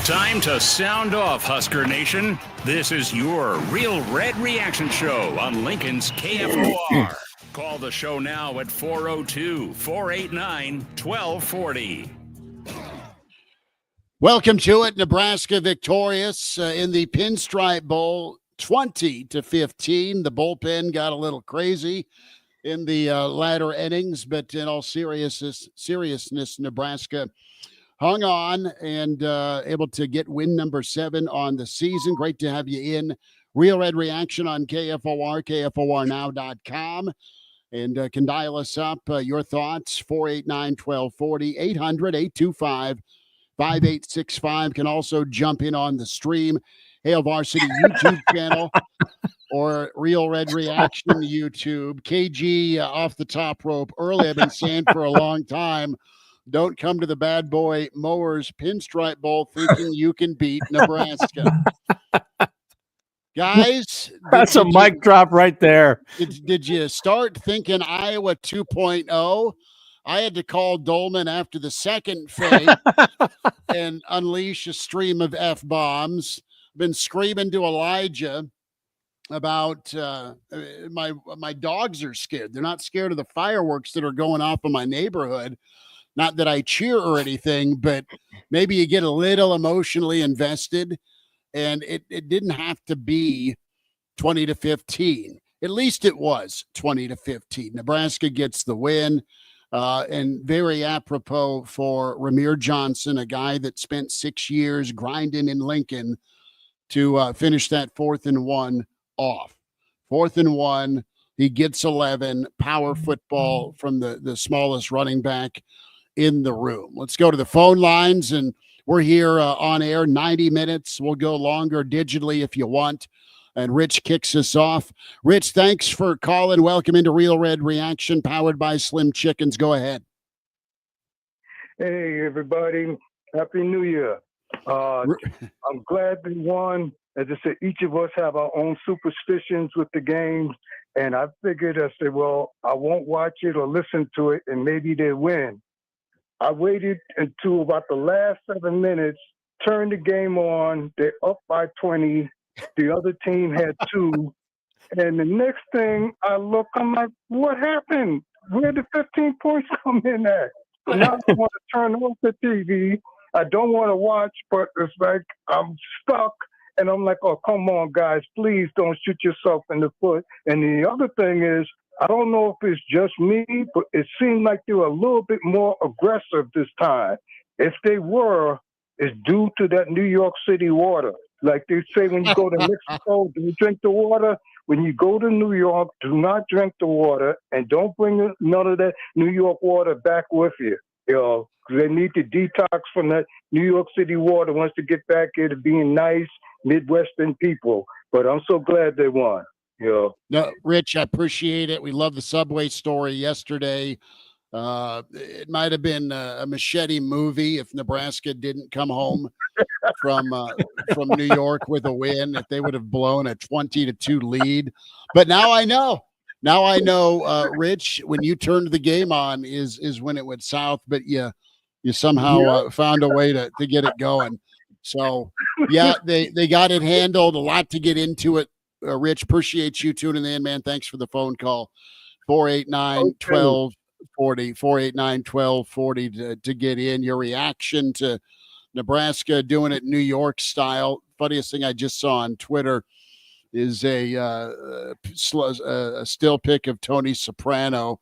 Time to sound off, Husker Nation. This is your Real Red Reaction Show on Lincoln's KFOR. Call the show now at 402-489-1240. Welcome to it. Nebraska victorious in the Pinstripe Bowl, 20-15. The bullpen got a little crazy in the latter innings, but in all seriousness, Nebraska hung on and able to get win number 7 on the season. Great to have you in. Real Red Reaction on KFOR, KFORnow.com. And can dial us up. Your thoughts, 489-1240, 800-825-5865. Can also jump in on the stream. Hail Varsity YouTube channel or Real Red Reaction YouTube. KG off the top rope early. I've been saying for a long time, don't come to the Bad Boy Mowers Pinstripe Bowl thinking you can beat Nebraska. Guys, that's a mic drop right there. Did you start thinking Iowa 2.0? I had to call Dolman after the second fake and unleash a stream of F-bombs. Been screaming to Elijah about my dogs are scared. They're not scared of the fireworks that are going off in my neighborhood. Not that I cheer or anything, but maybe you get a little emotionally invested. And it didn't have to be 20-15. At least it was 20-15. Nebraska gets the win. And very apropos for Ramir Johnson, a guy that spent 6 years grinding in Lincoln to finish that 4th and 1 off. 4th and 1, he gets 11, power football from the smallest running back in the room. Let's go to the phone lines, and we're here on air 90 minutes. We'll go longer digitally if you want. And Rich kicks us off. Rich, thanks for calling. Welcome into Real Red Reaction, powered by Slim Chickens. Go ahead. Hey, everybody. Happy New Year. I'm glad they won. As I said, each of us have our own superstitions with the games. And I figured, I said, well, I won't watch it or listen to it, and maybe they win. I waited until about the last 7 minutes, turned the game on. They're up by 20. The other team had 2. And the next thing I look, I'm like, what happened? Where did 15 points come in at? So now I want to turn off the TV. I don't want to watch, but it's like I'm stuck. And I'm like, oh, come on, guys, please don't shoot yourself in the foot. And the other thing is, I don't know if it's just me, but it seemed like they were a little bit more aggressive this time. If they were, it's due to that New York City water. Like they say when you go to Mexico, do you drink the water? When you go to New York, do not drink the water, and don't bring none of that New York water back with you. You know, they need to detox from that New York City water once they get back here to being nice Midwestern people. But I'm so glad they won. Yeah. No, Rich, I appreciate it. We love the Subway story yesterday. It might have been a machete movie if Nebraska didn't come home from New York with a win, if they would have blown a 20-2 lead. But now I know. Rich, when you turned the game on is when it went south, but you somehow found a way to get it going. So, yeah, they got it handled. A lot to get into it. Rich, appreciate you tuning in, man. Thanks for the phone call. 489-1240, 489-1240 to get in. Your reaction to Nebraska doing it New York style. Funniest thing I just saw on Twitter is a still pic of Tony Soprano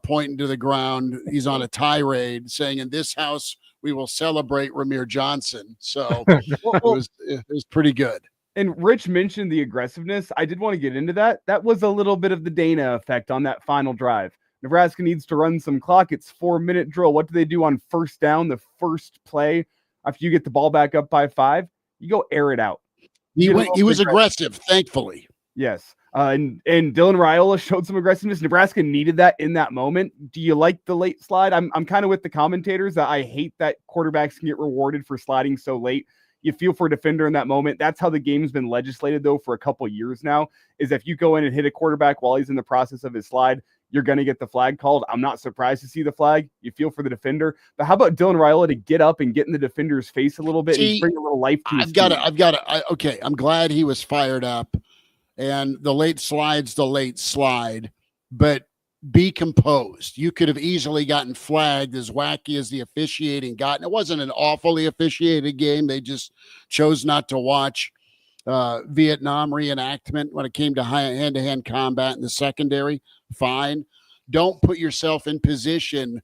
pointing to the ground. He's on a tirade saying, in this house, we will celebrate Ramir Johnson. So it was pretty good. And Rich mentioned the aggressiveness. I did want to get into that. That was a little bit of the Dana effect on that final drive. Nebraska needs to run some clock. It's 4-minute drill. What do they do on first down? The first play after you get the ball back up by 5, you go air it out. He was aggressive, thankfully. Yes. And Dylan Raiola showed some aggressiveness. Nebraska needed that in that moment. Do you like the late slide? I'm kind of with the commentators that I hate that quarterbacks can get rewarded for sliding so late. You feel for a defender in that moment. That's how the game's been legislated, though, for a couple years now, is if you go in and hit a quarterback while he's in the process of his slide, you're going to get the flag called. I'm not surprised to see the flag. You feel for the defender. But how about Dylan Raiola to get up and get in the defender's face a little bit and bring a little life to his team? Okay, I'm glad he was fired up. And the late slide's the late slide. But be composed. You could have easily gotten flagged, as wacky as the officiating got. And it wasn't an awfully officiated game. They just chose not to watch Vietnam reenactment when it came to hand-to-hand combat in the secondary. Fine. Don't put yourself in position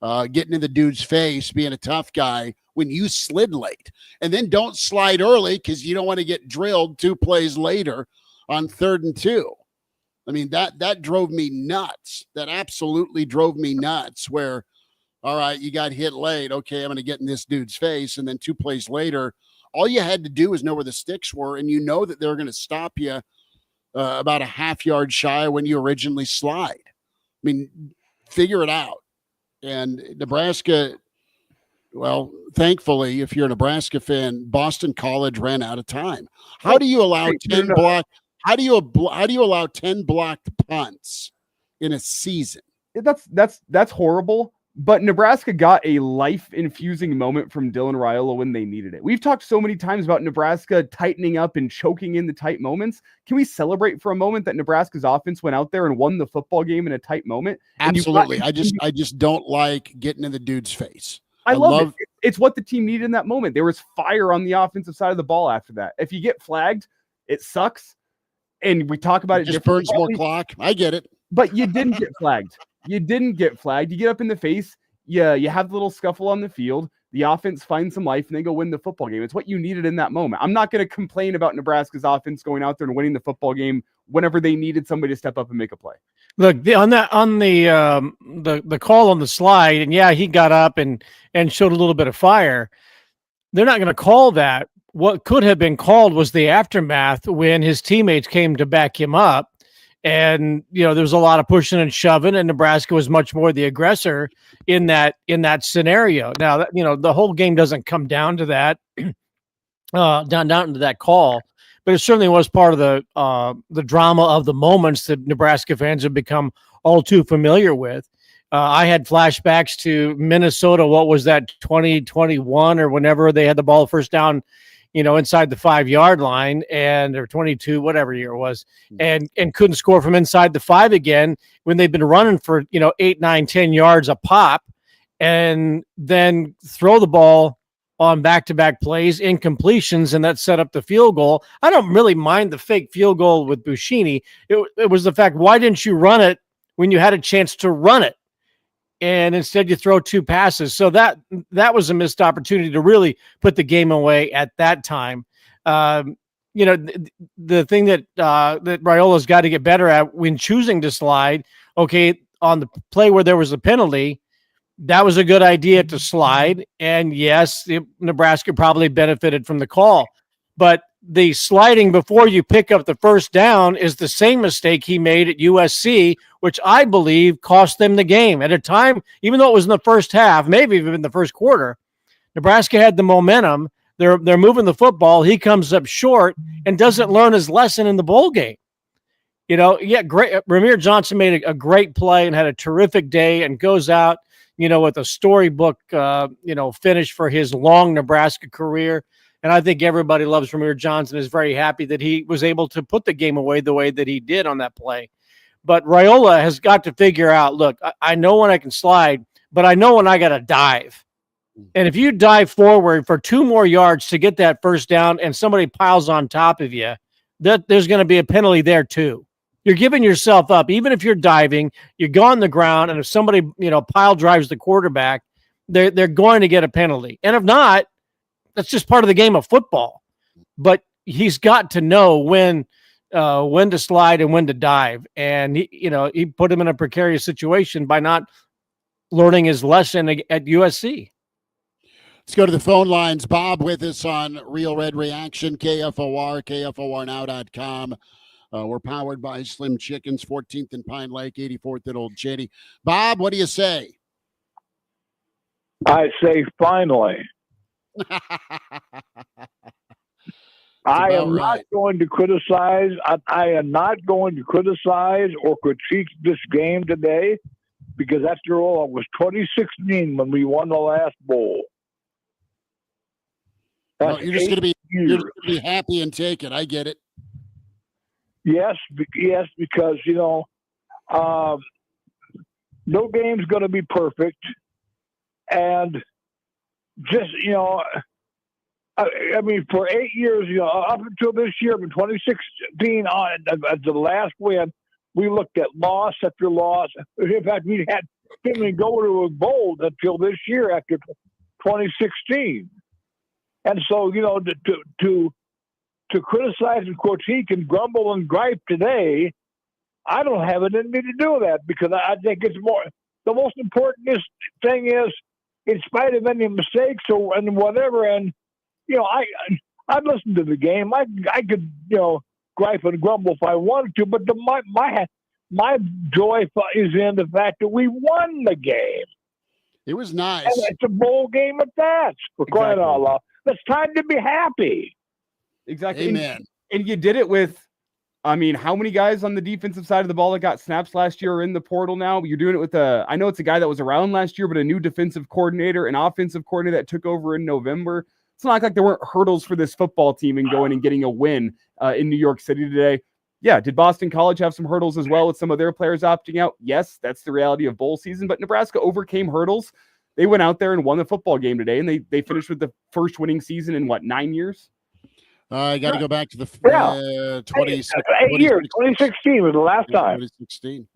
getting in the dude's face, being a tough guy when you slid late. And then don't slide early because you don't want to get drilled 2 plays later on 3rd and 2. I mean, that drove me nuts. That absolutely drove me nuts where, all right, you got hit late. Okay, I'm going to get in this dude's face. And then 2 plays later, all you had to do was know where the sticks were, and you know that they're going to stop you about a half yard shy when you originally slide. I mean, figure it out. And Nebraska, well, thankfully, if you're a Nebraska fan, Boston College ran out of time. How do you allow 10 blocked? How do you allow 10 blocked punts in a season? That's horrible. But Nebraska got a life-infusing moment from Dylan Raiola when they needed it. We've talked so many times about Nebraska tightening up and choking in the tight moments. Can we celebrate for a moment that Nebraska's offense went out there and won the football game in a tight moment? Absolutely. I just don't like getting in the dude's face. I love it. It's what the team needed in that moment. There was fire on the offensive side of the ball after that. If you get flagged, it sucks. And we talk about it just burns more clock. I get it. But you didn't get flagged. You didn't get flagged. You get up in the face. You have the little scuffle on the field. The offense finds some life, and they go win the football game. It's what you needed in that moment. I'm not going to complain about Nebraska's offense going out there and winning the football game whenever they needed somebody to step up and make a play. Look, on the call on the slide, and yeah, he got up and showed a little bit of fire. They're not going to call that. What could have been called was the aftermath when his teammates came to back him up. And, there was a lot of pushing and shoving, and Nebraska was much more the aggressor in that scenario. Now, the whole game doesn't come down to that, down to that call, but it certainly was part of the drama of the moments that Nebraska fans have become all too familiar with. I had flashbacks to Minnesota. What was that, 2021 or whenever they had the ball first down, inside the 5-yard line or 22, whatever year it was, and couldn't score from inside the 5 again when they've been running for, 8, 9, 10 yards a pop, and then throw the ball on back-to-back plays, incompletions, and that set up the field goal. I don't really mind the fake field goal with Buschini. It was the fact, why didn't you run it when you had a chance to run it? And instead you throw 2 passes. So that was a missed opportunity to really put the game away at that time. The thing that Raiola's got to get better at when choosing to slide, okay, on the play where there was a penalty, that was a good idea to slide. And yes, Nebraska probably benefited from the call. But the sliding before you pick up the first down is the same mistake he made at USC, which I believe cost them the game. At a time, even though it was in the first half, maybe even in the first quarter, Nebraska had the momentum. They're moving the football. He comes up short and doesn't learn his lesson in the bowl game. Great. Ramir Johnson made a great play and had a terrific day and goes out, with a storybook, finish for his long Nebraska career. And I think everybody loves Ramir Johnson, is very happy that he was able to put the game away the way that he did on that play. But Raiola has got to figure out, look, I know when I can slide, but I know when I got to dive. And if you dive forward for 2 more yards to get that first down and somebody piles on top of you, there's going to be a penalty there too. You're giving yourself up. Even if you're diving, you go on the ground, and if somebody, pile drives the quarterback, they're going to get a penalty. And if not, that's just part of the game of football. But he's got to know when to slide and when to dive. And he put him in a precarious situation by not learning his lesson at USC. Let's go to the phone lines. Bob with us on Real Red Reaction, KFOR, KFORnow.com. We're powered by Slim Chickens, 14th and Pine Lake, 84th at Old Cheney. Bob, what do you say? I say finally. I about am not right. going to criticize. I am not going to criticize or critique this game today because after all, it was 2016 when we won the last bowl. Well, That's you're just going to years. be happy and take it. I get it. Yes, because no game's going to be perfect, and just I mean, for 8 years, up until this year, in 2016, on at the last win, we looked at loss after loss. In fact, we didn't even go to a bowl until this year after 2016. And so, to criticize and critique and grumble and gripe today, I don't have it in me to do that because I think it's more. The most important thing is, in spite of any mistakes and whatever, and I'd listen to the game. I could gripe and grumble if I wanted to, but my joy is in the fact that we won the game. It was nice. And it's a bowl game at that. For crying out loud, it's time to be happy. Exactly. Amen. And you did it with, I mean, how many guys on the defensive side of the ball that got snaps last year are in the portal now? You're doing it with I know it's a guy that was around last year, but a new defensive coordinator, an offensive coordinator that took over in November. It's not like there weren't hurdles for this football team in going and getting a win in New York City today. Yeah, did Boston College have some hurdles as well with some of their players opting out? Yes, that's the reality of bowl season, but Nebraska overcame hurdles. They went out there and won the football game today, and they finished with the first winning season in, 9 years? I got to go back to the 8 years. 2016 was the last time. 2016.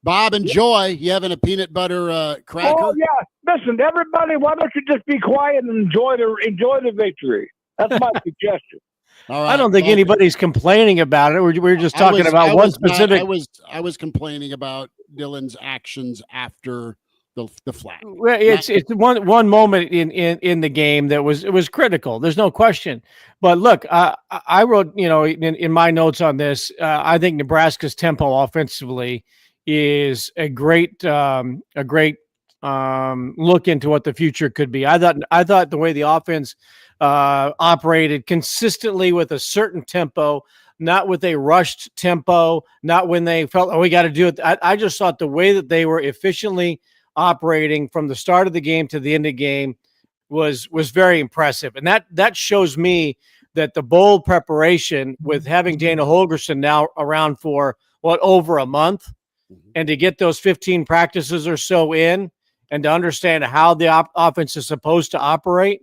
Bob, enjoy. You having a peanut butter cracker? Oh yeah. Listen, everybody, why don't you just be quiet and enjoy the victory? That's my suggestion. All right. I don't think anybody's complaining about it. We're just talking about one specific. I was complaining about Dylan's actions after the flag. Well, it's one moment in the game that was critical. There's no question. But look, I wrote in my notes on this. I think Nebraska's tempo offensively is a great look into what the future could be. I thought the way the offense operated consistently with a certain tempo, not with a rushed tempo, not when they felt, we got to do it. I just thought the way that they were efficiently operating from the start of the game to the end of the game was very impressive. And that shows me that the bold preparation with having Dana Holgerson now around for over a month, and to get those 15 practices or so in and to understand how the offense is supposed to operate,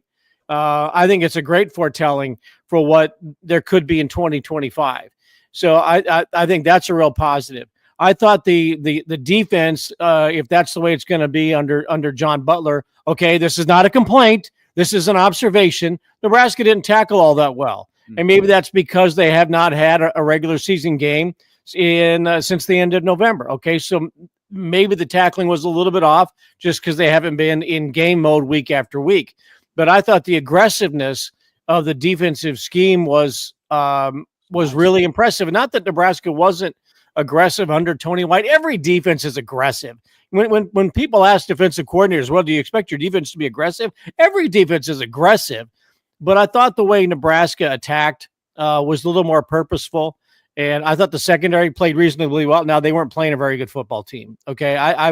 I think it's a great foretelling for what there could be in 2025. So I think that's a real positive. I thought the defense, if that's the way it's going to be under John Butler, okay, this is not a complaint. This is an observation. Nebraska didn't tackle all that well. And maybe that's because they have not had a regular season game since the end of November. Okay, so maybe the tackling was a little bit off just because they haven't been in game mode week after week. But I thought the aggressiveness of the defensive scheme was really impressive. And not that Nebraska wasn't aggressive under Tony White. Every defense is aggressive. When people ask defensive coordinators, well, do you expect your defense to be aggressive? Every defense is aggressive. But I thought the way Nebraska attacked was a little more purposeful. And I thought the secondary played reasonably well. Now, they weren't playing a very good football team. Okay. I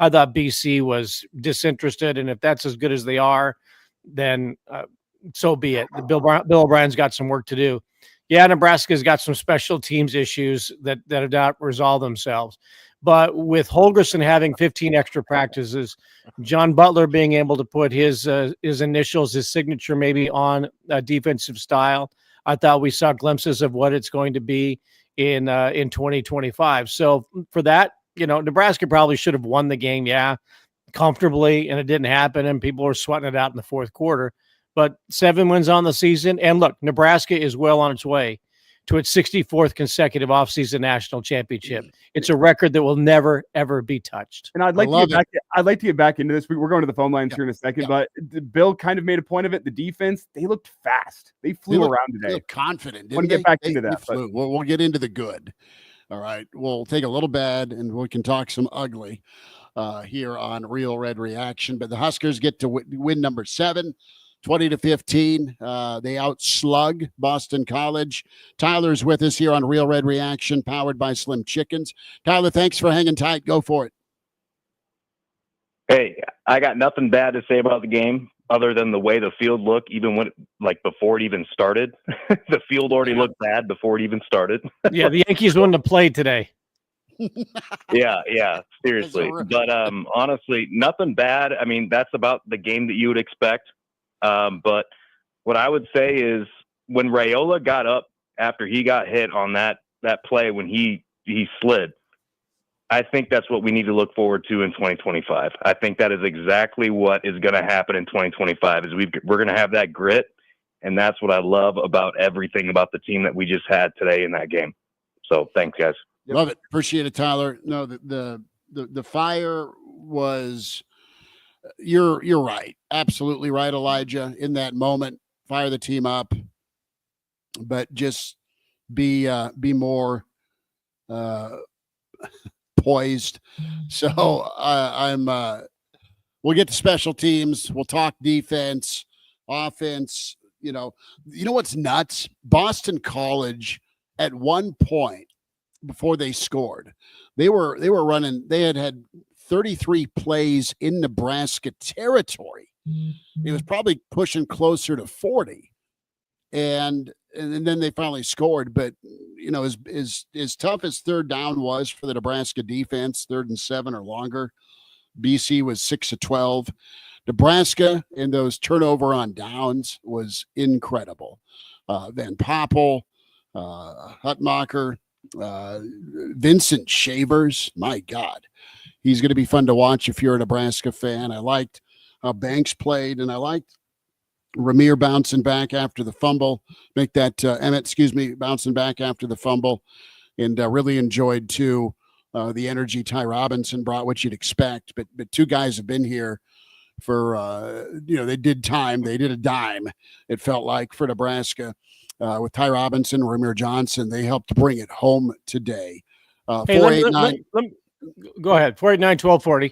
thought BC was disinterested. And if that's as good as they are, then so be it. Bill O'Brien's got some work to do. Yeah, Nebraska's got some special teams issues that have not resolved themselves. But with Holgerson having 15 extra practices, John Butler being able to put his initials, his signature maybe on a defensive style, I thought we saw glimpses of what it's going to be in 2025. So for that, Nebraska probably should have won the game, comfortably, and it didn't happen, and people were sweating it out in the fourth quarter. But 7 wins on the season, and look, Nebraska is well on its way to its 64th consecutive offseason national championship. It's a record that will never, ever be touched. And I'd like to get back into this. We're going to the phone lines here in a second, but Bill kind of made a point of it. The defense, they looked fast. They flew around today. They looked confident. I want to get back into that. But we'll get into the good. All right. We'll take a little bad, and we can talk some ugly here on Real Red Reaction. But the Huskers get to win number 7. 20-15. They outslug Boston College. Tyler's with us here on Real Red Reaction, powered by Slim Chickens. Tyler, thanks for hanging tight. Go for it. Hey, I got nothing bad to say about the game other than the way the field looked, even when, before it even started. The field already looked bad before it even started. Yeah, the Yankees wouldn't have played today. Yeah, seriously. But honestly, nothing bad. I mean, that's about the game that you would expect. But what I would say is when Raiola got up after he got hit on that play when he slid, I think that's what we need to look forward to in 2025. I think that is exactly what is going to happen in 2025 is we're going to have that grit. And that's what I love about everything about the team that we just had today in that game. So thanks, guys. Love it. Appreciate it, Tyler. No, the fire was, you're right. Absolutely right, Elijah. In that moment, fire the team up, but just be more poised. So we'll get to special teams. We'll talk defense, offense. You know what's nuts? Boston College at one point before they scored, they were running. They had 33 plays in Nebraska territory. It was probably pushing closer to 40, and then they finally scored. But as tough as third down was for the Nebraska defense, 3rd and 7 or longer, BC was 6 of 12. Nebraska in those turnover on downs was incredible. Van Poppel, Hutmacher, Vincent Shavers, my God, he's going to be fun to watch if you're a Nebraska fan. I liked how Banks played, and I liked Ramir bouncing back after the fumble. Emmett, bouncing back after the fumble, and really enjoyed too the energy Ty Robinson brought, what you'd expect. But two guys have been here for they did time. They did a dime, it felt like, for Nebraska. With Ty Robinson, Ramir Johnson, they helped bring it home today. 489. Go ahead. 489-1240.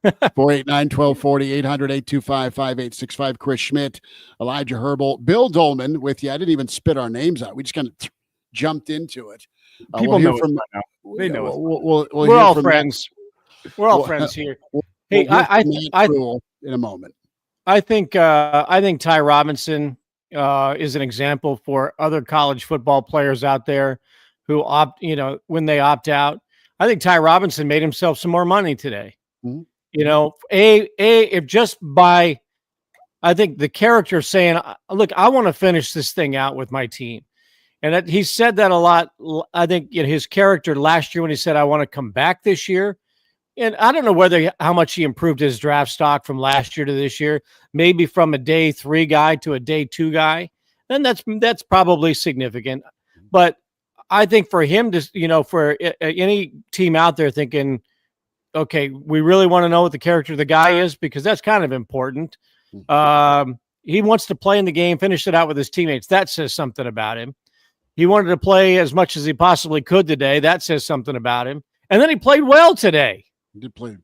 489-1240, 800-825-5865. Chris Schmidt, Elijah Herbal, Bill Dolman with you. I didn't even spit our names out. We just kind of jumped into it. People know from now. They know us. We're all friends. We're all friends here. Hey, I in a moment. I think Ty Robinson is an example for other college football players out there who when they opt out. I think Ty Robinson made himself some more money today. Mm-hmm. If just by, I think the character saying, look, I want to finish this thing out with my team. And he said that a lot. I think his character last year when he said, I want to come back this year. And I don't know how much he improved his draft stock from last year to this year, maybe from a day 3 guy to a day 2 guy. And that's probably significant. But I think for him to, for any team out there thinking, okay, we really want to know what the character of the guy is, because that's kind of important. He wants to play in the game, finish it out with his teammates. That says something about him. He wanted to play as much as he possibly could today. That says something about him. And then he played well today. He did play.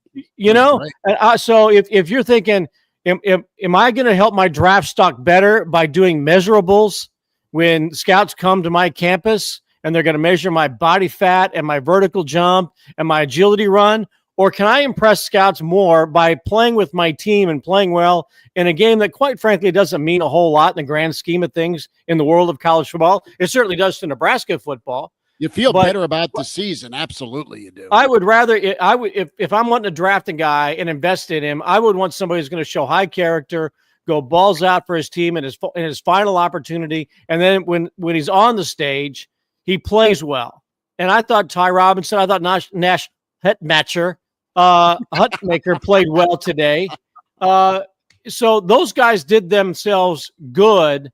So if you're thinking, am I going to help my draft stock better by doing measurables when scouts come to my campus and they're going to measure my body fat and my vertical jump and my agility run? Or can I impress scouts more by playing with my team and playing well in a game that, quite frankly, doesn't mean a whole lot in the grand scheme of things in the world of college football? It certainly does to Nebraska football. You feel better about the season. Absolutely, you do. I would rather, if I'm wanting to draft a guy and invest in him, I would want somebody who's going to show high character, go balls out for his team in his final opportunity. And then when he's on the stage, he plays well. And I thought Ty Robinson, I thought Nash Hutmacher, Hutmaker played well today. So those guys did themselves good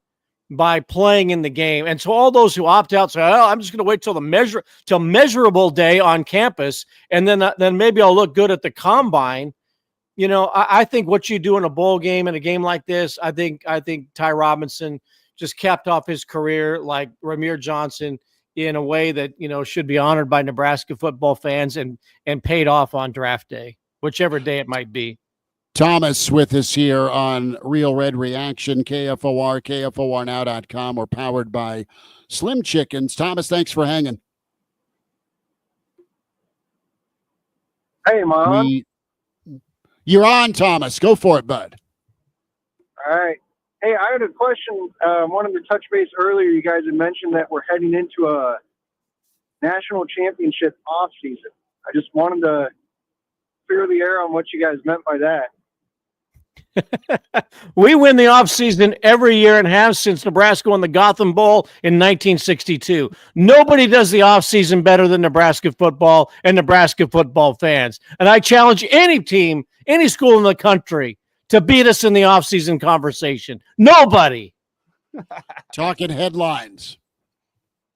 by playing in the game. And so all those who opt out say, oh, I'm just going to wait till measurable day on campus, and then maybe I'll look good at the combine. I think what you do in a bowl game, in a game like this, I think Ty Robinson just capped off his career like Ramir Johnson in a way that, should be honored by Nebraska football fans and paid off on draft day, whichever day it might be. Thomas with us here on Real Red Reaction, KFOR, KFORnow.com. We're powered by Slim Chickens. Thomas, thanks for hanging. Hey, Mom. You're on, Thomas. Go for it, bud. All right. Hey, I had a question. Wanted to touch base earlier. You guys had mentioned that we're heading into a national championship off season. I just wanted to clear the air on what you guys meant by that. We win the offseason every year and have since Nebraska won the Gotham Bowl in 1962. Nobody does the offseason better than Nebraska football and Nebraska football fans. And I challenge any team, any school in the country to beat us in the offseason conversation. Nobody. Talking headlines.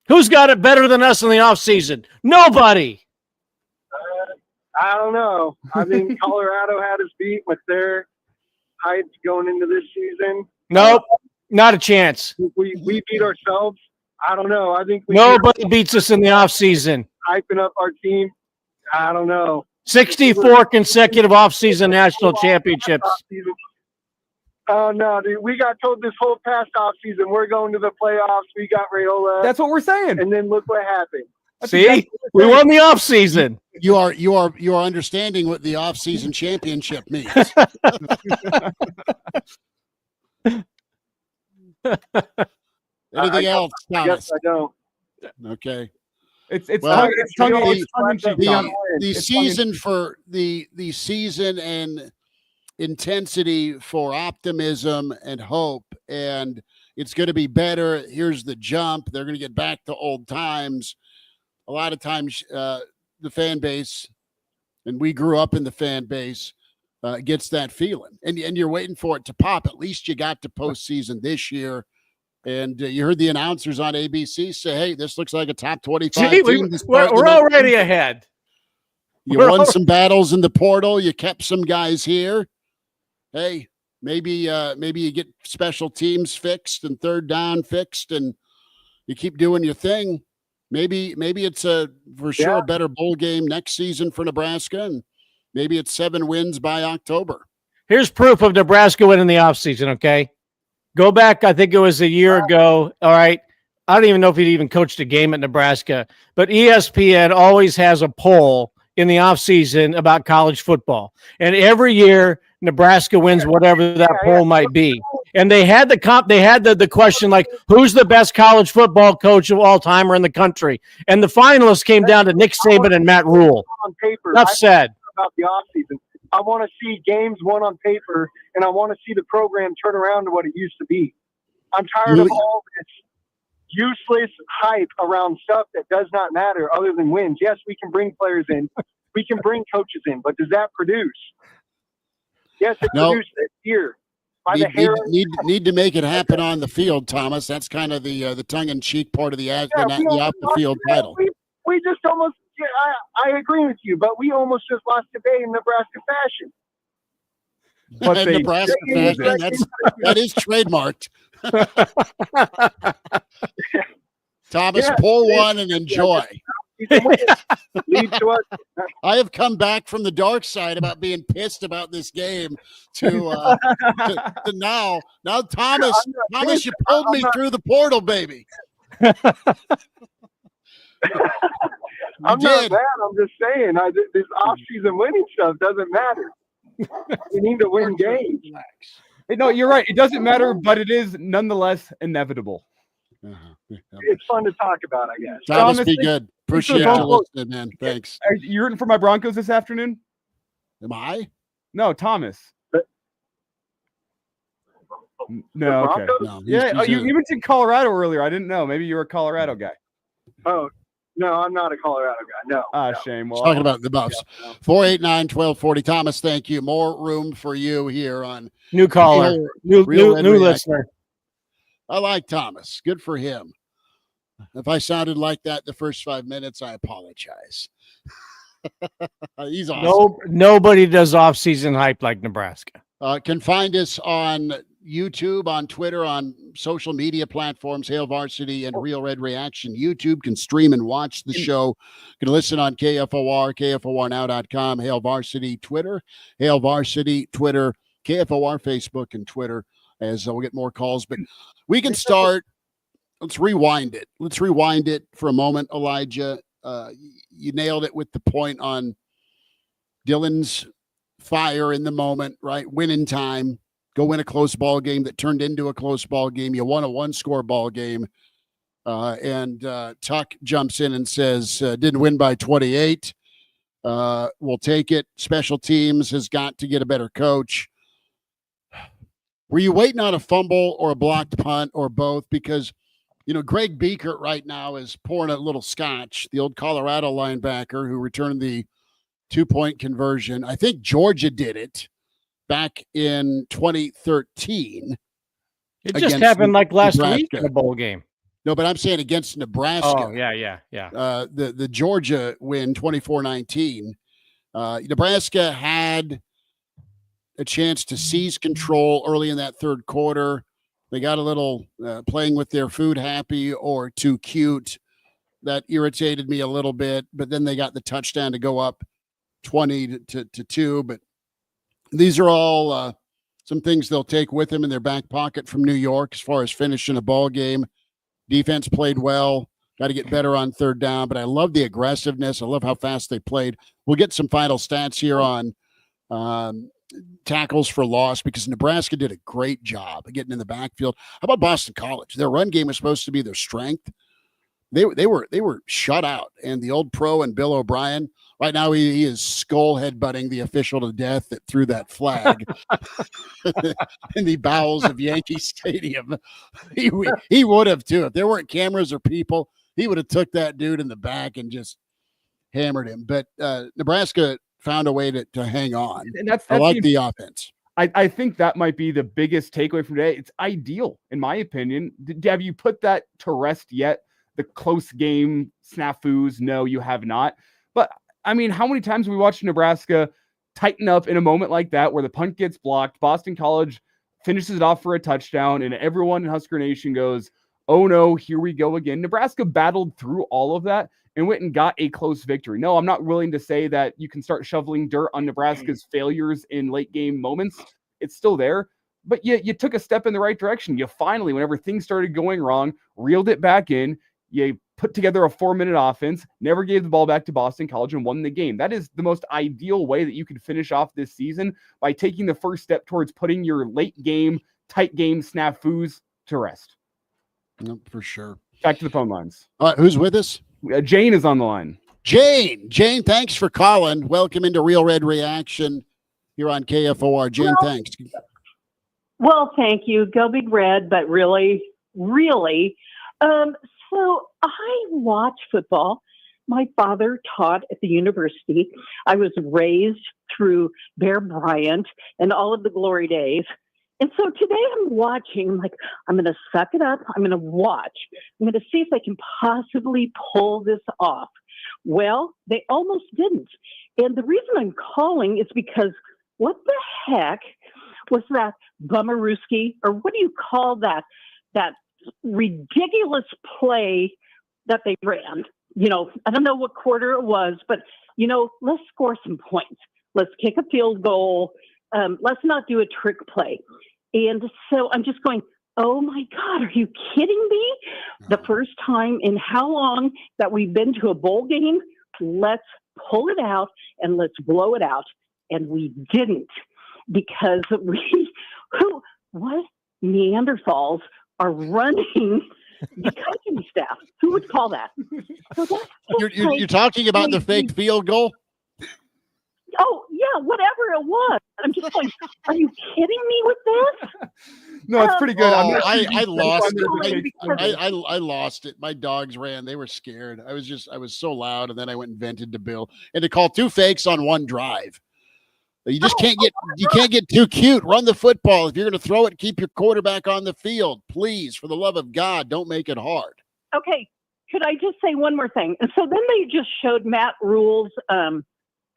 Who's got it better than us in the offseason? Nobody. I don't know. I mean, Colorado had us beat with their heights going into this season. Nope, not a chance. We beat ourselves. I don't know. I think nobody beats us in the offseason. Hyping up our team. I don't know. 64 consecutive offseason national championships. Oh, no, dude. We got told this whole past offseason we're going to the playoffs. We got Raiola. That's what we're saying. And then look what happened. See? We won the offseason. You are understanding what the offseason championship means. Anything else, Thomas? I guess I don't. Okay. It's the season and intensity for optimism and hope, and it's going to be better. Here's the jump. They're going to get back to old times. A lot of times, the fan base, and we grew up in the fan base, gets that feeling, and you're waiting for it to pop. At least you got to postseason this year. And you heard the announcers on ABC say, hey, this looks like a top 25 team. We're already ahead. You won some battles in the portal. You kept some guys here. Hey, maybe you get special teams fixed and third down fixed, and you keep doing your thing. Maybe it's a better bowl game next season for Nebraska, and maybe it's 7 wins by October. Here's proof of Nebraska winning the offseason, okay? Go back, I think it was a year ago. All right. I don't even know if he'd even coached a game at Nebraska, but ESPN always has a poll in the offseason about college football. And every year, Nebraska wins whatever that poll might be. And they had the question like, who's the best college football coach of all time or in the country? And the finalists came down to Nick Saban and Matt Rule. On paper, Enough said. About the offseason. I want to see games won on paper, and I want to see the program turn around to what it used to be. I'm tired of all this useless hype around stuff that does not matter other than wins. Yes, we can bring players in. We can bring coaches in, but does that produce? Yes, it produced it here. Need to make it happen on the field, Thomas. That's kind of the tongue-in-cheek part of the off-the-field title. We just almost – I agree with you, but we almost just lost today in Nebraska fashion. But Nebraska fashion, that is trademarked. Thomas, pull one and enjoy. I have come back from the dark side about being pissed about this game to now. Now, Thomas, you pulled me through the portal, baby. I'm not mad. I'm just saying this off-season winning stuff doesn't matter. We need to win games. No, you're right. It doesn't matter, but it is nonetheless inevitable. It's fun to talk about, I guess. Thomas, be good. Appreciate you listening, man. Thanks. Are you rooting for my Broncos this afternoon? Am I? No, Thomas. No, okay. No, yeah, you mentioned Colorado earlier. I didn't know. Maybe you're a Colorado guy. Oh, no, I'm not a Colorado guy. No. Ah, shame. Well, talking about the Buffs. 489-1240. Thomas, thank you. More room for you here on new caller, new listener. I like Thomas. Good for him. If I sounded like that the first 5 minutes, I apologize. He's awesome. Nobody does off-season hype like Nebraska. Can find us on YouTube, on Twitter, on social media platforms, Hail Varsity and Real Red Reaction. YouTube can stream and watch the show. You can listen on KFOR, KFORnow.com, Hail Varsity Twitter, Hail Varsity Twitter, KFOR Facebook and Twitter, as we'll get more calls. But we can start. Let's rewind it. Let's rewind it for a moment, Elijah. You nailed it with the point on Dylan's fire in the moment, right? Win in time. Go win a close ball game that turned into a close ball game. You won a one-score ball game. And Tuck jumps in and says, didn't win by 28. We'll take it. Special teams has got to get a better coach. Were you waiting on a fumble or a blocked punt or both? Because, Greg Beekert right now is pouring a little scotch, the old Colorado linebacker who returned the 2-point conversion. I think Georgia did it back in 2013. It just happened like last Nebraska. week in a bowl game. No, but I'm saying against Nebraska. Oh, yeah. The Georgia win, 24-19. Nebraska had a chance to seize control early in that third quarter. They got a little playing with their food happy or too cute. That irritated me a little bit, but then they got the touchdown to go up 20 to 2. But these are all some things they'll take with them in their back pocket from New York as far as finishing a ball game. Defense played well. Got to get better on third down, but I love the aggressiveness. I love how fast they played. We'll get some final stats here on tackles for loss because Nebraska did a great job of getting in the backfield. How about Boston College? Their run game was supposed to be their strength. They were shut out, and the old pro and Bill O'Brien right now he is skull headbutting the official to death that threw that flag in the bowels of Yankee Stadium. He would have too if there weren't cameras or people. He would have took that dude in the back and just hammered him. But Nebraska found a way to hang on. And that's I like the offense. I think that might be the biggest takeaway from today. It's ideal, in my opinion. Have you put that to rest yet? The close game snafus? No, you have not. But, I mean, how many times have we watched Nebraska tighten up in a moment like that where the punt gets blocked, Boston College finishes it off for a touchdown, and everyone in Husker Nation goes, oh no, here we go again. Nebraska battled through all of that and went and got a close victory. No, I'm not willing to say that you can start shoveling dirt on Nebraska's failures in late game moments. It's still there, but you took a step in the right direction. You finally, whenever things started going wrong, reeled it back in. You put together a 4-minute offense, never gave the ball back to Boston College and won the game. That is the most ideal way that you could finish off this season, by taking the first step towards putting your late game, tight game snafus to rest. No, for sure. Back to the phone lines. Who's with us? Jane is on the line. Jane, thanks for calling. Welcome into Real Red Reaction here on KFOR. Jane, thanks. Well, thank you. Go Big Red, but really. So I watch football. My father taught at the university. I was raised through Bear Bryant and all of the glory days. And so today I'm watching, I'm like, I'm going to suck it up. I'm going to watch. I'm going to see if they can possibly pull this off. Well, they almost didn't. And the reason I'm calling is because what the heck was that Bummerooski, or what do you call that ridiculous play that they ran? I don't know what quarter it was, but, let's score some points. Let's kick a field goal. Let's not do a trick play. And so I'm just going, oh my God, are you kidding me? The first time in how long that we've been to a bowl game, let's pull it out and let's blow it out. And we didn't, because what Neanderthals are running the coaching staff. Who would call that? So you're talking about the fake field goal? Oh, yeah, whatever it was. I'm just going, are you kidding me with this? No, it's pretty good. I lost it. I lost it. My dogs ran. They were scared. I was so loud, and then I went and vented to Bill. And to call two fakes on one drive. You just can't get too cute. Run the football. If you're going to throw it, keep your quarterback on the field. Please, for the love of God, don't make it hard. Okay. Could I just say one more thing? And so then they just showed Matt Rule's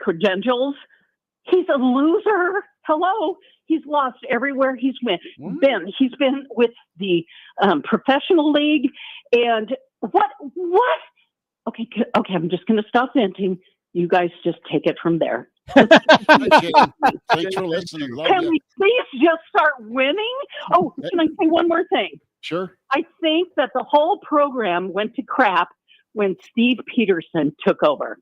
credentials. He's a loser. Hello. He's lost everywhere he's been. He's been with the professional league. And what? Okay, I'm just going to stop venting. You guys just take it from there. Thanks for listening. Love Can you. we please just start winning? Oh, can I say one more thing? Sure. I think that the whole program went to crap when Steve Peterson took over.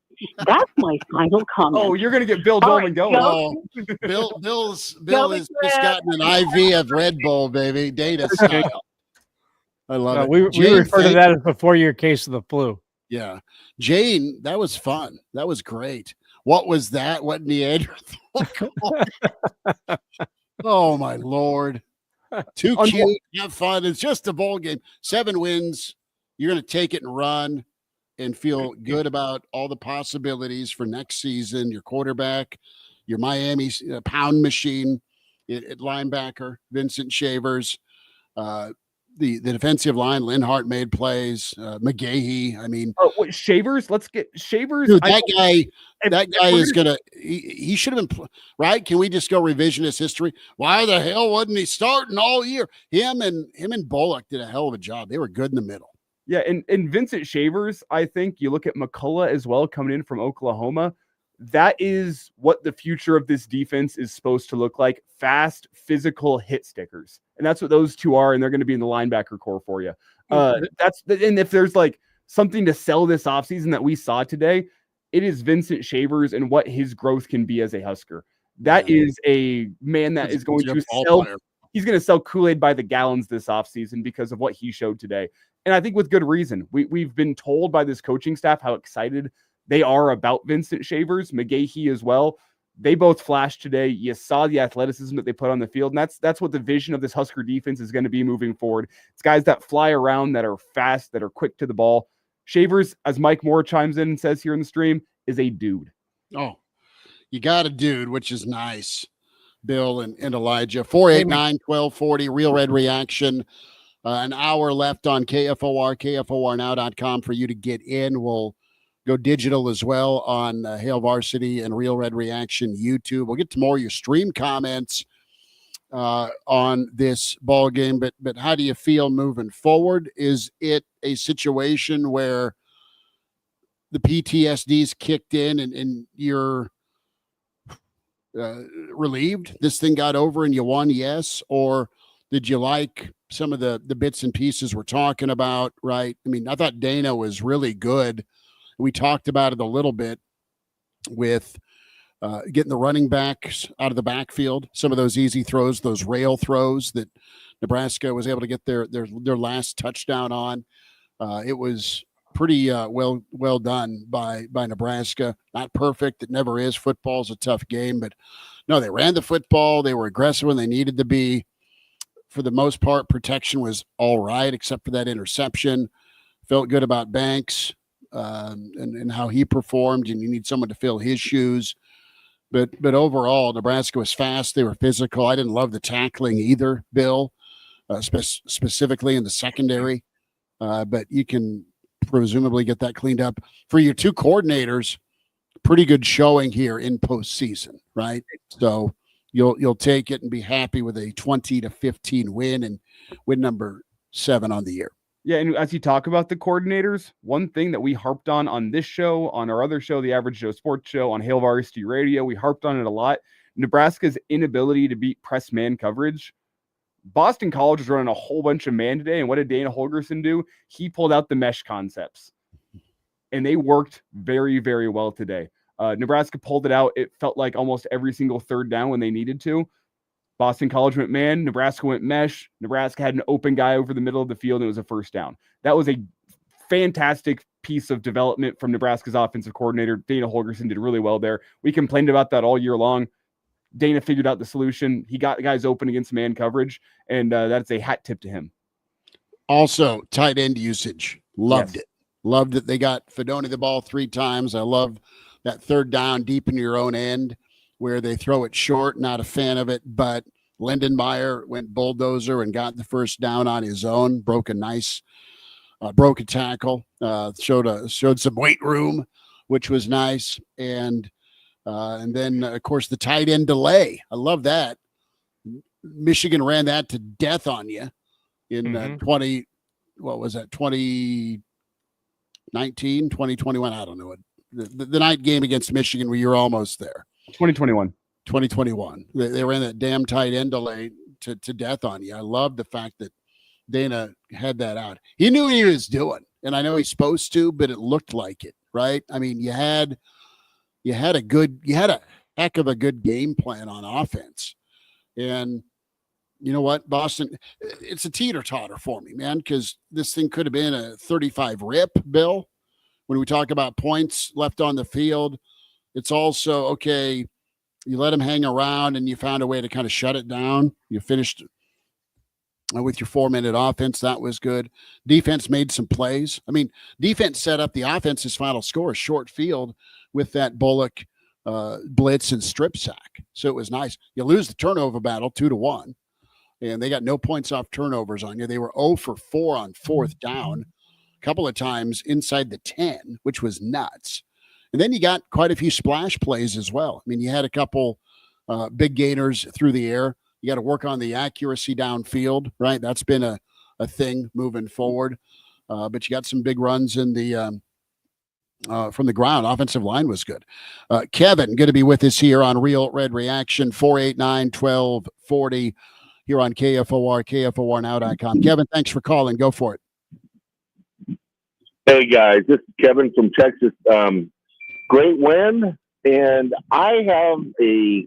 That's my final comment. Oh, you're going to get Bill Dolman going. Oh, Bill has just gotten an IV of Red Bull, baby. Data style. I love it. We refer to that as the 4-year case of the flu. Yeah. Jane, that was fun. That was great. What was that? What in the air? Oh, my Lord. Too cute. Have fun. It's just a bowl game. 7 wins. You're going to take it and run and feel good about all the possibilities for next season. Your quarterback, your Miami pound machine at linebacker, Vincent Shavers, the defensive line, Linhart made plays, McGahee. I mean, Shavers. Let's get Shavers. Dude, that guy is gonna. He should have been right. Can we just go revisionist history? Why the hell wasn't he starting all year? Him and Bullock did a hell of a job. They were good in the middle. Yeah, and Vincent Shavers, I think you look at McCullough as well coming in from Oklahoma. That is what the future of this defense is supposed to look like. Fast, physical hit stickers. And that's what those two are, and they're going to be in the linebacker core for you. And if there's like something to sell this offseason that we saw today, it is Vincent Shavers and what his growth can be as a Husker. That is a man that is going to sell. He's going to sell Kool-Aid by the gallons this offseason because of what he showed today. And I think with good reason. We've been told by this coaching staff how excited they are about Vincent Shavers, McGahee as well. They both flashed today. You saw the athleticism that they put on the field, and that's what the vision of this Husker defense is going to be moving forward. It's guys that fly around, that are fast, that are quick to the ball. Shavers, as Mike Moore chimes in and says here in the stream, is a dude. Oh, you got a dude, which is nice. Bill and Elijah. 489-1240, Real Red Reaction. An hour left on KFOR, KFORnow.com for you to get in. We'll go digital as well on Hail Varsity and Real Red Reaction YouTube. We'll get to more of your stream comments on this ball game. But how do you feel moving forward? Is it a situation where the PTSD's kicked in and you're relieved this thing got over and you won? Yes. Or did you like some of the bits and pieces we're talking about? Right. I mean, I thought Dana was really good. We talked about it a little bit with getting the running backs out of the backfield, some of those easy throws, those rail throws that Nebraska was able to get their last touchdown on. It was pretty well done by Nebraska. Not perfect. It never is. Football's a tough game, but no, they ran the football. They were aggressive when they needed to be. For the most part, protection was all right, except for that interception. Felt good about Banks and how he performed, and you need someone to fill his shoes. But overall, Nebraska was fast. They were physical. I didn't love the tackling either, Bill, specifically in the secondary. But you can presumably get that cleaned up. For your two coordinators, pretty good showing here in postseason, right? So you'll take it and be happy with a 20-15 win and win number 7 on the year. Yeah, and as you talk about the coordinators, one thing that we harped on this show, on our other show, the Average Joe Sports Show, on Hail Varsity Radio, we harped on it a lot. Nebraska's inability to beat press man coverage. Boston College was running a whole bunch of man today, and what did Dana Holgorsen do? He pulled out the mesh concepts, and they worked very, very well today. Nebraska pulled it out. It felt like almost every single third down when they needed to. Boston College went man. Nebraska went mesh. Nebraska had an open guy over the middle of the field, and it was a first down. That was a fantastic piece of development from Nebraska's offensive coordinator. Dana Holgorsen did really well there. We complained about that all year long. Dana figured out the solution. He got guys open against man coverage, and that's a hat tip to him. Also, tight end usage. Loved it. Loved it. They got Fedoni the ball 3 times. I love that third down deep in your own end where they throw it short. Not a fan of it, but Lindenmeyer went bulldozer and got the first down on his own. Broke a tackle. Showed some weight room, which was nice. And then, of course, the tight end delay. I love that. Michigan ran that to death on you in 20, what was that, 2019, 2021? I don't know. The night game against Michigan where you're almost there. 2021. 2021. They ran that damn tight end delay to death on you. I love the fact that Dana had that out. He knew what he was doing, and I know he's supposed to, but it looked like it, right? I mean, you had a heck of a good game plan on offense. And you know what, Boston, it's a teeter-totter for me, man, because this thing could have been a 35 rip, Bill. When we talk about points left on the field, it's also, okay, you let them hang around and you found a way to kind of shut it down. You finished with your 4-minute offense. That was good. Defense made some plays. I mean, defense set up the offense's final score, a short field with that Bullock blitz and strip sack. So it was nice. You lose the turnover battle 2-1, and they got no points off turnovers on you. They were 0 for 4 on fourth down, a couple of times inside the 10, which was nuts. And then you got quite a few splash plays as well. I mean, you had a couple big gainers through the air. You got to work on the accuracy downfield, right? That's been a thing moving forward. But you got some big runs in the from the ground. Offensive line was good. Kevin, going to be with us here on Real Red Reaction, 489-1240 here on KFOR, KFORnow.com. Kevin, thanks for calling. Go for it. Hey, guys. This is Kevin from Texas. Great win. And I have a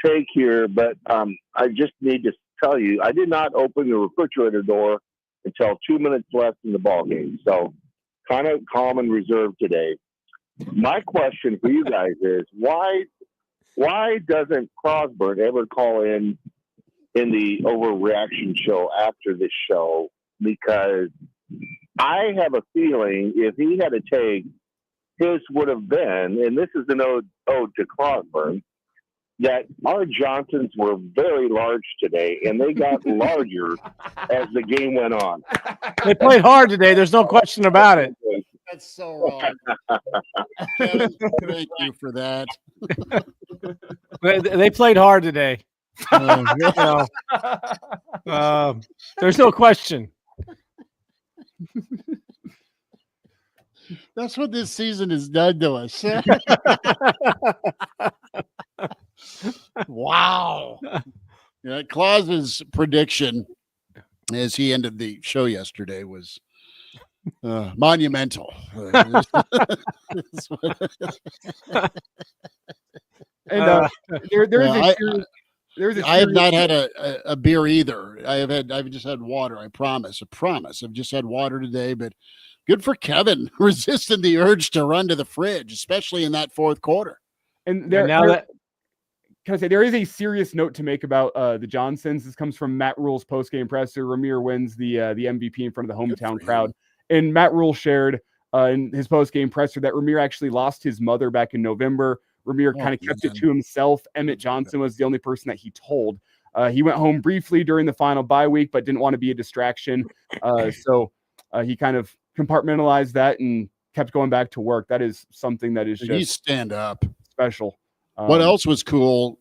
take here, but I just need to tell you, I did not open the refrigerator door until 2 minutes left in the ball game. So kind of calm and reserved today. My question for you guys is why doesn't Crosby ever call in the overreaction show after this show? Because I have a feeling if he had a take, his would have been, and this is an ode to Crosby, that our Johnsons were very large today, and they got larger as the game went on. They played hard today. There's no question about it. That's so wrong. Kevin, thank you for that. They played hard today. There's no question. That's what this season has done to us. Wow. Yeah, Claus's prediction as he ended the show yesterday was monumental. And I have not had a beer either. I've just had water. I promise. I've just had water today, but good for Kevin resisting the urge to run to the fridge, especially in that fourth quarter. And there is a serious note to make about the Johnsons. This comes from Matt Rule's post-game presser. Ramir wins the MVP in front of the hometown crowd. And Matt Rule shared in his post-game presser that Ramir actually lost his mother back in November. Ramir kind of kept it to himself. Emmett Johnson was the only person that he told. He went home briefly during the final bye week, but didn't want to be a distraction. So he kind of compartmentalized that and kept going back to work. That is something that is just stand up special. What else was cool?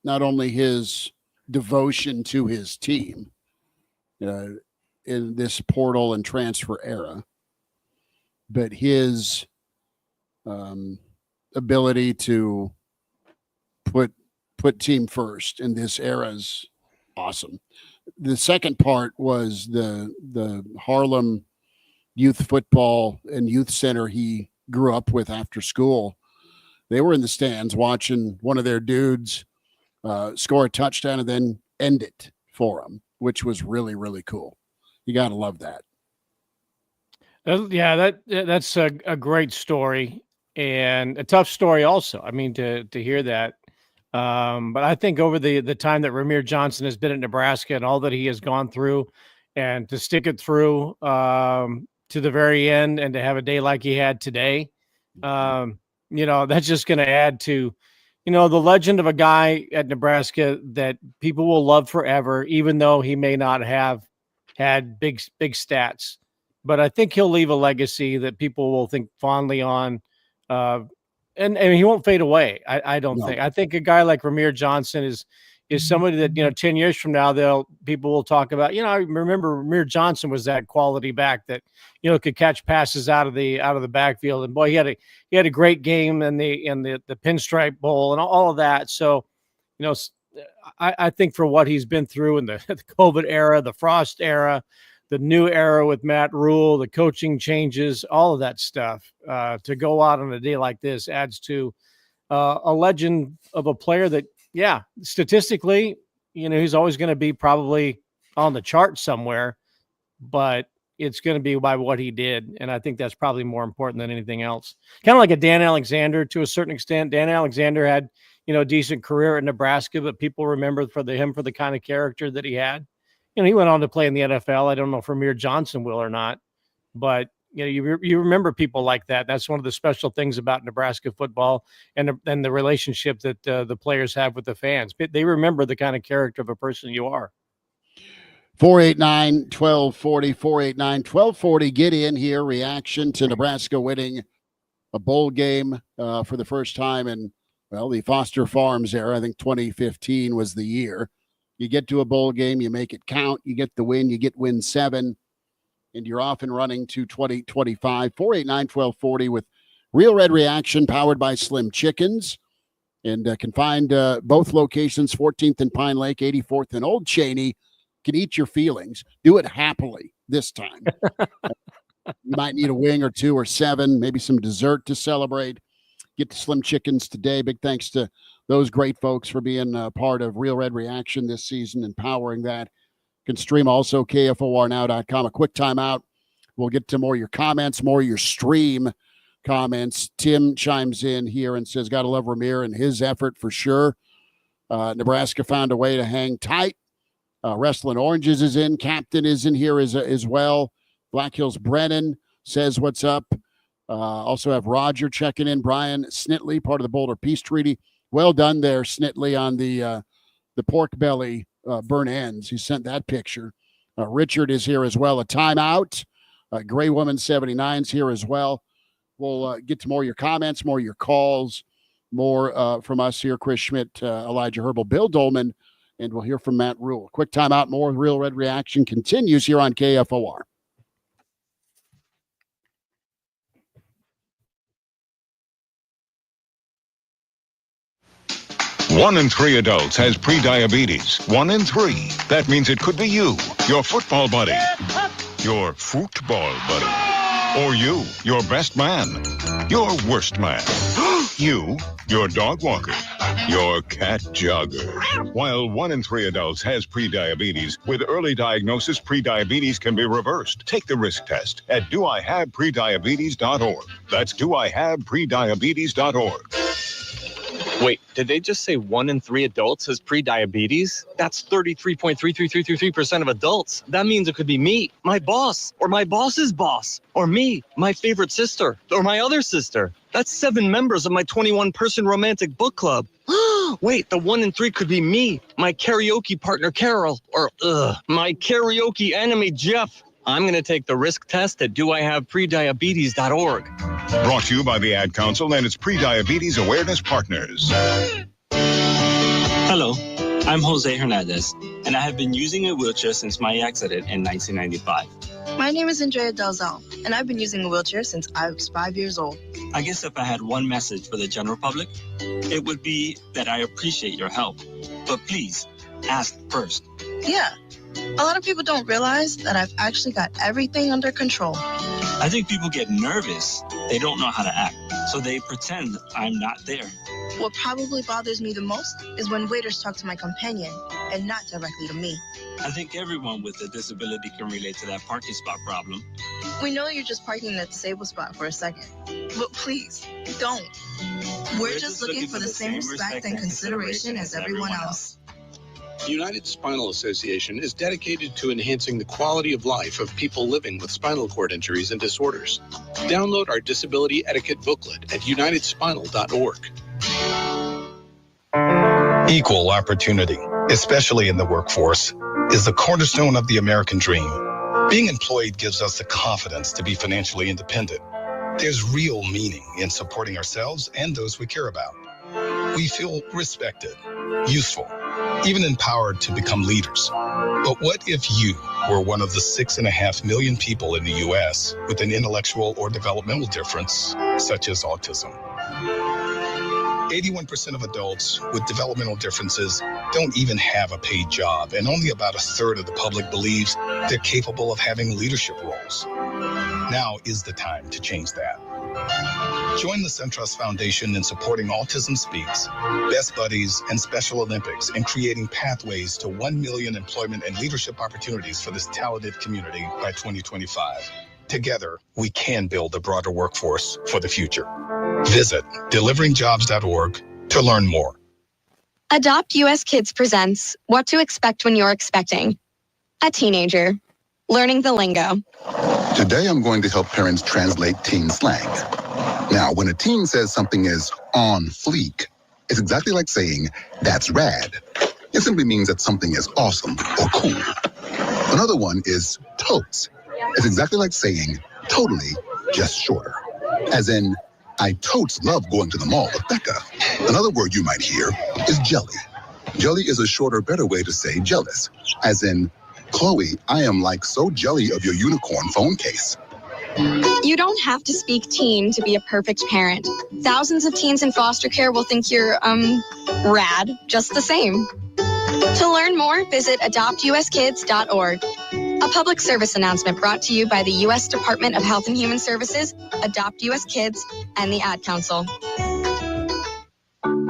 Not only his devotion to his team in this portal and transfer era, but his ability to put team first in this era is awesome. The second part was the Harlem youth football and youth center he grew up with after school. They were in the stands watching one of their dudes score a touchdown and then end it for him, which was really, really cool. You got to love that. That's a great story and a tough story also. I mean, to hear that. But I think over the time that Ramir Johnson has been at Nebraska and all that he has gone through and to stick it through to the very end and to have a day like he had today, that's just going to add to, the legend of a guy at Nebraska that people will love forever, even though he may not have had big stats. But I think he'll leave a legacy that people will think fondly on. And he won't fade away. I don't think. I think a guy like Ramir Johnson is is somebody that, 10 years from now, people will talk about, I remember Ramir Johnson was that quality back that, could catch passes out of the backfield. And boy, he had a great game in the Pinstripe Bowl and all of that. So, I think for what he's been through in the COVID era, the Frost era, the new era with Matt Rule, the coaching changes, all of that stuff, to go out on a day like this adds to a legend of a player that, statistically, he's always going to be probably on the chart somewhere, but it's going to be by what he did. And I think that's probably more important than anything else. Kind of like a Dan Alexander to a certain extent. Dan Alexander had, a decent career at Nebraska, but people remember him for the kind of character that he had. He went on to play in the NFL. I don't know if Ramir Johnson will or not, but you remember people like that. That's one of the special things about Nebraska football and the relationship that the players have with the fans. They remember the kind of character of a person you are. 489-1240, 489-1240. Get in here. Reaction to Nebraska winning a bowl game for the first time in, the Foster Farms era. I think 2015 was the year. You get to a bowl game, you make it count, you get the win, you get win 7, and you're off and running to 2025. 489-1240 with Real Red Reaction, powered by Slim Chickens. And can find both locations, 14th and Pine Lake, 84th and Old Cheney. Can eat your feelings. Do it happily this time. You might need a wing or 2 or 7, maybe some dessert to celebrate. Get to Slim Chickens today. Big thanks to those great folks for being part of Real Red Reaction this season and powering that. You can stream also KFORnow.com. A quick timeout. We'll get to more of your comments, more of your stream comments. Tim chimes in here and says, got to love Ramir and his effort for sure. Nebraska found a way to hang tight. Wrestling Oranges is in. Captain is in here as well. Black Hills Brennan says, what's up? Also have Roger checking in. Brian Snitley, part of the Boulder Peace Treaty. Well done there, Snitley, on the pork belly burnt ends. He sent that picture. Richard is here as well. A timeout. Gray Woman 79 is here as well. We'll get to more of your comments, more of your calls, more from us here. Chris Schmidt, Elijah Herbal, Bill Dolman, and we'll hear from Matt Rule. Quick timeout. More Real Red Reaction continues here on KFOR. 1 in 3 adults has prediabetes. 1 in 3. That means it could be you, your football buddy, your football buddy, or you, your best man, your worst man, you, your dog walker, your cat jogger. While 1 in 3 adults has prediabetes, with early diagnosis, prediabetes can be reversed. Take the risk test at doihaveprediabetes.org. That's doihaveprediabetes.org. Wait, did they just say 1 in 3 adults has prediabetes? That's 33.33333% of adults. That means it could be me, my boss, or my boss's boss, or me, my favorite sister, or my other sister. That's 7 members of my 21-person romantic book club. Wait, the 1 in 3 could be me, my karaoke partner Carol, or my karaoke enemy Jeff. I'm going to take the risk test at doihaveprediabetes.org. Brought to you by the Ad Council and its Prediabetes Awareness Partners. Hello, I'm Jose Hernandez, and I have been using a wheelchair since my accident in 1995. My name is Andrea Delzal, and I've been using a wheelchair since I was 5 years old. I guess if I had one message for the general public, it would be that I appreciate your help. But please, ask first. Yeah. A lot of people don't realize that I've actually got everything under control. I think people get nervous. They don't know how to act, so they pretend I'm not there. What probably bothers me the most is when waiters talk to my companion and not directly to me. I think everyone with a disability can relate to that parking spot problem. We know you're just parking in that disabled spot for a second, but please, don't. We're just looking for the same respect and consideration as everyone else. The United Spinal Association is dedicated to enhancing the quality of life of people living with spinal cord injuries and disorders. Download our disability etiquette booklet at unitedspinal.org. Equal opportunity, especially in the workforce, is the cornerstone of the American dream. Being employed gives us the confidence to be financially independent. There's real meaning in supporting ourselves and those we care about. We feel respected, useful, even empowered to become leaders. But what if you were one of the 6.5 million people in the U.S. with an intellectual or developmental difference, such as autism? 81% of adults with developmental differences don't even have a paid job, and only about a third of the public believes they're capable of having leadership roles. Now is the time to change that. Join the SunTrust Foundation in supporting Autism Speaks, Best Buddies, and Special Olympics in creating pathways to 1 million employment and leadership opportunities for this talented community by 2025. Together, we can build a broader workforce for the future. Visit deliveringjobs.org to learn more. Adopt US Kids presents What to Expect When You're Expecting. A teenager. Learning the lingo. Today I'm going to help parents translate teen slang. Now, when a teen says something is on fleek, it's exactly like saying, that's rad. It simply means that something is awesome or cool. Another one is totes. It's exactly like saying, totally, just shorter. As in, I totes love going to the mall with Becca. Another word you might hear is jelly. Jelly is a shorter, better way to say jealous. As in, Chloe, I am like so jelly of your unicorn phone case. You don't have to speak teen to be a perfect parent. Thousands of teens in foster care will think you're, rad, just the same. To learn more, visit adoptuskids.org. A public service announcement brought to you by the U.S. Department of Health and Human Services, Adopt U.S. Kids, and the Ad Council.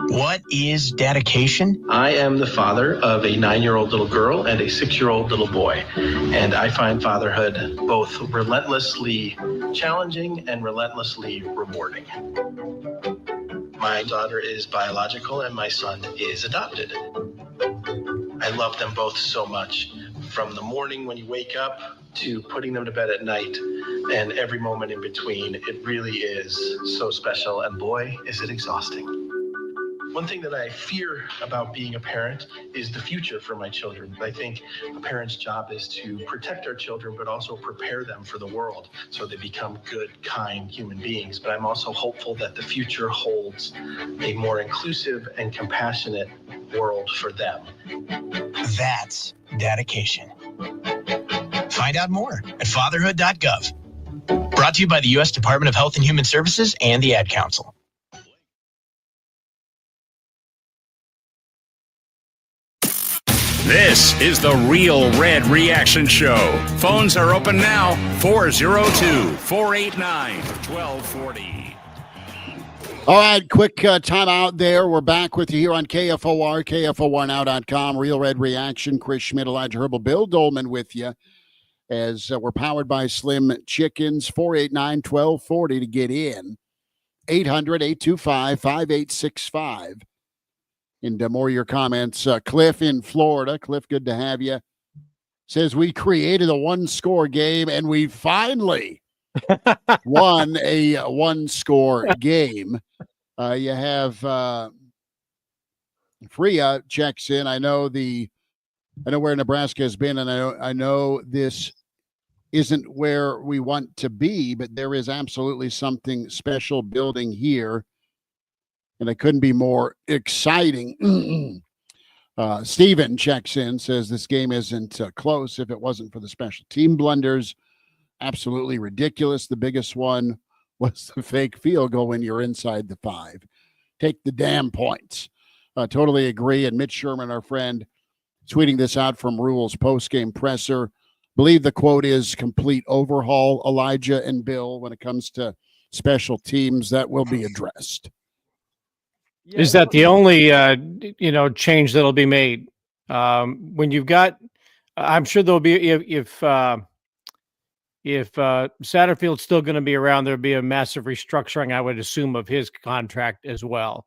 What is dedication? I am the father of a 9-year-old little girl and a 6-year-old little boy, and I find fatherhood both relentlessly challenging and relentlessly rewarding. My daughter is biological and my son is adopted. I love them both so much, from the morning when you wake up to putting them to bed at night and every moment in between. It really is so special, and boy, is it exhausting. One thing that I fear about being a parent is the future for my children. I think a parent's job is to protect our children, but also prepare them for the world so they become good, kind human beings. But I'm also hopeful that the future holds a more inclusive and compassionate world for them. That's dedication. Find out more at fatherhood.gov. Brought to you by the U.S. Department of Health and Human Services and the Ad Council. This is the Real Red Reaction Show. Phones are open now. 402-489-1240. All right, quick time out there. We're back with you here on KFOR, KFORnow.com. Real Red Reaction. Chris Schmidt, Elijah Herbal, Bill Dolman with you as we're powered by Slim Chickens. 489-1240 to get in. 800-825-5865. And more of your comments. Cliff in Florida. Cliff, good to have you. Says, we created a one-score game, and we finally won a one-score game. You have Freya checks in. I know where Nebraska has been, and I know this isn't where we want to be, but there is absolutely something special building here. And it couldn't be more exciting. Steven checks in, says this game isn't close if it wasn't for the special team blunders. Absolutely ridiculous. The biggest one was the fake field goal when you're inside the 5. Take the damn points. Totally agree. And Mitch Sherman, our friend, tweeting this out from Rules post-game presser. Believe the quote is complete overhaul, Elijah and Bill, when it comes to special teams. That will be addressed. Yeah, is that the only change that'll be made? When you've got, I'm sure there'll be if Satterfield's still going to be around, there'll be a massive restructuring, I would assume, of his contract as well.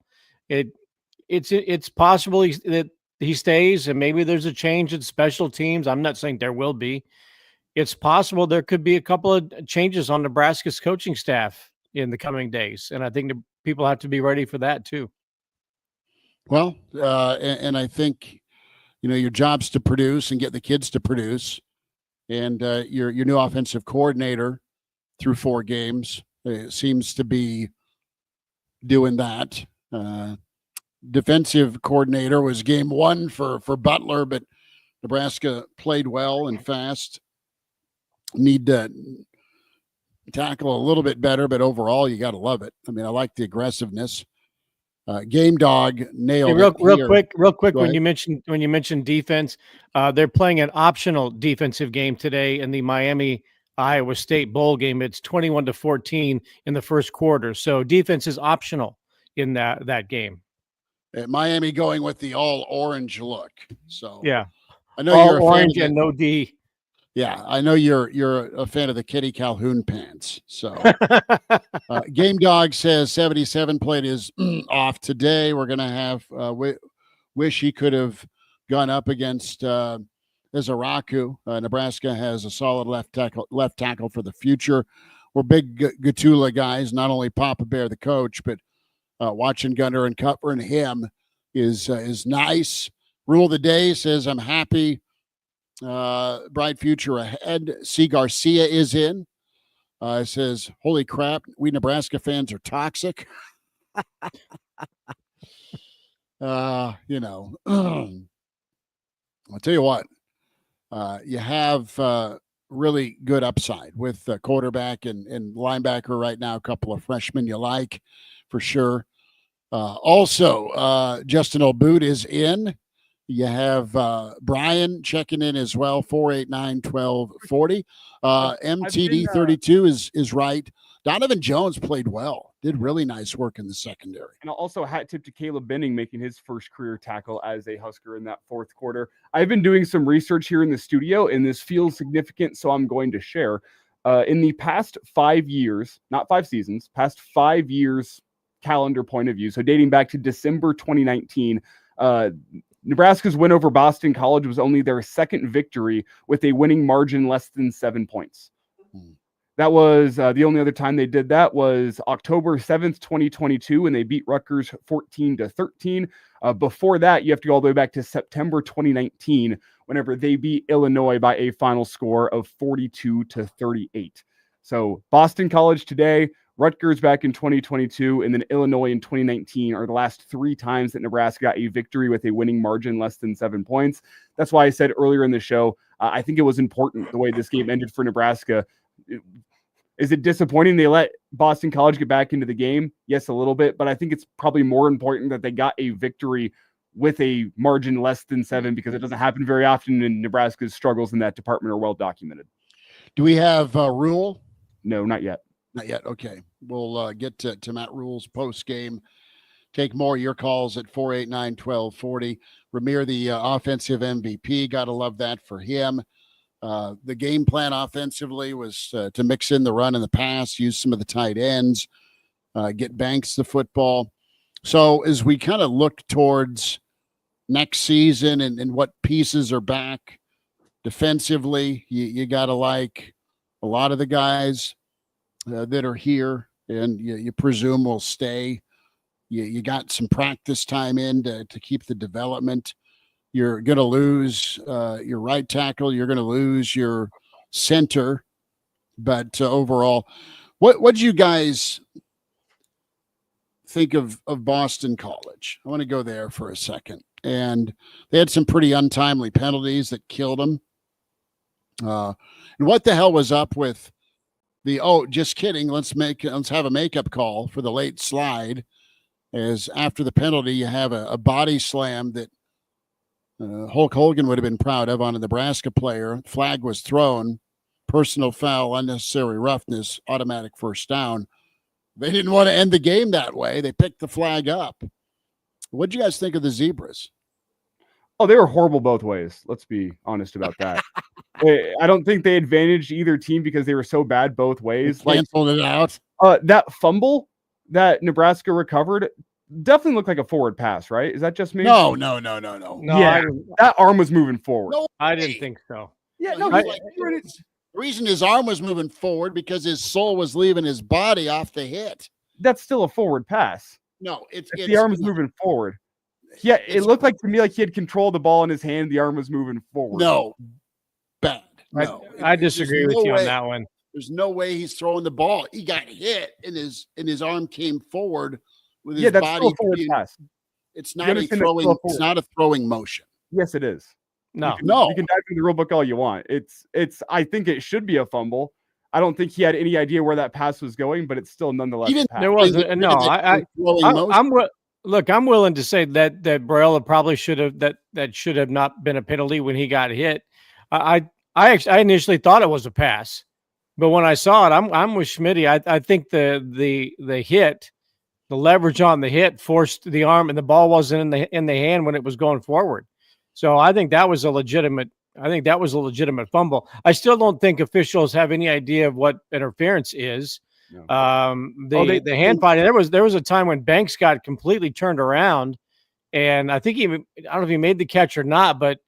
It's possible that he stays, and maybe there's a change in special teams. I'm not saying there will be. It's possible there could be a couple of changes on Nebraska's coaching staff in the coming days, and I think the people have to be ready for that too. Well, and I think, your job's to produce and get the kids to produce. And your new offensive coordinator through 4 games seems to be doing that. defensive coordinator was game one for Butler, but Nebraska played well and fast. Need to tackle a little bit better, but overall, you got to love it. I mean, I like the aggressiveness. Game Dog nailed Hey, it. Real quick. Go When ahead. you mentioned defense, they're playing an optional defensive game today in the Miami Iowa State bowl game. It's 21-14 in the first quarter. So defense is optional in that game. Miami going with the all orange look. So Yeah, I know all you're a fan orange of and no D. Yeah, I know you're a fan of the Kitty Calhoun pants. So Game Dog says 77 played is off today. We're gonna have wish he could have gone up against Izaraku. Nebraska has a solid left tackle for the future. We're big Gatula guys. Not only Papa Bear the coach, but watching Gunner and covering him is nice. Rule of the day says I'm happy. Bright future ahead. C. Garcia is in. It says, holy crap, we Nebraska fans are toxic. I'll tell you what, you have really good upside with quarterback and linebacker right now, a couple of freshmen you like for sure. Also, Justin O'Boot is in. You have Brian checking in as well, 489-1240. MTD32 is right. Donovan Jones played well, did really nice work in the secondary. And also hat tip to Caleb Benning making his first career tackle as a Husker in that fourth quarter. I've been doing some research here in the studio, and this feels significant, so I'm going to share. In the past 5 years, not 5 seasons, past 5 years calendar point of view, so dating back to December 2019, Nebraska's win over Boston College was only their second victory with a winning margin less than 7 points. That was the only other time they did that was October 7th, 2022, when they beat Rutgers 14-13. Before that, you have to go all the way back to September 2019, whenever they beat Illinois by a final score of 42-38. So Boston College today, Rutgers back in 2022, and then Illinois in 2019 are the last 3 times that Nebraska got a victory with a winning margin less than 7 points. That's why I said earlier in the show, I think it was important the way this game ended for Nebraska. Is it disappointing they let Boston College get back into the game? Yes, a little bit, but I think it's probably more important that they got a victory with a margin less than 7, because it doesn't happen very often, and Nebraska's struggles in that department are well documented. Do we have Rule? No, not yet. Not yet. Okay. We'll get to Matt Rule's post game. Take more of your calls at 489-1240. Ramir, the offensive MVP. Got to love that for him. The game plan offensively was to mix in the run and the pass, use some of the tight ends, get Banks the football. So as we kind of look towards next season and what pieces are back defensively, you got to like a lot of the guys that are here, and you presume will stay. You got some practice time in to keep the development. You're going to lose your right tackle. You're going to lose your center. But overall, what do you guys think of Boston College? I want to go there for a second. And they had some pretty untimely penalties that killed them. And what the hell was up with just kidding. Let's have a makeup call for the late slide. As after the penalty, you have a body slam that Hulk Hogan would have been proud of on a Nebraska player. Flag was thrown, personal foul, unnecessary roughness, automatic first down. They didn't want to end the game that way. They picked the flag up. What do you guys think of the Zebras? Oh, they were horrible both ways. Let's be honest about that. I don't think they advantaged either team because they were so bad both ways. They canceled it out. That fumble that Nebraska recovered definitely looked like a forward pass, right? Is that just me? No. Yeah, that arm was moving forward. No, I didn't think so. Yeah, the reason his arm was moving forward because his soul was leaving his body off the hit. That's still a forward pass. No, it's the arm was moving forward. Yeah, it looked like to me like he had control of the ball in his hand. The arm was moving forward. No, bad. No, I disagree with you on that one. There's no way he's throwing the ball. He got hit, and his arm came forward with his that's body. still a forward pass. It's You not a understand that's still throwing. a force. It's not a throwing motion. Yes, it is. No. You can dive into the rule book all you want. It's. I think it should be a fumble. I don't think he had any idea where that pass was going, but it's still nonetheless a pass. There wasn't. No, I'm willing to say that Braille probably should have that should have not been a penalty when he got hit. I initially thought it was a pass, but when I saw it, I'm with Schmitty. I think the hit, the leverage on the hit forced the arm, and the ball wasn't in the hand when it was going forward. So I think that was a legitimate. I think that was a legitimate fumble. I still don't think officials have any idea of what interference is. No. The hand fighting. There was a time when Banks got completely turned around, and I think I don't know if he made the catch or not, but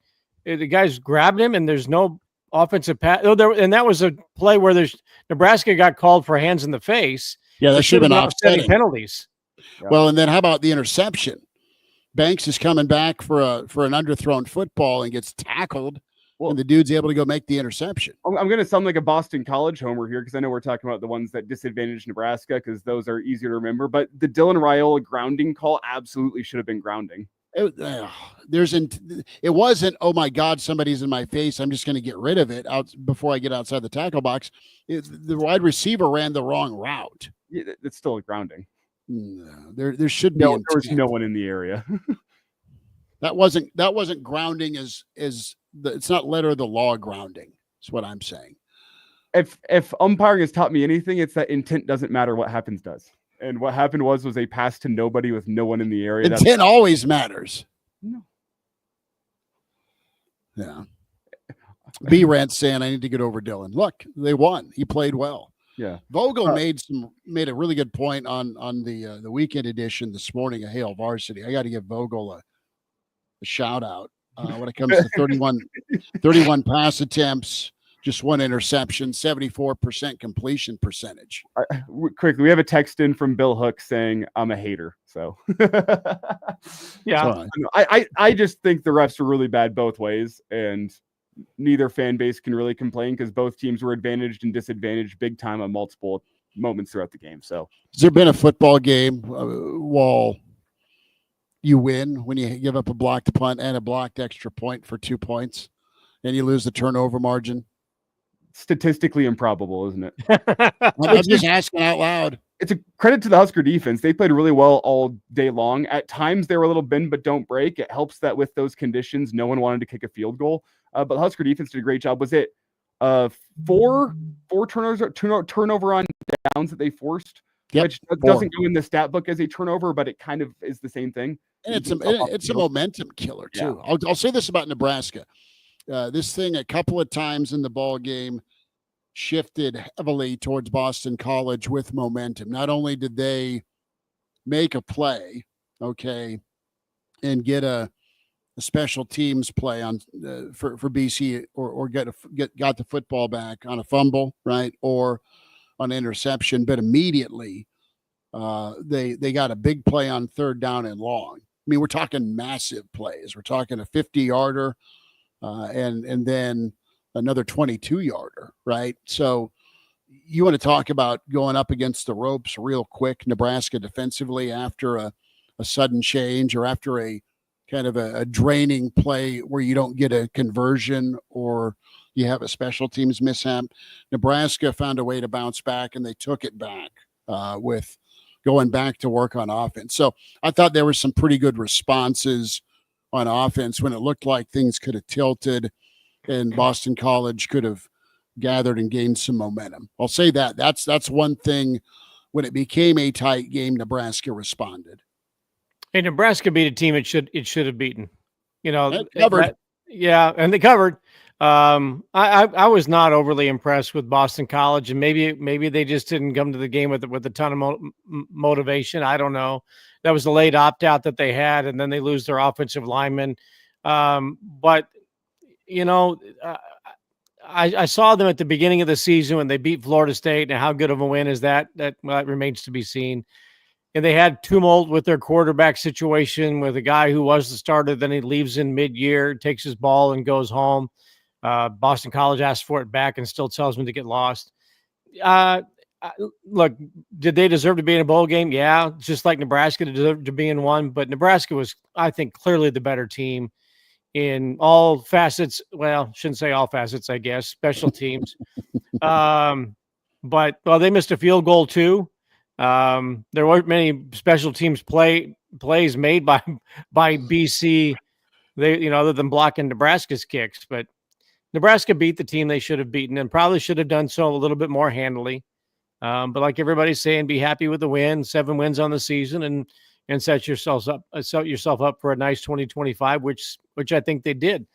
the guys grabbed him, and there's no offensive pass. And that was a play where Nebraska got called for hands in the face. Yeah, that should have been offsetting offsetting penalties. Well, and then how about the interception? Banks is coming back for an underthrown football and gets tackled. And the dude's able to go make the interception. I'm going to sound like a Boston College homer here because I know we're talking about the ones that disadvantage Nebraska because those are easier to remember. But the Dylan Raiola grounding call absolutely should have been grounding. It wasn't, oh my God, somebody's in my face, I'm just going to get rid of it out before I get outside the tackle box. The wide receiver ran the wrong route. Yeah, it's still a grounding. No, there should be. There was no one in the area. That wasn't grounding it's not letter of the law grounding. That's what I'm saying. If umpiring has taught me anything, it's that intent doesn't matter. What happens does. And what happened was a pass to nobody with no one in the area. Intent always matters. No. Yeah. B-Rant saying I need to get over Dylan. Look, they won. He played well. Yeah. Vogel made a really good point on the weekend edition this morning of Hail Varsity. I got to give Vogel a shout out. When it comes to 31 pass attempts, just one interception, 74% completion percentage. Quickly, we have a text in from Bill Hook saying, I'm a hater. So, yeah, I just think the refs are really bad both ways, and neither fan base can really complain because both teams were advantaged and disadvantaged big time on multiple moments throughout the game. So, has there been a football game while you win when you give up a blocked punt and a blocked extra point for 2 points and you lose the turnover margin? Statistically improbable, isn't it? I'm just asking out loud. It's a credit to the Husker defense. They played really well all day long. At times they were a little bend but don't break. It helps that with those conditions, no one wanted to kick a field goal. But the Husker defense did a great job. Was it four turnover on downs that they forced? Yep, which doesn't go in the stat book as a turnover, but it kind of is the same thing. And it's a momentum killer too. Yeah. I'll say this about Nebraska. This thing a couple of times in the ball game shifted heavily towards Boston College with momentum. Not only did they make a play, and get a special teams play on for BC or got the football back on a fumble, right, or on interception, but immediately they got a big play on third down and long. I mean, we're talking massive plays. We're talking a 50-yarder and then another 22-yarder, right? So you want to talk about going up against the ropes real quick, Nebraska defensively after a sudden change or after a kind of a draining play where you don't get a conversion or you have a special teams mishap. Nebraska found a way to bounce back, and they took it back with going back to work on offense. So I thought there were some pretty good responses on offense when it looked like things could have tilted and Boston College could have gathered and gained some momentum. I'll say that. That's one thing. When it became a tight game, Nebraska responded. Hey, Nebraska beat a team it should have beaten. They covered. And they covered. I was not overly impressed with Boston College, and maybe they just didn't come to the game with a ton of motivation. I don't know. That was the late opt out that they had, and then they lose their offensive lineman. But I saw them at the beginning of the season when they beat Florida State, and how good of a win is that? That remains to be seen. And they had tumult with their quarterback situation with a guy who was the starter. Then he leaves in mid-year, takes his ball and goes home. Boston College asks for it back and still tells him to get lost. look, did they deserve to be in a bowl game? Yeah, just like Nebraska deserved to be in one. But Nebraska was, I think, clearly the better team in all facets. Well, shouldn't say all facets, I guess. Special teams. But they missed a field goal too. There weren't many special teams plays made by BC. They, other than blocking Nebraska's kicks, but Nebraska beat the team they should have beaten and probably should have done so a little bit more handily. But like everybody's saying, be happy with the win, 7 wins on the season, and set yourself up for a nice 2025, which I think they did.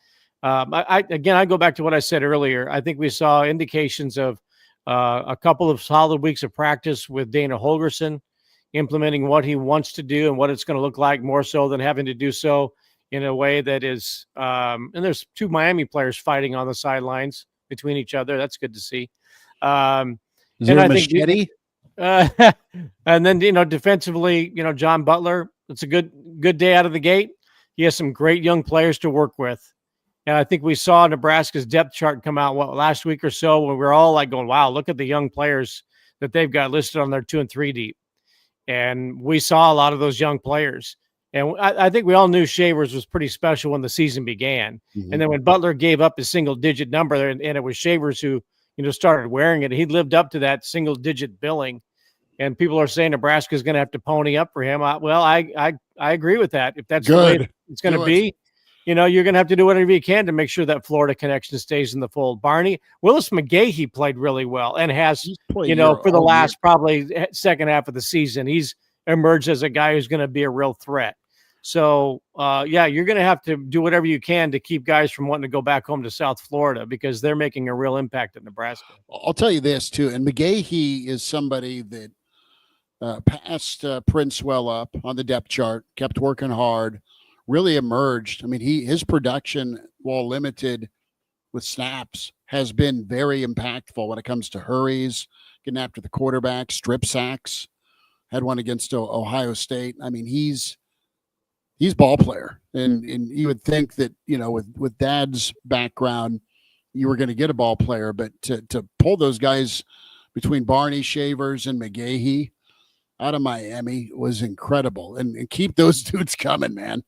I go back to what I said earlier. I think we saw indications of a couple of solid weeks of practice with Dana Holgerson implementing what he wants to do and what it's going to look like, more so than having to do so in a way that is, and there's 2 Miami players fighting on the sidelines between each other. That's good to see. Is there a machete? And then, defensively, John Butler, it's a good day out of the gate. He has some great young players to work with. And I think we saw Nebraska's depth chart come out last week or so when we were all like going, wow, look at the young players that they've got listed on their 2 and 3 deep. And we saw a lot of those young players. And I think we all knew Shavers was pretty special when the season began. Mm-hmm. And then when Butler gave up his single-digit number, and it was Shavers who, started wearing it, he lived up to that single-digit billing. And people are saying Nebraska is going to have to pony up for him. I agree with that. If that's the way it's going to be, you're going to have to do whatever you can to make sure that Florida connection stays in the fold. Willis McGahee played really well and has, for the last probably second half of the season, he's emerged as a guy who's going to be a real threat. So, you're going to have to do whatever you can to keep guys from wanting to go back home to South Florida because they're making a real impact at Nebraska. I'll tell you this, too. And McGahee is somebody that passed Princewell up on the depth chart, kept working hard, really emerged. I mean, his production, while limited with snaps, has been very impactful when it comes to hurries, getting after the quarterback, strip sacks. Had one against Ohio State. I mean, he's ball player, and you would think that with Dad's background, you were going to get a ball player, but to pull those guys between Barney, Shavers, and McGahee out of Miami was incredible, and keep those dudes coming, man.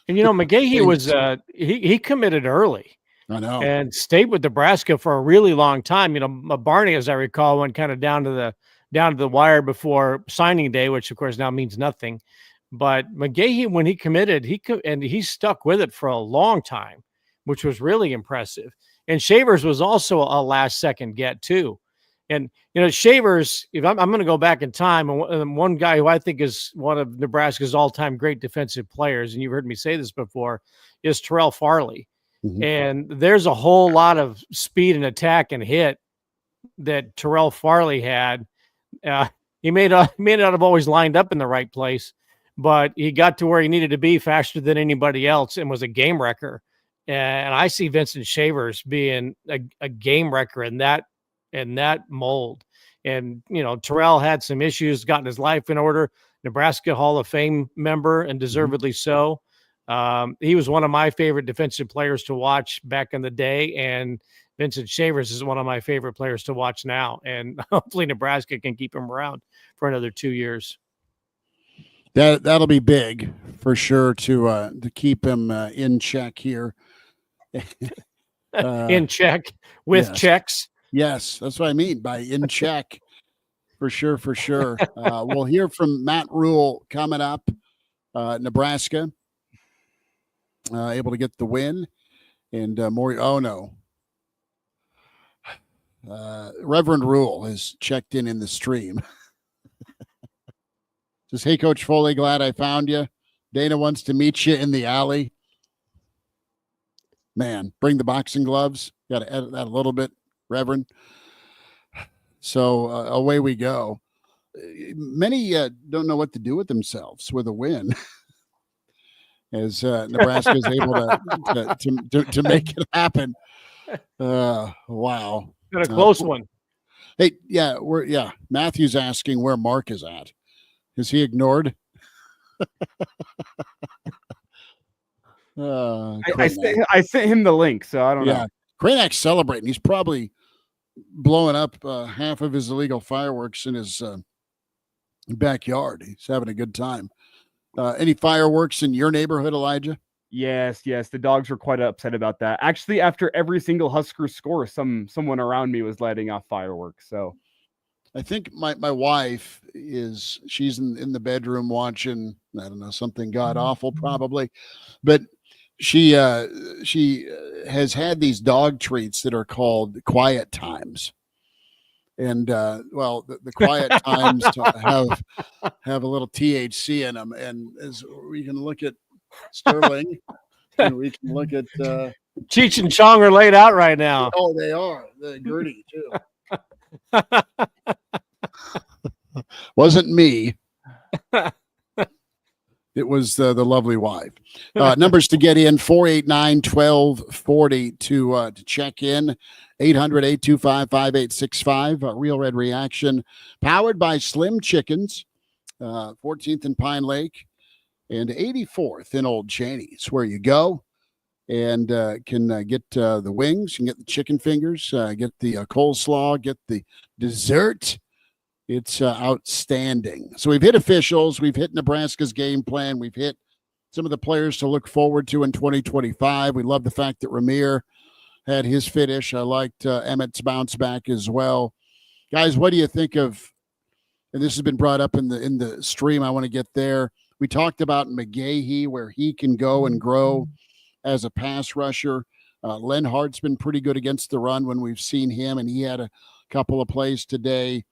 And McGahee was he committed early. I know, and stayed with Nebraska for a really long time. Barney, as I recall, went kind of down to the wire before signing day, which of course now means nothing. But McGahee, when he committed, he stuck with it for a long time, which was really impressive. And Shavers was also a last second get too. And Shavers, if I'm going to go back in time, and one guy who I think is one of Nebraska's all-time great defensive players, and you've heard me say this before, is Terrell Farley. Mm-hmm. And there's a whole lot of speed and attack and hit that Terrell Farley had. He may not have always lined up in the right place, but he got to where he needed to be faster than anybody else and was a game wrecker. And I see Vincent Shavers being a game wrecker in that mold. And, Terrell had some issues, gotten his life in order, Nebraska Hall of Fame member, and deservedly so. He was one of my favorite defensive players to watch back in the day, and Vincent Shavers is one of my favorite players to watch now. And hopefully Nebraska can keep him around for another 2 years. That'll be big for sure to keep him in check here. In check with checks. Yes, that's what I mean by in check. For sure. We'll hear from Matt Rule coming up. Nebraska able to get the win, and more. Oh no, Reverend Rule has checked in the stream. Says, hey, Coach Foley, glad I found you. Dana wants to meet you in the alley. Man, bring the boxing gloves. Got to edit that a little bit, Reverend. So away we go. Many don't know what to do with themselves with a win, as Nebraska is able to make it happen. Wow, got a close one. Hey, Matthew's asking where Mark is at. Is he ignored? I sent him the link, so I don't know. Kranak's celebrating. He's probably blowing up half of his illegal fireworks in his backyard. He's having a good time. Any fireworks in your neighborhood, Elijah? Yes. The dogs were quite upset about that. Actually, after every single Husker score, someone around me was lighting off fireworks. So I think my wife she's in the bedroom watching, I don't know, something god awful probably, but she has had these dog treats that are called quiet times. And the quiet times have a little THC in them. And as we can look at Sterling, and we can look at Cheech and Chong are laid out right now. Oh, they are. The Gertie too. Wasn't me. It was the lovely wife. Numbers to get in: 489-1240 to check in. 800-825-5865. Real Red Reaction, powered by Slim Chickens, 14th and Pine Lake, and 84th in Old Cheney. It's where you go and can get the wings, you can get the chicken fingers, get the coleslaw, get the dessert. It's outstanding. So we've hit officials. We've hit Nebraska's game plan. We've hit some of the players to look forward to in 2025. We love the fact that Ramir had his finish. I liked Emmett's bounce back as well. Guys, what do you think of, and this has been brought up in the stream, I want to get there. We talked about McGahee, where he can go and grow as a pass rusher. Lenhart's been pretty good against the run when we've seen him, and he had a couple of plays today.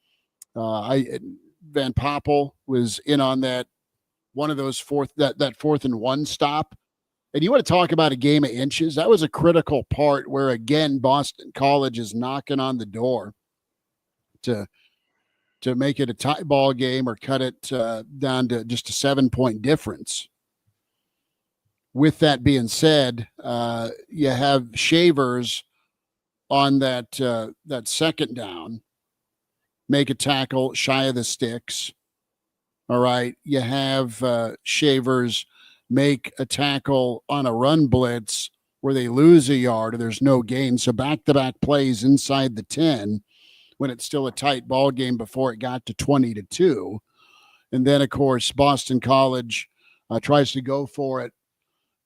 Van Poppel was in on that one of those fourth and one stop. And you want to talk about a game of inches? That was a critical part where, again, Boston College is knocking on the door to make it a tie ball game or cut it down to just a 7-point difference. With that being said, you have Shavers on that second down, make a tackle shy of the sticks. All right. You have Shavers make a tackle on a run blitz where they lose a yard or there's no gain. So back-to-back plays inside the 10 when it's still a tight ball game before it got to 20-2. And then, of course, Boston College tries to go for it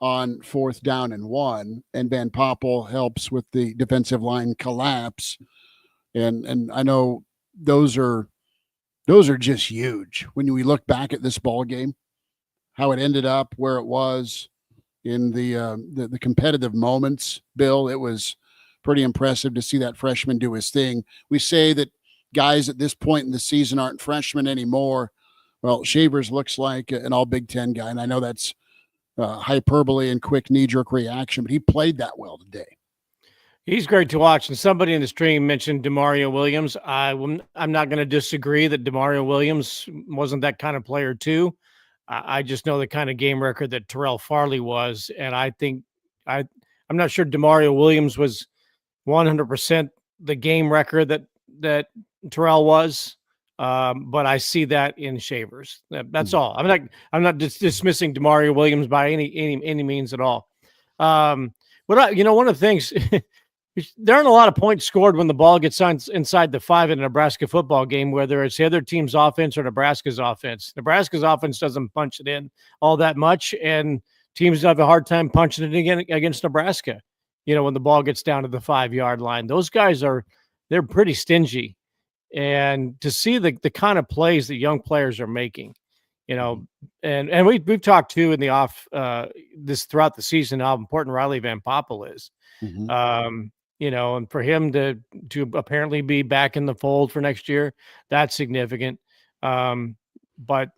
on 4th down and 1, and Van Poppel helps with the defensive line collapse. And I know those are just huge when we look back at this ball game, how it ended up where it was in the competitive moments. Bill, it was pretty impressive to see that freshman do his thing. We say that guys at this point in the season aren't freshmen anymore. Well, Shavers looks like an all Big Ten guy, and I know that's hyperbole and quick knee-jerk reaction, but he played that well today. He's great to watch. And somebody in the stream mentioned Demario Williams. I'm not going to disagree that Demario Williams wasn't that kind of player too. I just know the kind of game record that Terrell Farley was. And I think I'm not sure Demario Williams was 100% the game record that Terrell was. But I see that in Shavers. That's all. I'm not dismissing Demario Williams by any means at all. One of the things, there aren't a lot of points scored when the ball gets inside the 5 in a Nebraska football game, whether it's the other team's offense or Nebraska's offense. Nebraska's offense doesn't punch it in all that much, and teams have a hard time punching it again against Nebraska. When the ball gets down to the 5-yard line, those guys they're pretty stingy. And to see the kind of plays that young players are making, and we've talked too in the off this throughout the season how important Riley Van Poppel is. Mm-hmm. And for him to apparently be back in the fold for next year, that's significant. But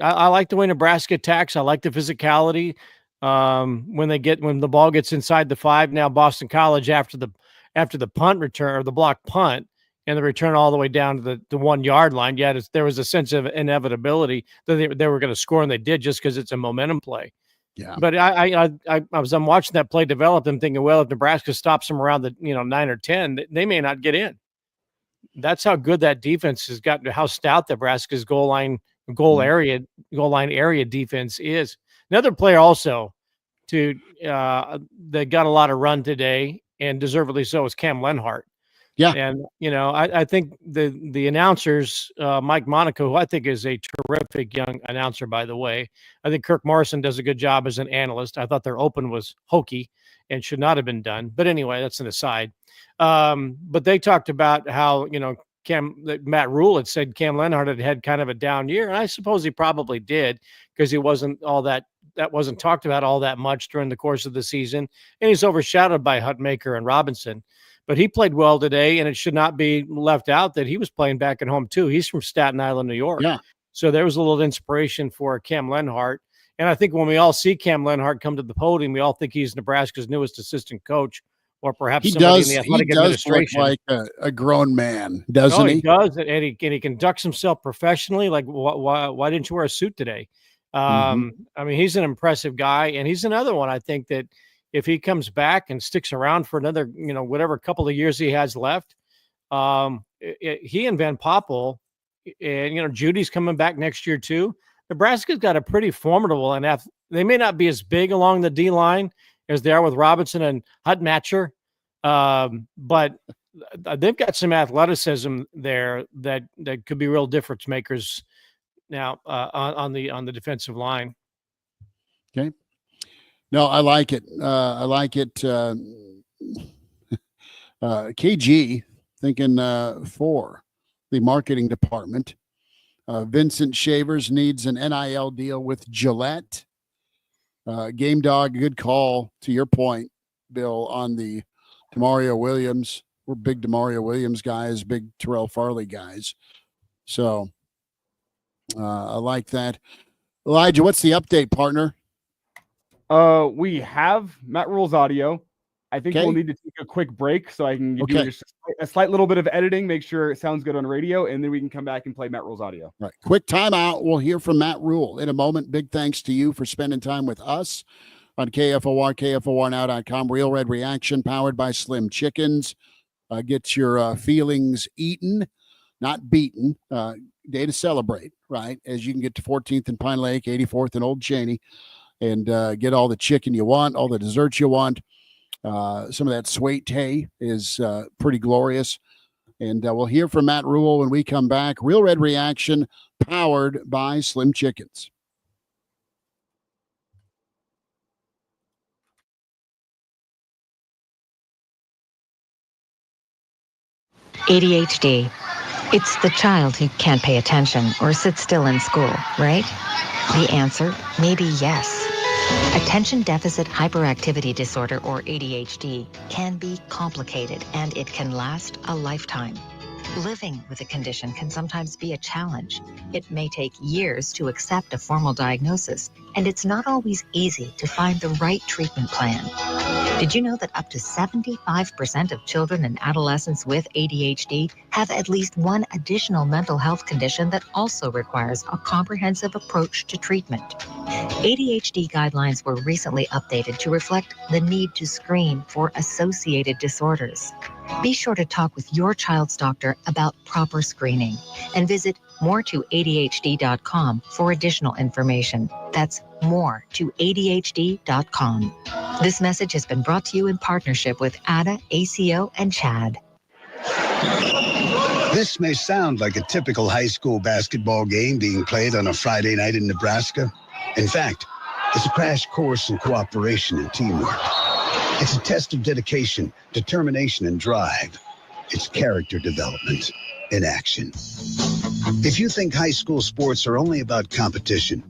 I like the way Nebraska attacks. I like the physicality when the ball gets inside the 5. Now Boston College after the punt return or the block punt and the return all the way down to the 1-yard line. Yeah, there was a sense of inevitability that they were going to score, and they did just because it's a momentum play. Yeah. But I'm watching that play develop, I'm thinking, well, if Nebraska stops them around the 9 or 10, they may not get in. That's how good that defense has gotten, how stout Nebraska's goal line area defense is. Another player also that got a lot of run today, and deservedly so, is Cam Lenhart. Yeah. And, I think the announcers, Mike Monaco, who I think is a terrific young announcer, by the way. I think Kirk Morrison does a good job as an analyst. I thought their open was hokey and should not have been done. But anyway, that's an aside. But they talked about how, Matt Rule had said Cam Lenhart had kind of a down year. And I suppose he probably did, because he wasn't that wasn't talked about all that much during the course of the season. And he's overshadowed by Hutmaker and Robinson. But he played well today, and it should not be left out that he was playing back at home too. He's from Staten Island, New York. Yeah. So there was a little inspiration for Cam Lenhart. And I think when we all see Cam Lenhart come to the podium, we all think he's Nebraska's newest assistant coach, or perhaps somebody in the athletic administration. Look like a grown man, doesn't he? He does, and he conducts himself professionally. Like, why didn't you wear a suit today? I mean, he's an impressive guy, and he's another one. I think that if he comes back and sticks around for another, whatever couple of years he has left, he and Van Poppel, and Judy's coming back next year too. Nebraska's got a pretty formidable, and they may not be as big along the D line as they are with Robinson and Hutmacher, but they've got some athleticism there that could be real difference makers now on the defensive line. Okay. No, I like it. I like it. KG thinking for the marketing department. Vincent Shavers needs an NIL deal with Gillette. Game Dog, good call to your point, Bill, on the Demario Williams. We're big Demario Williams guys, big Terrell Farley guys. So I like that. Elijah, what's the update, partner? We have Matt Rule's audio. I think we'll need to take a quick break so I can do just a slight little bit of editing, make sure it sounds good on radio, and then we can come back and play Matt Rule's audio. Right. Quick timeout. We'll hear from Matt Rule in a moment. Big thanks to you for spending time with us on KFOR, KFORnow.com. Real Red Reaction, powered by Slim Chickens. Get your feelings eaten, not beaten. Day to celebrate, right? As you can get to 14th and Pine Lake, 84th and Old Cheney, and get all the chicken you want, all the desserts you want. Some of that sweet hay is pretty glorious. And we'll hear from Matt Rule when we come back. Real Red Reaction, powered by Slim Chickens. ADHD. It's the child who can't pay attention or sit still in school, right? The answer may be yes. Attention Deficit Hyperactivity Disorder, or ADHD, can be complicated, and it can last a lifetime. Living with a condition can sometimes be a challenge. It may take years to accept a formal diagnosis, and it's not always easy to find the right treatment plan. Did you know that up to 75% of children and adolescents with ADHD have at least one additional mental health condition that also requires a comprehensive approach to treatment? ADHD guidelines were recently updated to reflect the need to screen for associated disorders. Be sure to talk with your child's doctor about proper screening and visit moretoadhd.com for additional information. That's moretoadhd.com. This message has been brought to you in partnership with ADA, ACO, and CHAD. This may sound like a typical high school basketball game being played on a Friday night in Nebraska. In fact, it's a crash course in cooperation and teamwork. It's a test of dedication, determination, and drive. It's character development in action. If you think high school sports are only about competition,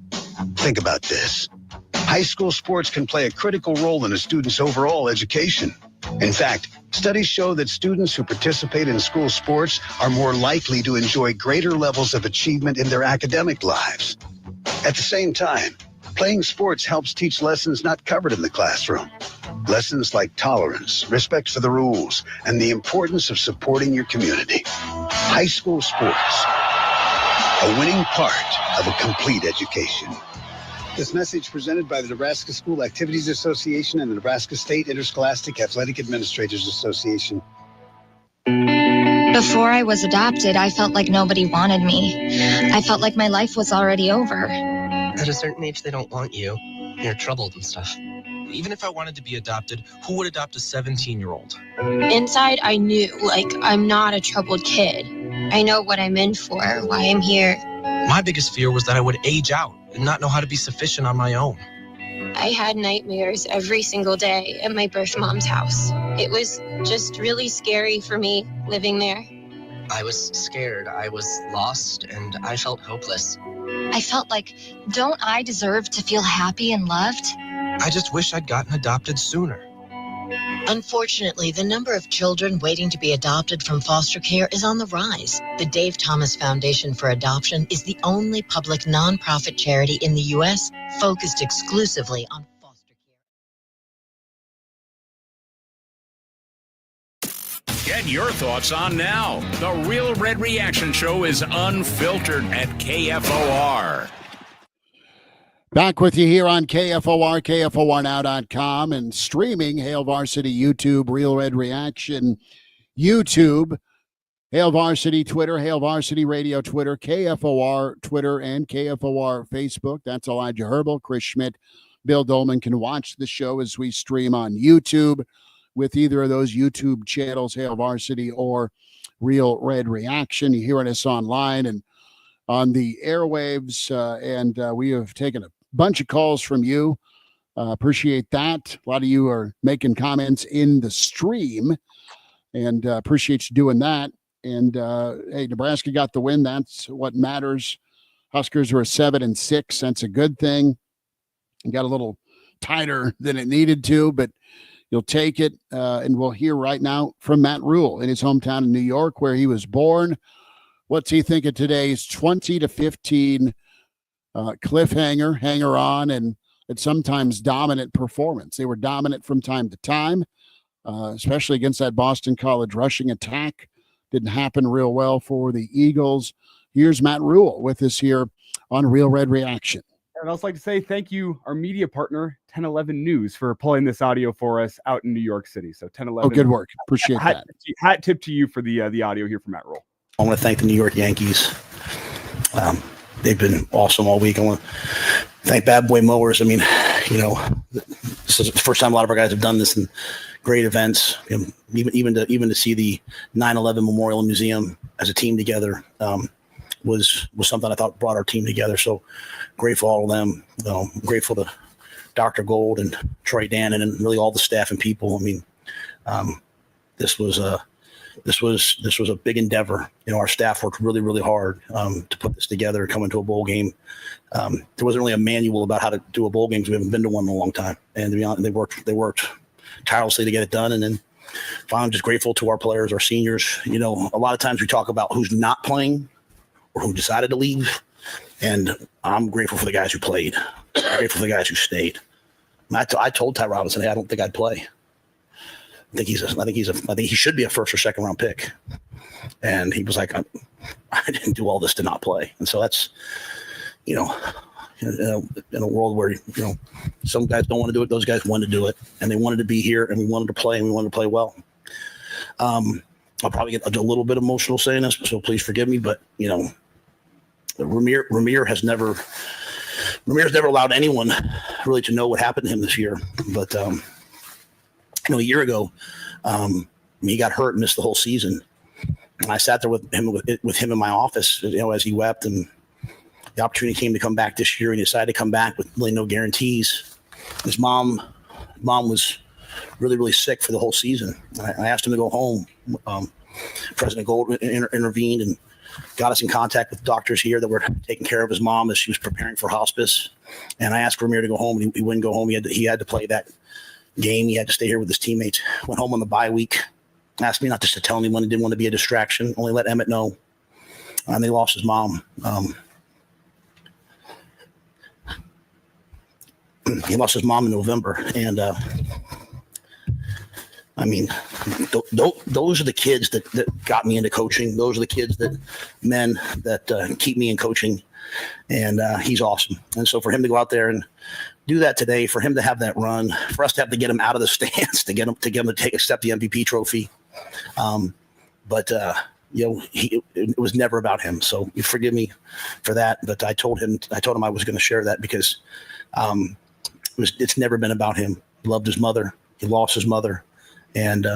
think about this. High school sports can play a critical role in a student's overall education. In fact, studies show that students who participate in school sports are more likely to enjoy greater levels of achievement in their academic lives. At the same time, playing sports helps teach lessons not covered in the classroom. Lessons like tolerance, respect for the rules, and the importance of supporting your community. High school sports, a winning part of a complete education. This message presented by the Nebraska School Activities Association and the Nebraska State Interscholastic Athletic Administrators Association. Before I was adopted, I felt like nobody wanted me. I felt like my life was already over. At a certain age, they don't want you. You're troubled and stuff. Even if I wanted to be adopted, who would adopt a 17-year-old? Inside, I knew, I'm not a troubled kid. I know what I'm in for, why I'm here. My biggest fear was that I would age out and not know how to be sufficient on my own. I had nightmares every single day at my birth mom's house. It was just really scary for me living there. I was scared, I was lost, and I felt hopeless. I felt like, don't I deserve to feel happy and loved? I just wish I'd gotten adopted sooner. Unfortunately, the number of children waiting to be adopted from foster care is on the rise. The Dave Thomas Foundation for Adoption is the only public nonprofit charity in the U.S. focused exclusively on Get your thoughts on now. The Real Red Reaction Show is unfiltered at KFOR. Back with you here on KFOR, KFORnow.com, and streaming Hail Varsity YouTube, Real Red Reaction YouTube, Hail Varsity Twitter, Hail Varsity Radio Twitter, KFOR Twitter, and KFOR Facebook. That's Elijah Herbal, Chris Schmidt, Bill Dolman can watch the show as we stream on YouTube with either of those YouTube channels, Hail Varsity or Real Red Reaction. You're hearing us online and on the airwaves, and we have taken a bunch of calls from you. Appreciate that. A lot of you are making comments in the stream, and appreciate you doing that. And hey, Nebraska got the win. That's what matters. Huskers were 7-6. That's a good thing. It got a little tighter than it needed to, but you'll take it. And we'll hear right now from Matt Rule in his hometown in New York, where he was born. What's he think of today's 20-15 cliffhanger, hanger on, and sometimes dominant performance? They were dominant from time to time, especially against that Boston College rushing attack. Didn't happen real well for the Eagles. Here's Matt Rule with us here on Real Red Reaction. I'd also like to say thank you, our media partner, 1011 News, for pulling this audio for us out in New York City. So 1011. Oh, good work. Appreciate that. Hat tip to you for the audio here from Matt Rule. I want to thank the New York Yankees. They've been awesome all week. I want to thank Bad Boy Mowers. I mean, this is the first time a lot of our guys have done this in great events. Even to see the 9/11 Memorial Museum as a team together was something I thought brought our team together. So grateful to all of them. Grateful to Dr. Gold and Troy Dannon and really all the staff and people. I mean, this was a big endeavor. Our staff worked really, really hard to put this together, come into a bowl game. There wasn't really a manual about how to do a bowl game because we haven't been to one in a long time. And to be honest, they worked tirelessly to get it done. And then finally, I'm just grateful to our players, our seniors. A lot of times we talk about who's not playing or who decided to leave. And I'm grateful for the guys who played. I'm grateful for the guys who stayed. I told Ty Robinson, hey, I don't think I'd play. I think he should be a first or second round pick. And he was like, I didn't do all this to not play. And so that's, in a world where, some guys don't want to do it. Those guys wanted to do it and they wanted to be here and we wanted to play and we wanted to play well. I'll probably get a little bit emotional saying this, so please forgive me. But, Ramir's never allowed anyone really to know what happened to him this year. But, a year ago, he got hurt and missed the whole season. And I sat there with him in my office, as he wept, and the opportunity came to come back this year, and he decided to come back with really no guarantees. His mom was really, really sick for the whole season. I asked him to go home. President Gold intervened and got us in contact with doctors here that were taking care of his mom as she was preparing for hospice. And I asked Ramir to go home, and he wouldn't go home. He had to play that game. He had to stay here with his teammates. Went home on the bye week. Asked me not just to tell anyone. He didn't want to be a distraction. Only let Emmett know. And they lost his mom. He lost his mom in November. And those are the kids that got me into coaching. Those are the kids that keep me in coaching. And he's awesome. And so for him to go out there and do that today, for him to have that run, for us to have to get him out of the stands to get him to accept the MVP trophy. It was never about him. So you forgive me for that. But I told him I was going to share that because it's never been about him. He loved his mother. He lost his mother, and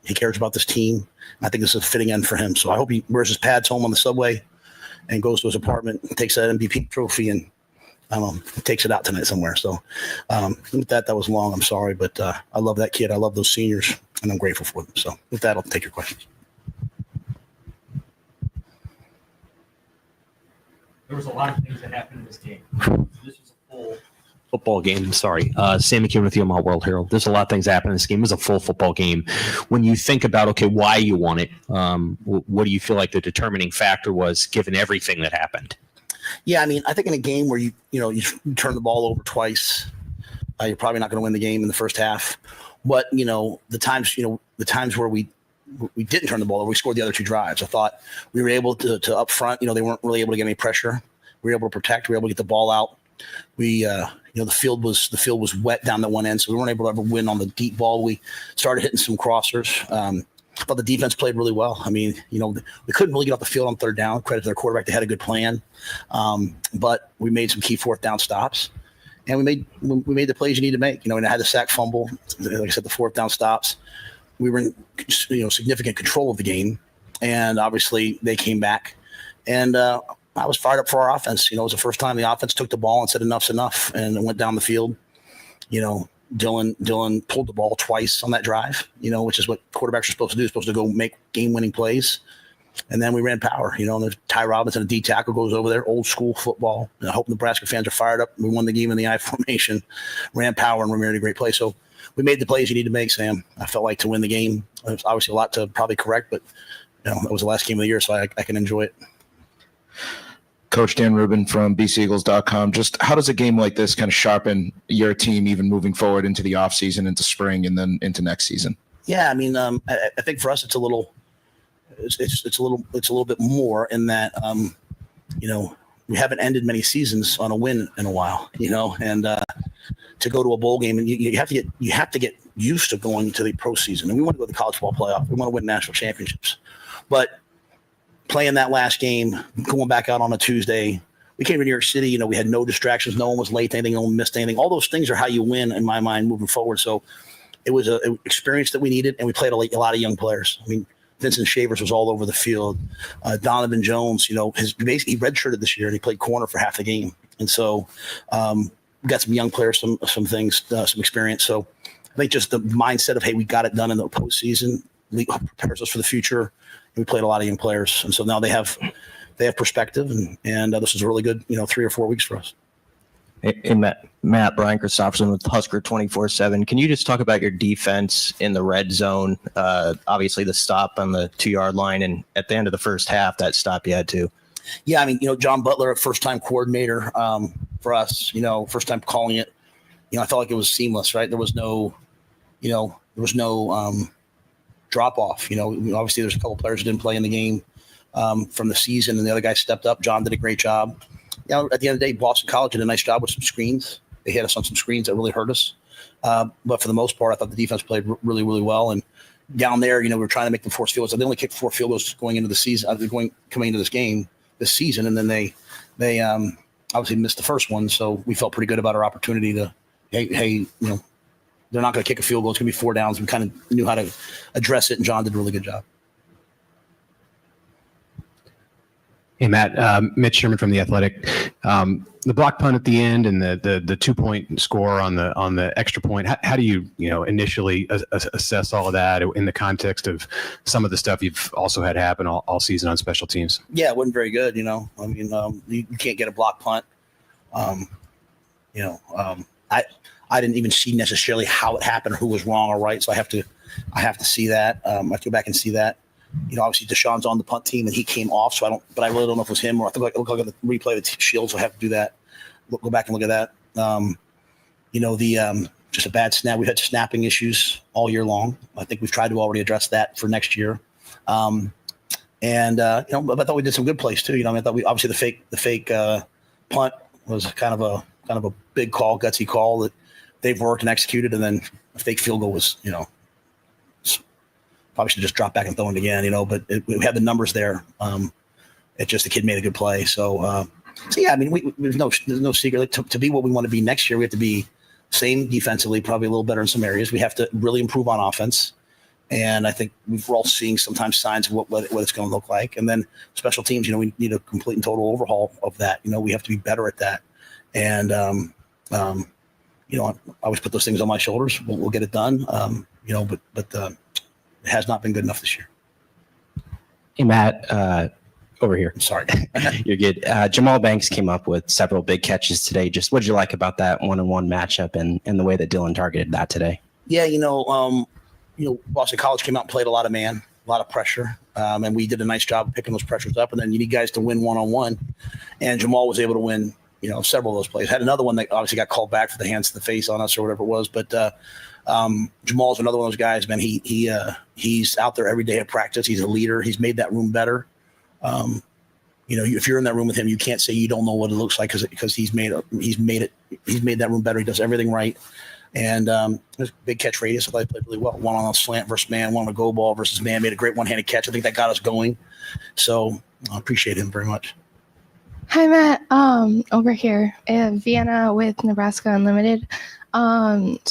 he cares about this team. I think this is a fitting end for him. So I hope he wears his pads home on the subway and goes to his apartment and takes that MVP trophy and takes it out tonight somewhere. So with that was long. I'm sorry, but I love that kid. I love those seniors, and I'm grateful for them. So with that, I'll take your questions. There was a lot of things that happened in this game. This was a full football game. Sorry. Sam McKeon with you, Omaha World Herald. There's a lot of things that happened in this game. It was a full football game. When you think about, okay, why you won it, what do you feel like the determining factor was given everything that happened? Yeah, I mean, I think in a game where you turn the ball over twice, you're probably not going to win the game in the first half. But, the times where we didn't turn the ball over, we scored the other two drives. I thought we were able to up front, they weren't really able to get any pressure. We were able to protect. We were able to get the ball out. We, the field was wet down the one end, so we weren't able to ever win on the deep ball. We started hitting some crossers. I thought the defense played really well. I mean, we couldn't really get off the field on third down. Credit to their quarterback. They had a good plan. But we made some key fourth down stops. And we made the plays you need to make. And I had the sack fumble. Like I said, the fourth down stops. We were in significant control of the game. And obviously they came back. And I was fired up for our offense. It was the first time the offense took the ball and said enough's enough, and it went down the field. Dylan pulled the ball twice on that drive, which is what quarterbacks are supposed to do, supposed to go make game-winning plays. And then we ran power, and there's Ty Robinson, a D tackle, goes over there, old school football. And I hope Nebraska fans are fired up. We won the game in the I formation, ran power, and we made a great play. So we made the plays you need to make, Sam. I felt like to win the game. There's obviously a lot to probably correct, but that was the last game of the year, so I can enjoy it. Coach Dan Rubin from BCEagles.com. Just how does a game like this kind of sharpen your team even moving forward into the offseason, into spring, and then into next season? Yeah, I mean, I think for us it's a little bit more in that we haven't ended many seasons on a win in a while, and to go to a bowl game, and you have to get used to going to the pro season. And we want to go to the college football playoff. We want to win national championships, but playing that last game, going back out on a Tuesday, we came to New York City. We had no distractions. No one was late to anything. No one missed anything. All those things are how you win, in my mind, moving forward. So it was an experience that we needed, and we played a lot of young players. I mean, Vincent Shavers was all over the field. Donovan Jones, he redshirted this year, and he played corner for half the game. And so we got some young players, some things, some experience. So I think just the mindset of, hey, we got it done in the postseason prepares us for the future. We played a lot of young players, and so now they have perspective, and this is a really good 3 or 4 weeks for us. Hey, Matt, Brian Christopherson with Husker 24/7. Can you just talk about your defense in the red zone? Obviously, the stop on the 2-yard line, and at the end of the first half, that stop you had to. Yeah, I mean, John Butler, a first-time coordinator for us. First time calling it. I felt like it was seamless, right? There was no drop off. Obviously there's a couple players who didn't play in the game from the season, and the other guy stepped up. John did a great job. At the end of the day, Boston College did a nice job with some screens. They hit us on some screens that really hurt us. But for the most part, I thought the defense played really, really well. And down there, we were trying to make them force field goals. They only kicked 4 field goals going into the season, coming into this game this season, and then they obviously missed the first one. So we felt pretty good about our opportunity to, hey, they're not going to kick a field goal. It's going to be 4 downs. We kind of knew how to address it, and John did a really good job. Hey, Matt, Mitch Sherman from The Athletic. The block punt at the end and the 2-point score on the extra point, how do you initially assess all of that in the context of some of the stuff you've also had happen all season on special teams? Yeah, it wasn't very good, I mean, you can't get a block punt. I didn't even see necessarily how it happened or who was wrong or right. So I have to see that. I have to go back and see that. Obviously Deshaun's on the punt team and he came off. So I really don't know if it was him or I think I look like the replay of the Shields. So I have to do that. Go back and look at that. Just a bad snap. We've had snapping issues all year long. I think we've tried to already address that for next year. But I thought we did some good plays too. I thought we obviously the fake punt was kind of a big call, gutsy call that they've worked and executed, and then a fake field goal was, probably should just drop back and throw it again, but we had the numbers there. It's just the kid made a good play. So yeah, I mean, there's no secret. To be what we want to be next year, we have to be Same defensively, probably a little better in some areas. We have to really improve on offense. And I think we're all seeing sometimes signs of what it's going to look like. And then special teams, we need a complete and total overhaul of that. We have to be better at that. And, I always put those things on my shoulders. We'll get it done. But it has not been good enough this year. Hey, Matt, over here. Sorry. You're good. Jamal Banks came up with several big catches today. Just what did you like about that one-on-one matchup and the way that Dylan targeted that today? Yeah, Boston College came out and played a lot of man, a lot of pressure. And we did a nice job of picking those pressures up. And then you need guys to win one-on-one. And Jamal was able to win, several of those plays. Had another one that obviously got called back for the hands to the face on us or whatever it was. But Jamal's another one of those guys, man. He's out there every day at practice. He's a leader. He's made that room better. If you're in that room with him, you can't say you don't know what it looks like because he's made that room better. He does everything right. And there's big catch radius. I thought he played really well. One on a slant versus man, one on a go ball versus man. Made a great one-handed catch. I think that got us going. So I appreciate him very much. Hi, Matt. Over here at Vienna with Nebraska Unlimited. So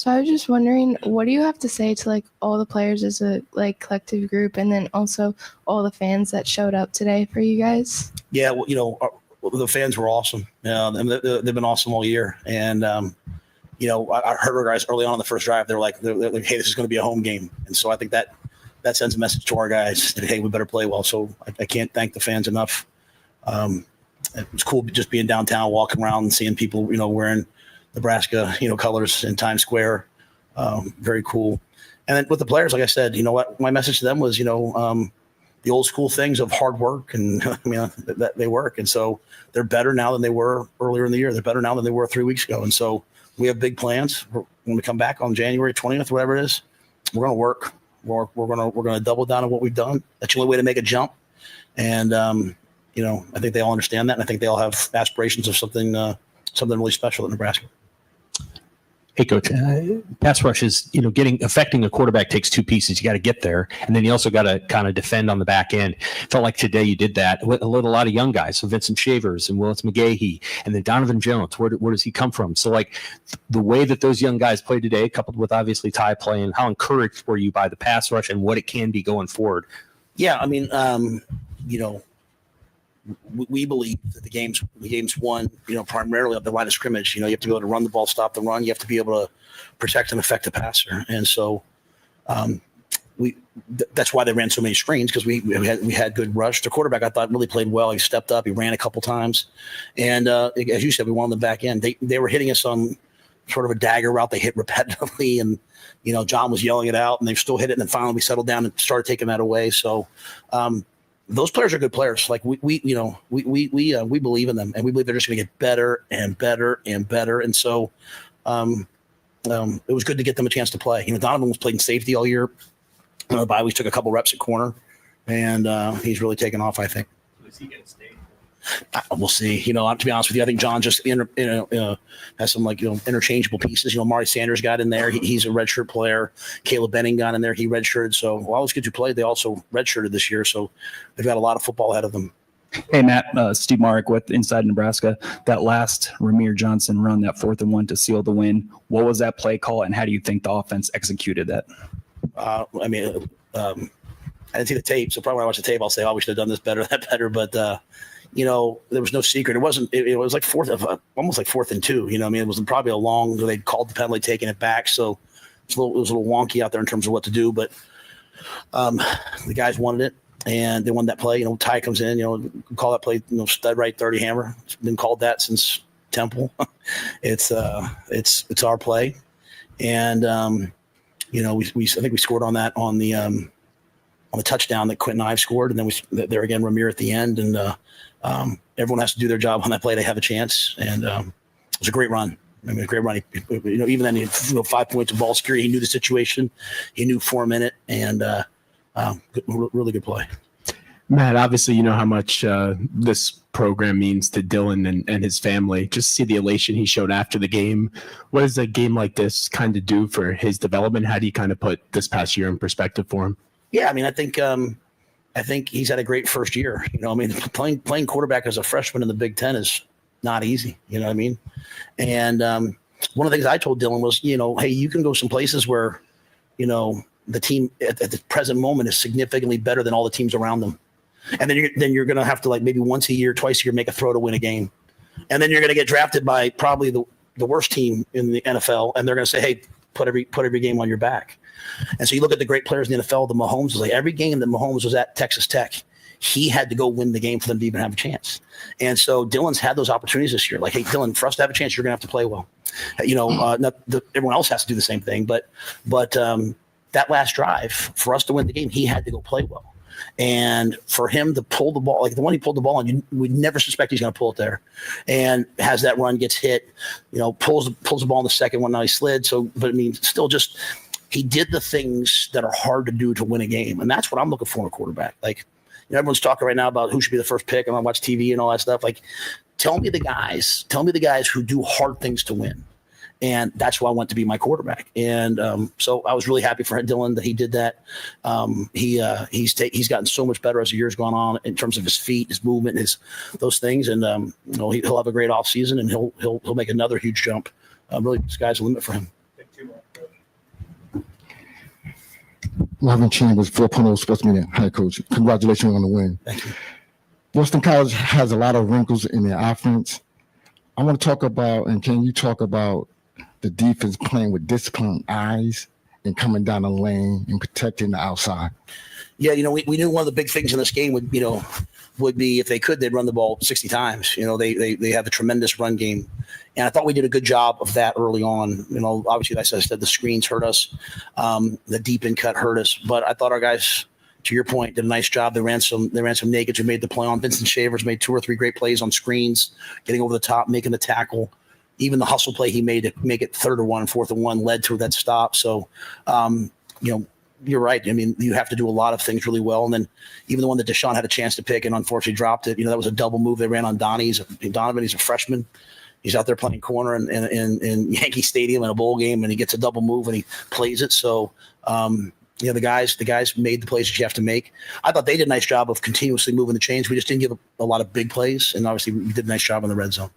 I was just wondering, what do you have to say to all the players as a collective group, and then also all the fans that showed up today for you guys? Yeah, the fans were awesome. They've been awesome all year, and I heard our guys early on in the first drive. They're like, hey, this is going to be a home game, and so I think that sends a message to our guys that, hey, we better play well. So I can't thank the fans enough. It was cool just being downtown, walking around and seeing people, wearing Nebraska, colors in Times Square. Very cool. And then with the players, like I said, what my message to them was, the old school things of hard work, and that they work. And so they're better now than they were earlier in the year. They're better now than they were 3 weeks ago. And so we have big plans. When we come back on January 20th, whatever it is, we're going to work. We're going to double down on what we've done. That's the only way to make a jump. And, I think they all understand that. And I think they all have aspirations of something really special at Nebraska. Hey, Coach, pass rush is, affecting a quarterback takes two pieces. You got to get there, and then you also got to kind of defend on the back end. Felt like today you did that with a lot of young guys, so Vincent Shavers and Willis McGahee, and then Donovan Jones. Where does he come from? So, the way that those young guys played today, coupled with obviously Ty playing, how encouraged were you by the pass rush and what it can be going forward? Yeah, we believe that the game's won, primarily at the line of scrimmage. You have to be able to run the ball, stop the run. You have to be able to protect and affect the passer. And so that's why they ran so many screens, because we had good rush. The quarterback, I thought, really played well. He stepped up. He ran a couple times. And as you said, we won on the back end. They were hitting us on sort of a dagger route. They hit repetitively, and John was yelling it out, and they still hit it. And then finally we settled down and started taking that away. So those players are good players. We believe in them, and we believe they're just going to get better and better and better. And so it was good to get them a chance to play. Donovan was playing safety all year. Bye week took a couple reps at corner, and he's really taken off, I think. Is he going to stay? We'll see. To be honest with you, I think John just has some interchangeable pieces. Mari Sanders got in there. He's a redshirt player. Caleb Benning got in there. He redshirted. So all those kids who played, they also redshirted this year. So they've got a lot of football ahead of them. Hey, Matt, Steve Marek with Inside Nebraska. That last Ramir Johnson run, that 4th and 1 to seal the win. What was that play call, and how do you think the offense executed that? I didn't see the tape, so probably when I watch the tape, I'll say, we should have done this better, that better. But there was no secret. It wasn't. It was like almost like 4th and 2. It was probably a long. They called the penalty, taking it back. So it was a little wonky out there in terms of what to do. But the guys wanted it, and they won that play. Ty comes in. Call that play. Stud right 30 hammer. It's been called that since Temple. It's our play, and I think we scored on that on the touchdown that Quentin Ives scored, and then there again Ramir at the end, and everyone has to do their job on that play. They have a chance, and it was a great run. A great run. Even then, he had 5 points of ball security. He knew the situation. He knew 4 minute, and really good play. Matt, obviously, you know how much this program means to Dylan and his family. Just see the elation he showed after the game. What does a game like this kind of do for his development? How do you kind of put this past year in perspective for him? Yeah, I think he's had a great first year. Playing quarterback as a freshman in the Big Ten is not easy. And one of the things I told Dylan was, hey, you can go some places where, the team at the present moment is significantly better than all the teams around them. And then you're going to have to, like, maybe once a year, twice a year, make a throw to win a game. And then you're going to get drafted by probably the worst team in the NFL. And they're going to say, hey, put every game on your back. And so you look at the great players in the NFL, the Mahomes was like, every game that Mahomes was at Texas Tech, he had to go win the game for them to even have a chance. And so Dylan's had those opportunities this year. Like, hey, Dylan, for us to have a chance, you're going to have to play well. Everyone else has to do the same thing. But that last drive, for us to win the game, he had to go play well. And for him to pull the ball, like the one he pulled the ball on, you would never suspect he's going to pull it there. And has that run, gets hit, pulls the ball in the second one. Now he slid. So, but I mean, still just, he did the things that are hard to do to win a game. And that's what I'm looking for in a quarterback. Like, everyone's talking right now about who should be the first pick, and I watch TV and all that stuff. Like, tell me the guys who do hard things to win. And that's who I want to be my quarterback. And so I was really happy for Dylan that he did that. He's gotten so much better as the year's gone on in terms of his feet, his movement, those things. And he'll have a great offseason, and he'll make another huge jump. Really, the sky's the limit for him. Marvin Chambers, 4.0 Sports Media head coach. Congratulations on the win. Thank you. Boston College has a lot of wrinkles in their offense. I want to talk about, and can you talk about the defense playing with disciplined eyes and coming down the lane and protecting the outside? Yeah, we knew one of the big things in this game would be, if they could, they'd run the ball 60 times. They have a tremendous run game. And I thought we did a good job of that early on. Obviously, as I said, the screens hurt us. The deep in cut hurt us. But I thought our guys, to your point, did a nice job. They ran some nakeds who made the play on. Vincent Shavers made 2 or 3 great plays on screens, getting over the top, making the tackle. Even the hustle play he made to make it 3rd and 1, 4th and 1 led to that stop. So, you're right. I mean, you have to do a lot of things really well. And then even the one that Deshaun had a chance to pick and unfortunately dropped it, that was a double move they ran on Donovan. He's a freshman. He's out there playing corner in Yankee Stadium in a bowl game, and he gets a double move and he plays it. So, the guys made the plays that you have to make. I thought they did a nice job of continuously moving the chains. We just didn't give a lot of big plays, and obviously we did a nice job in the red zone.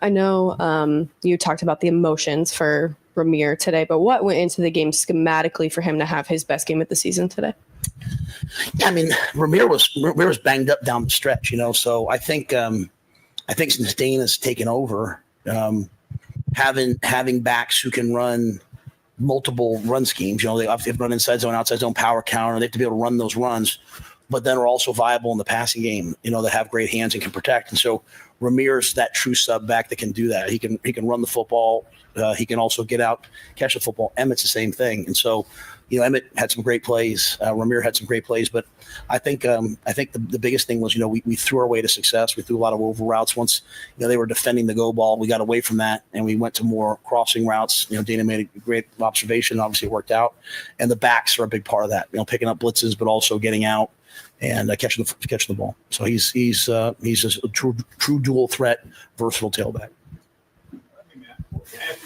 I know you talked about the emotions for Rahmir today, but what went into the game schematically for him to have his best game of the season today? Yeah, I mean, Rahmir was banged up down the stretch, so I think since Dana's taken over, having backs who can run multiple run schemes, they have to run inside zone, outside zone, power counter. They have to be able to run those runs, but then are also viable in the passing game, that have great hands and can protect. And so Rahmir's that true sub back that can do that. He can run the football. He can also get out, catch the football. Emmett's the same thing. And so, Emmett had some great plays. Rahmir had some great plays, but I think the biggest thing was, we threw our way to success. We threw a lot of over routes. Once, they were defending the go ball, we got away from that and we went to more crossing routes. Dana made a great observation. Obviously it worked out, and the backs are a big part of that, picking up blitzes, but also getting out and catching the ball. So he's a true dual threat, versatile tailback.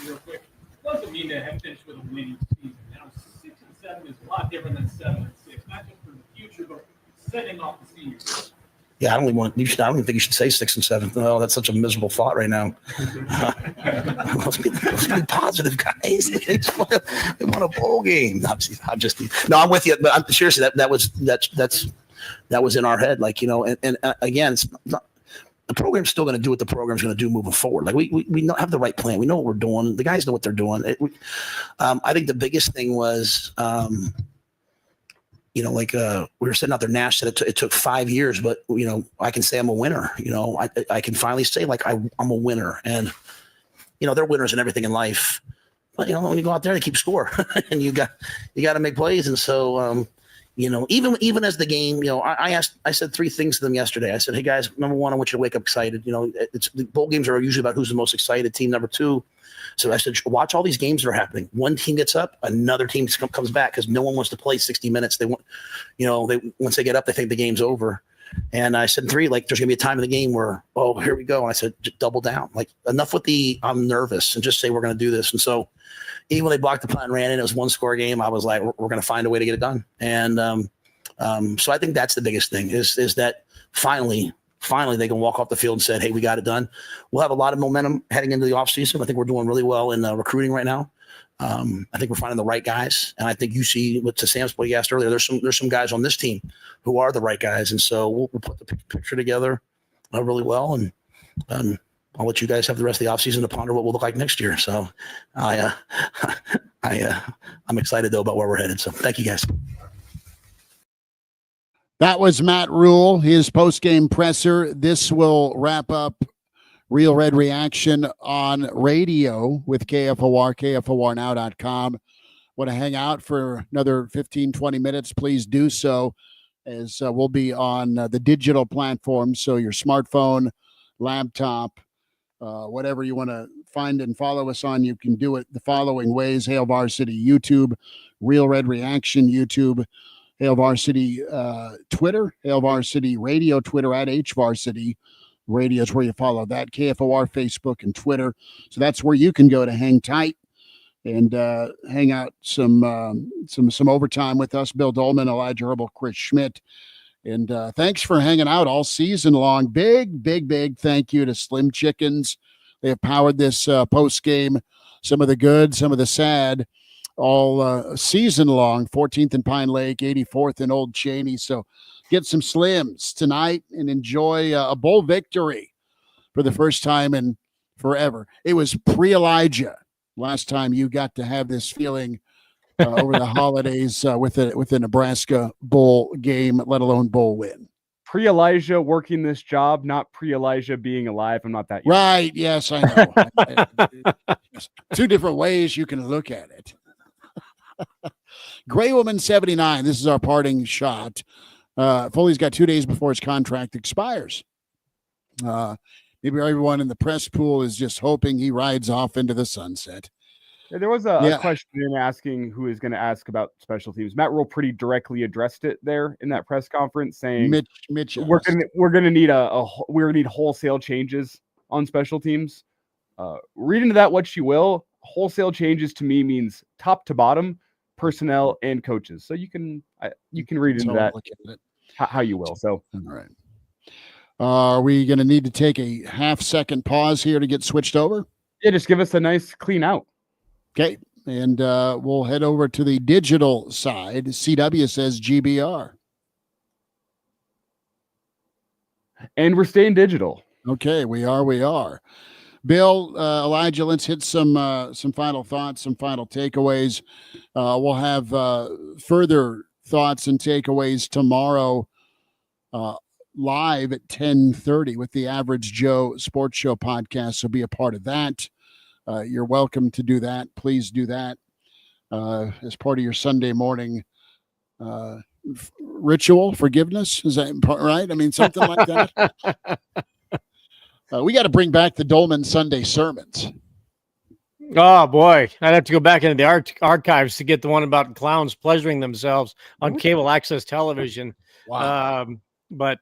Real quick. What does it mean to have finished with a winning season? Now, 6 and 7 is a lot different than 7 and 6, not just for the future, but setting off the senior year. Yeah, I don't even think you should say 6 and 7. No, that's such a miserable thought right now. Let's be positive, guys. They won a bowl game. I'm with you, but seriously, that was in our head. Like, and again, it's not. The program's still going to do what the program's going to do moving forward. Like we have the right plan. We know what we're doing. The guys know what they're doing. I think the biggest thing was, we were sitting out there. Nash said it took 5 years, but I can say I'm a winner. I can finally say like I'm a winner, and they're winners in everything in life. But when you go out there, they keep score, and you got to make plays, and so. Even as the game, I said 3 things to them yesterday. I said, hey guys, number 1, I want you to wake up excited. The bowl games are usually about who's the most excited team. Number 2, so I said, watch all these games that are happening. One team gets up, another team comes back because no one wants to play 60 minutes. They want, once they get up, they think the game's over. And I said 3, like there's gonna be a time in the game where, oh, here we go. And I said, just double down. Like enough with the I'm nervous, and just say we're gonna do this. And so. Even when they blocked the punt and ran in, it was 1-score game. I was like, we're going to find a way to get it done. And so I think that's the biggest thing is that finally finally they can walk off the field and say, hey, we got it done. We'll have a lot of momentum heading into the offseason. I think we're doing really well in recruiting right now. I think we're finding the right guys. And I think you see to Sam's point he asked earlier, there's some guys on this team who are the right guys. And so we'll put the picture together really well. And I'll let you guys have the rest of the offseason to ponder what we'll look like next year. So I'm excited, though, about where we're headed. So thank you, guys. That was Matt Rule, his post-game presser. This will wrap up Real Red Reaction on radio with KFOR, KFORnow.com. Want to hang out for another 15, 20 minutes, please do so, as we'll be on the digital platform. So your smartphone, laptop, whatever you want to find and follow us on, you can do it the following ways: Hail Varsity YouTube, Real Red Reaction YouTube, Hail Varsity Twitter, Hail Varsity Radio Twitter at HVarsity Radio is where you follow that, KFOR Facebook and Twitter. So that's where you can go to hang tight and hang out some overtime with us. Bill Dolman, Elijah Herbal, Chris Schmidt. And thanks for hanging out all season long. Big thank you to Slim Chickens. They have powered this post game, some of the good, some of the sad, all season long. 14th in Pine Lake, 84th in Old Cheney. So get some Slims tonight and enjoy a bowl victory for the first time in forever. It was pre-Elijah last time you got to have this feeling over the holidays with a Nebraska bowl game, let alone bowl win. Pre-Elijah working this job, not pre-Elijah being alive. I'm not that young. Right. Yes, I know. Two different ways you can look at it. Gray Woman 79. This is our parting shot. Foley's got 2 days before his contract expires. Maybe everyone in the press pool is just hoping he rides off into the sunset. There was a question asking who is going to ask about special teams. Matt Rule pretty directly addressed it there in that press conference, saying Mitch we're going to need need wholesale changes on special teams. Read into that what you will. Wholesale changes to me means top to bottom, personnel and coaches. So you can read into that how you will. So all right. Are we going to need to take a half-second pause here to get switched over? Yeah, just give us a nice clean out. Okay, and we'll head over to the digital side. CW says GBR. And we're staying digital. Okay, we are. Bill, Elijah, let's hit some final thoughts, some final takeaways. We'll have further thoughts and takeaways tomorrow live at 10:30 with the Average Joe Sports Show podcast. So be a part of that. You're welcome to do that. Please do that as part of your Sunday morning ritual, forgiveness. Is that right? I mean, something like that. We got to bring back the Dolman Sunday sermons. Oh, boy. I'd have to go back into the archives to get the one about clowns pleasuring themselves on cable access television. Wow. But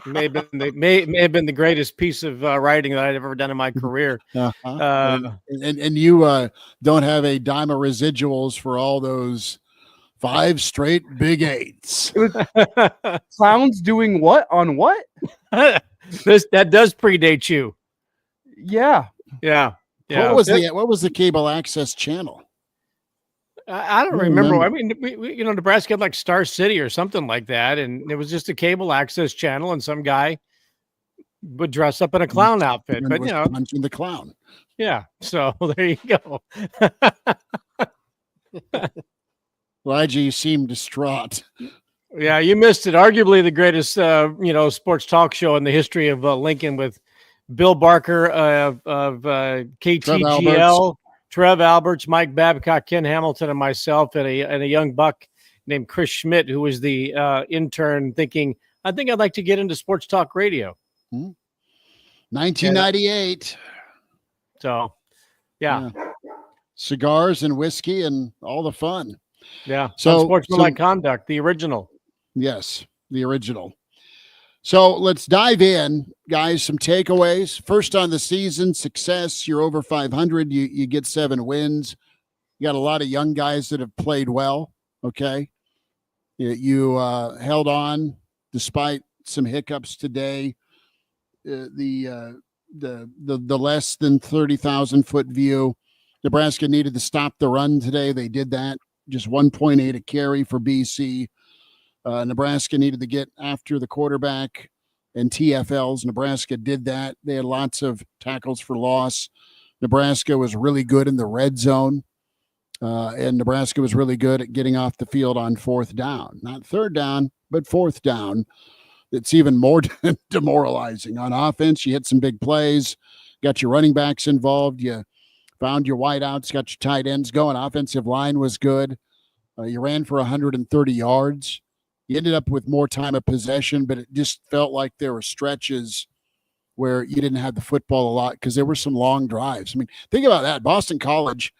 may have been the greatest piece of writing that I'd ever done in my career. And you don't have a dime of residuals for all those 5 straight Big 8s. Clowns doing what on what? That does predate you. Yeah. What was the cable access channel? I don't remember. I mean, we Nebraska had like Star City or something like that, and it was just a cable access channel, and some guy would dress up in a clown outfit. But punching the clown. Yeah. So there you go. Elijah, you seem distraught. Yeah, you missed it. Arguably the greatest, sports talk show in the history of Lincoln, with Bill Barker of KTGL, Trev Alberts, Mike Babcock, Ken Hamilton, and myself, and a young buck named Chris Schmidt, who was the intern, thinking, I think I'd like to get into sports talk radio. 1998. So, yeah. Cigars and whiskey and all the fun. Yeah. So Unsportsmanlike Conduct, the original. Yes, the original. So let's dive in, guys. Some takeaways. First on the season, success. You're over 500. You get 7 wins. You got a lot of young guys that have played well. Okay. You held on despite some hiccups today. the less than 30,000 foot view. Nebraska needed to stop the run today. They did that. Just 1.8 a carry for BC. Nebraska needed to get after the quarterback and TFLs. Nebraska did that. They had lots of tackles for loss. Nebraska was really good in the red zone. And Nebraska was really good at getting off the field on fourth down. Not third down, but fourth down. It's even more demoralizing. On offense, you hit some big plays, got your running backs involved. You found your wideouts, got your tight ends going. Offensive line was good. You ran for 130 yards. You ended up with more time of possession, but it just felt like there were stretches where you didn't have the football a lot because there were some long drives. I mean, think about that. Boston College,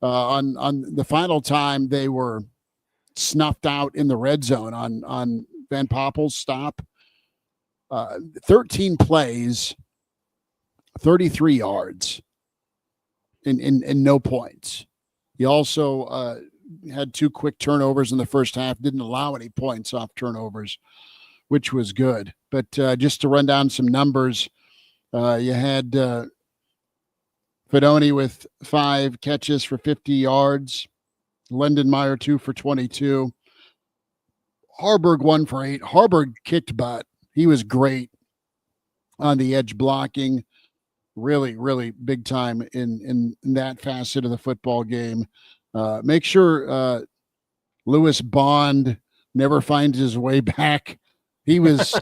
on the final time, they were snuffed out in the red zone on Van Poppel's stop. 13 plays, 33 yards, and no points. He also had 2 quick turnovers in the first half, didn't allow any points off turnovers, which was good. But just to run down some numbers, you had Fedoni with 5 catches for 50 yards, Lindenmeyer 2 for 22, Harburg 1 for 8. Harburg kicked butt. He was great on the edge blocking, really, really big time in that facet of the football game. Make sure Lewis Bond never finds his way back. He was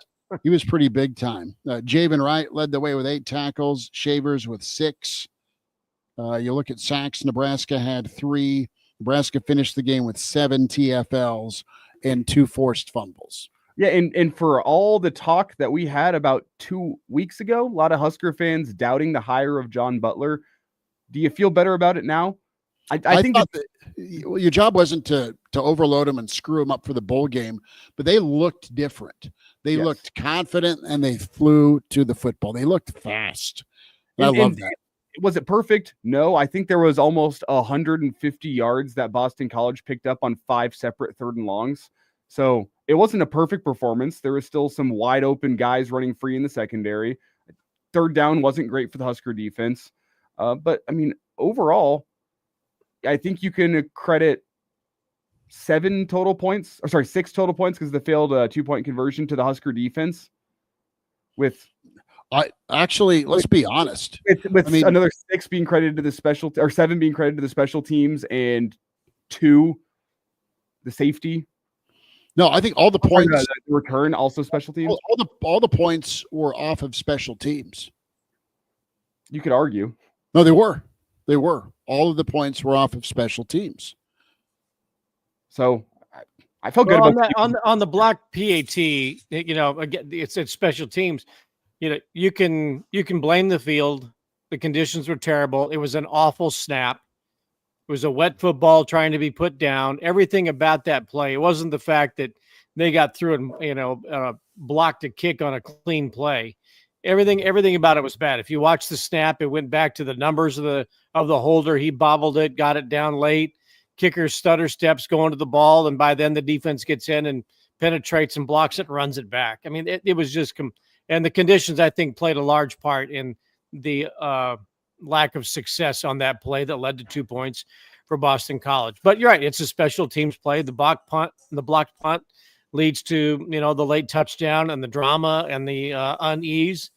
pretty big time. Javen Wright led the way with 8 tackles, Shavers with 6. You look at sacks, Nebraska had 3. Nebraska finished the game with 7 TFLs and 2 forced fumbles. Yeah, and for all the talk that we had about 2 weeks ago, a lot of Husker fans doubting the hire of John Butler. Do you feel better about it now? I think your job wasn't to overload them and screw them up for the bowl game, but they looked different. They looked confident and they flew to the football. They looked fast. I love that. Was it perfect? No, I think there was almost 150 yards that Boston College picked up on 5 separate 3rd and longs. So it wasn't a perfect performance. There was still some wide open guys running free in the secondary. 3rd down wasn't great for the Husker defense. But I mean, overall, I think you can credit 6 total points because of the failed 2-point conversion to the Husker defense. Let's be honest. Another 6 being credited to the 7 being credited to the special teams and 2 the safety. No, I think all the points the return also special teams. All the points were off of special teams. You could argue. No, they were. They were. All of the points were off of special teams. So I felt good about on the block PAT. Again, it's special teams. You can blame the field. The conditions were terrible. It was an awful snap. It was a wet football trying to be put down. Everything about that play. It wasn't the fact that they got through and blocked a kick on a clean play. Everything about it was bad. If you watch the snap, it went back to the numbers of the holder. He bobbled it, got it down late. Kicker stutter steps going to the ball, and by then the defense gets in and penetrates and blocks it and runs it back. I mean, it was just and the conditions, I think, played a large part in the lack of success on that play that led to 2 points for Boston College. But you're right, it's a special teams play. The blocked punt leads to the late touchdown and the drama and the unease.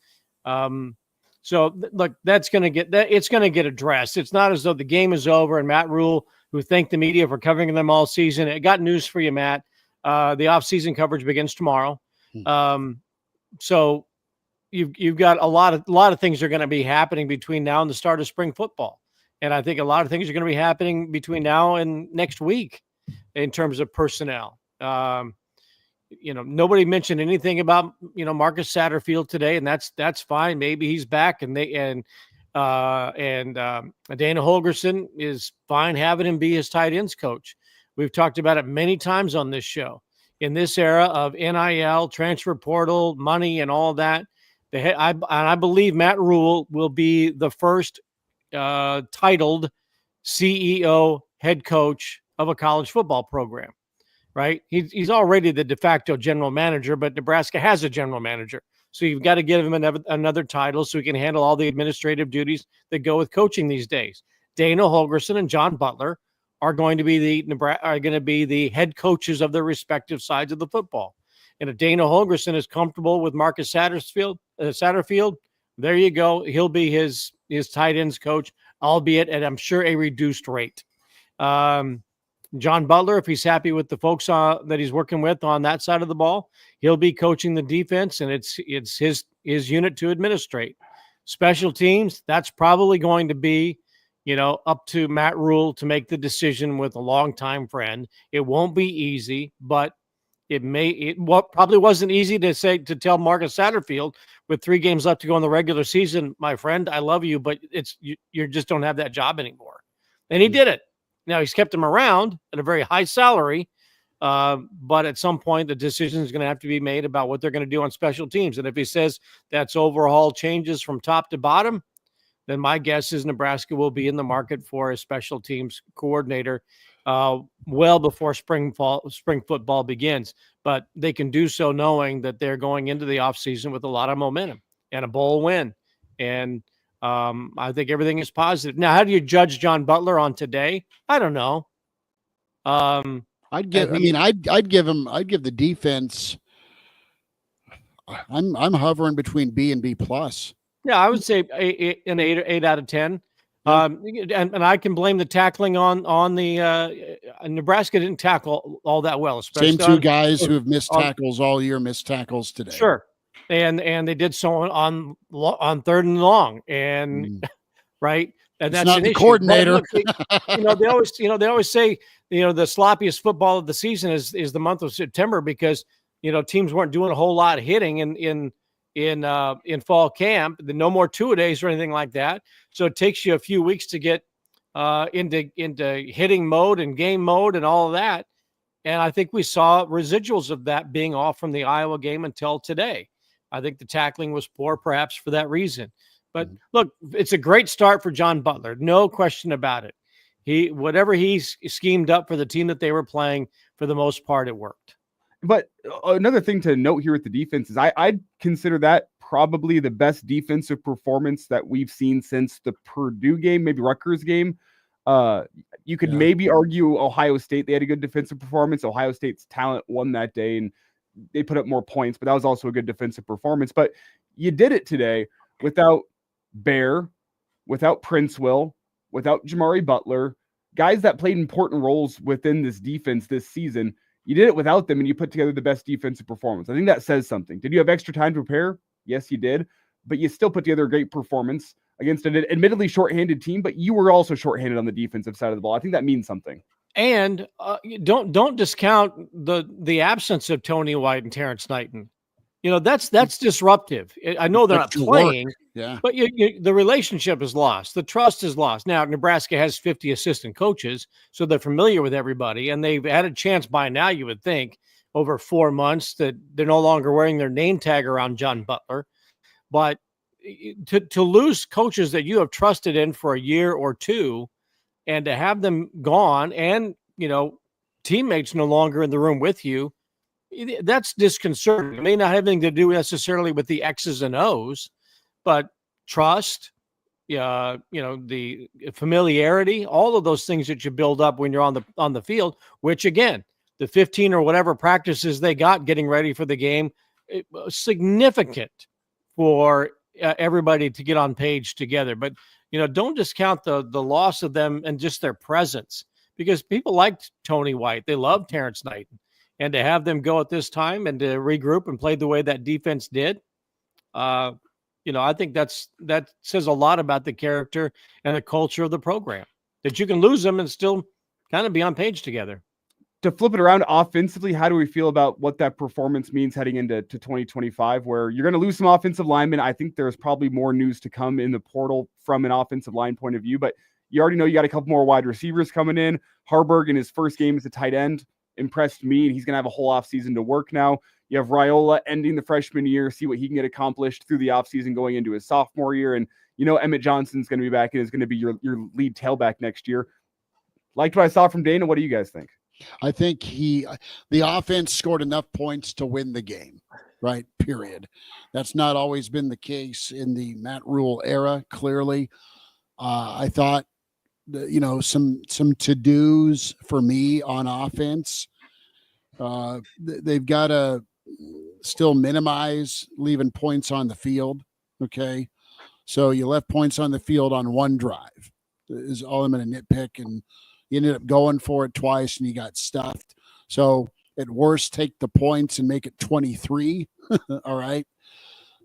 So look, that's going to get addressed. It's not as though the game is over. And Matt Rule, who thanked the media for covering them all season, I got news for you, Matt. The off-season coverage begins tomorrow. So you've got a lot of things are going to be happening between now and the start of spring football. And I think a lot of things are going to be happening between now and next week in terms of personnel. Nobody mentioned anything about, Marcus Satterfield today, and that's fine. Maybe he's back and Dana Holgerson is fine having him be his tight ends coach. We've talked about it many times on this show. In this era of NIL, transfer portal, money, and all that, I believe Matt Rule will be the first titled CEO head coach of a college football program, right? He's already the de facto general manager, but Nebraska has a general manager. So you've got to give him another title so he can handle all the administrative duties that go with coaching these days. Dana Holgorsen and John Butler are going to be the head coaches of their respective sides of the football. And if Dana Holgorsen is comfortable with Marcus Satterfield, there you go. He'll be his tight ends coach, albeit at, I'm sure, a reduced rate. John Butler, if he's happy with the folks that he's working with on that side of the ball, he'll be coaching the defense, and it's his unit to administrate. Special teams, that's probably going to be, up to Matt Rule to make the decision with a longtime friend. It won't be easy, but probably wasn't easy to tell Marcus Satterfield with 3 games left to go in the regular season, my friend, I love you, but you just don't have that job anymore. And he did it. Now, he's kept him around at a very high salary, but at some point, the decision is going to have to be made about what they're going to do on special teams. And if he says that's overhaul changes from top to bottom, then my guess is Nebraska will be in the market for a special teams coordinator well before spring football begins. But they can do so knowing that they're going into the offseason with a lot of momentum and a bowl win. And I think everything is positive. Now, how do you judge John Butler on today? I don't know. I'd give the defense. I'm hovering between B and B plus. Yeah, I would say an 8 out of 10. And I can blame the tackling on the Nebraska didn't tackle all that well. Same 2 guys who have missed tackles all year missed tackles today. Sure. And they did so on 3rd and long, and right, and that's not an the issue. coordinator. Look, they always say the sloppiest football of the season is the month of September because teams weren't doing a whole lot of hitting in fall camp. No more 2-a-days or anything like that. So it takes you a few weeks to get into hitting mode and game mode and all of that. And I think we saw residuals of that being off from the Iowa game until today. I think the tackling was poor, perhaps for that reason. But look, it's a great start for John Butler. No question about it. Whatever he's schemed up for the team that they were playing, for the most part, it worked. But another thing to note here with the defense is I'd consider that probably the best defensive performance that we've seen since the Purdue game, maybe Rutgers game. You could maybe argue Ohio State, they had a good defensive performance. Ohio State's talent won that day, and they put up more points, but that was also a good defensive performance. But you did it today without Bear, without Princewell, without Jamari Butler, guys that played important roles within this defense this season. You did it without them, and you put together the best defensive performance. I think that says something. Did you have extra time to prepare? Yes, you did. But you still put together a great performance against an admittedly shorthanded team, but you were also shorthanded on the defensive side of the ball. I think that means something. And don't discount the absence of Tony White and Terrence Knighton. That's disruptive. I know they're not playing, but the relationship is lost. The trust is lost. Now, Nebraska has 50 assistant coaches, so they're familiar with everybody, and they've had a chance by now, you would think, over 4 months that they're no longer wearing their name tag around John Butler. But to lose coaches that you have trusted in for a year or two and to have them gone and, teammates no longer in the room with you, that's disconcerting. It may not have anything to do necessarily with the X's and O's, but trust, the familiarity, all of those things that you build up when you're on the field, which again, the 15 or whatever practices they got getting ready for the game, significant for everybody to get on page together. But, don't discount the loss of them and just their presence, because people liked Tony White. They loved Terrence Knighton. And to have them go at this time and to regroup and play the way that defense did, I think that says a lot about the character and the culture of the program, that you can lose them and still kind of be on page together. To flip it around offensively, how do we feel about what that performance means heading into 2025, where you're going to lose some offensive linemen? I think there's probably more news to come in the portal from an offensive line point of view, but you already know you got a couple more wide receivers coming in. Harburg in his first game as a tight end impressed me, and he's going to have a whole offseason to work now. You have Raiola ending the freshman year, see what he can get accomplished through the offseason going into his sophomore year. And, Emmett Johnson's going to be back and is going to be your lead tailback next year. Liked what I saw from Dana. What do you guys think? I think the offense scored enough points to win the game. right? Period. That's not always been the case in the Matt Rule era, clearly. I thought, some to-dos for me on offense. They've got to still minimize leaving points on the field, okay? So you left points on the field on one drive is all I'm going to nitpick, and you ended up going for it twice and you got stuffed. So at worst, take the points and make it 23, all right,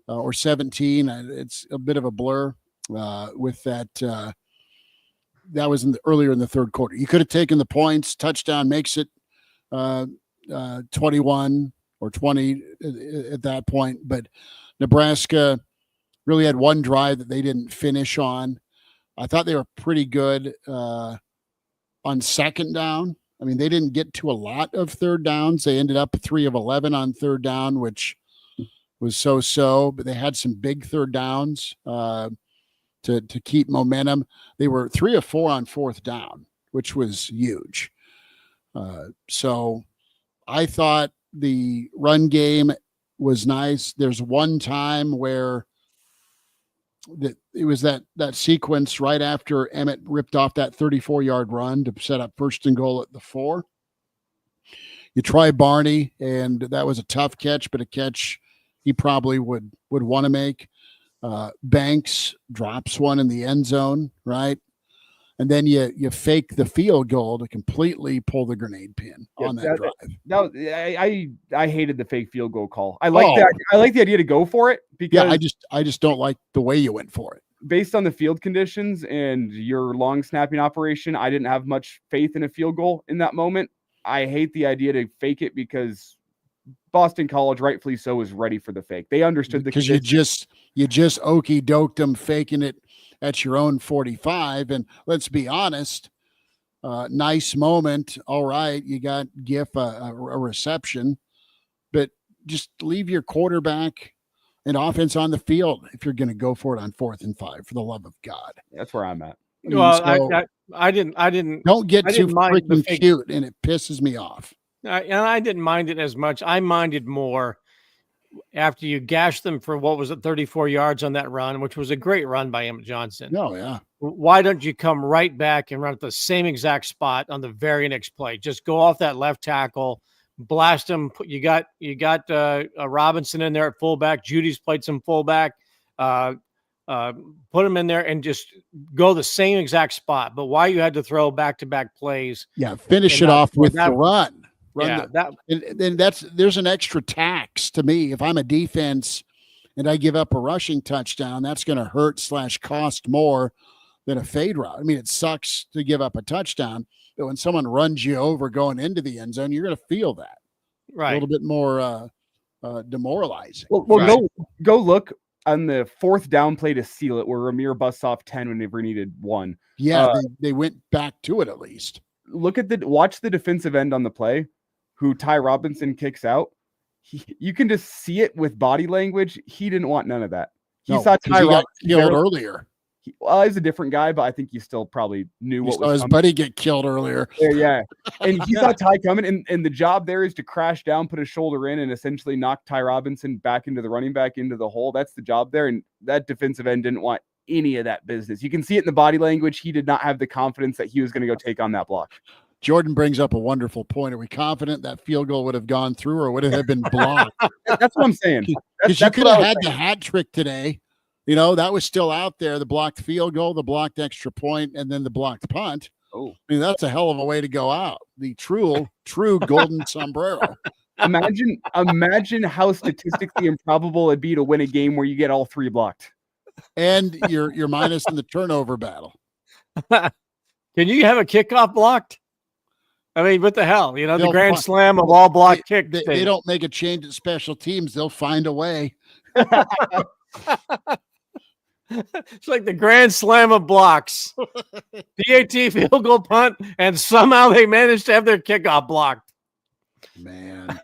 or 17. It's a bit of a blur with that. That was earlier in the third quarter. You could have taken the points. Touchdown makes it 21 or 20 at that point. But Nebraska really had one drive that they didn't finish on. I thought they were pretty good on second down. I mean, they didn't get to a lot of third downs. They ended up 3 of 11 on third down, which was so-so. But they had some big third downs to keep momentum. They were 3 of 4 on fourth down, which was huge. So I thought the run game was nice. There's one time where it was that sequence right after Emmett ripped off that 34-yard run to set up first and goal at the 4. You try Barney, and that was a tough catch, but a catch he probably would want to make. Banks drops one in the end zone, right? And then you fake the field goal to completely pull the grenade pin on that drive. I hated the fake field goal call. I like that. I like the idea to go for it because I just don't like the way you went for it. Based on the field conditions and your long snapping operation, I didn't have much faith in a field goal in that moment. I hate the idea to fake it because Boston College, rightfully so, is ready for the fake. They understood the because you just okey doked them faking it at your own 45. And let's be honest, nice moment. All right, you got GIF a reception, but just leave your quarterback and offense on the field if you're going to go for it on 4th and 5. For the love of God, that's where I'm at. I didn't. Don't get too freaking cute, and it pisses me off. And I didn't mind it as much. I minded more after you gashed them for, 34 yards on that run, which was a great run by Emmett Johnson. Oh, yeah. Why don't you come right back and run at the same exact spot on the very next play? Just go off that left tackle, blast him. You got Robinson in there at fullback. Judy's played some fullback. Put him in there and just go the same exact spot. But why you had to throw back-to-back plays? Yeah, finish it off with the run. There's an extra tax to me. If I'm a defense and I give up a rushing touchdown, that's going to hurt / cost more than a fade route. I mean, it sucks to give up a touchdown, but when someone runs you over going into the end zone, you're going to feel that. Right. A little bit more demoralizing. Well, go look on the 4th down play to seal it, where Ramir busts off 10 when they needed 1. Yeah, they went back to it at least. Watch the defensive end on the play, who Ty Robinson kicks out. You can just see it with body language. He didn't want none of that. He saw Ty Robinson killed earlier. He's a different guy, but I think you still probably knew what was his coming. buddy get killed earlier. Yeah. And he saw Ty coming, and the job there is to crash down, put his shoulder in, and essentially knock Ty Robinson back into the running back into the hole. That's the job there, and that defensive end didn't want any of that business. You can see it in the body language. He did not have the confidence that he was going to go take on that block. Jordan brings up a wonderful point. Are we confident that field goal would have gone through, or would it have been blocked? That's what I'm saying. Because you could have had the hat trick today. That was still out there. The blocked field goal, the blocked extra point, and then the blocked punt. Oh, I mean, that's a hell of a way to go out. The true golden sombrero. Imagine how statistically improbable it'd be to win a game where you get all 3 blocked. And you're minus in the turnover battle. Can you have a kickoff blocked? I mean, what the hell? The grand slam of all block kick. They don't make a change at special teams. They'll find a way. It's like the grand slam of blocks. PAT, field goal, punt, and somehow they managed to have their kickoff blocked. Man.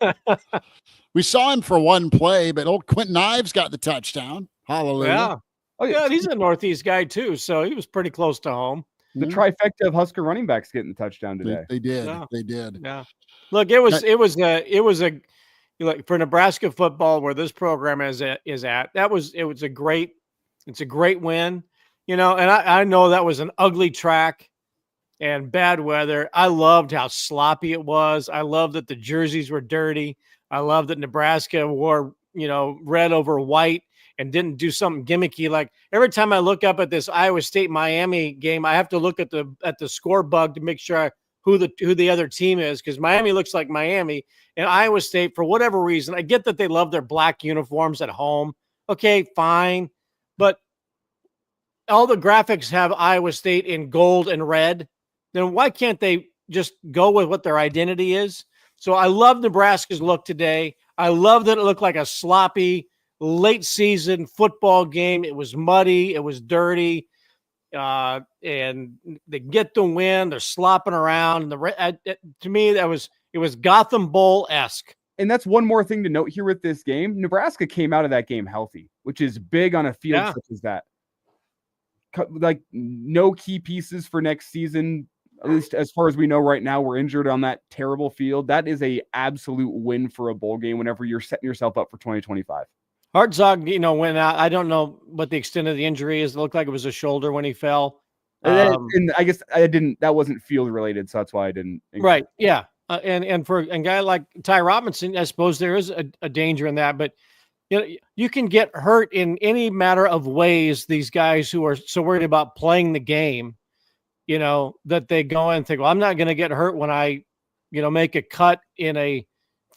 We saw him for one play, but old Quentin Ives got the touchdown. Hallelujah. Yeah. Oh, yeah, he's a Northeast guy, too, so he was pretty close to home. The trifecta of Husker running backs getting the touchdown today. They did. Yeah. They did. Yeah. Look, it was a Like for Nebraska football, where this program is at, it's a great win, and I know that was an ugly track and bad weather. I loved how sloppy it was. I loved that the jerseys were dirty. I loved that Nebraska wore, red over white and didn't do something gimmicky. Like every time I look up at this Iowa State Miami game, I have to look at the score bug to make sure who the other team is, because Miami looks like Miami and Iowa State, for whatever reason, I get that they love their black uniforms at home. Okay, fine. But all the graphics have Iowa State in gold and red. Then why can't they just go with what their identity is? So I love Nebraska's look today. I love that it looked like a sloppy late season football game. It was muddy. It was dirty. And they get the win. They're slopping around. And to me, it was Gotham Bowl-esque. And that's one more thing to note here with this game. Nebraska came out of that game healthy, which is big on a field such as that. Like no key pieces for next season, at least as far as we know right now, were injured on that terrible field. That is a absolute win for a bowl game whenever you're setting yourself up for 2025. Hartzog, went out. I don't know what the extent of the injury is. It looked like it was a shoulder when he fell. And I guess that wasn't field related, so that's why I didn't. Right. Yeah. And for a guy like Ty Robinson, I suppose there is a danger in that, but you can get hurt in any matter of ways. These guys who are so worried about playing the game, that they go and think, well, I'm not going to get hurt when I, make a cut in a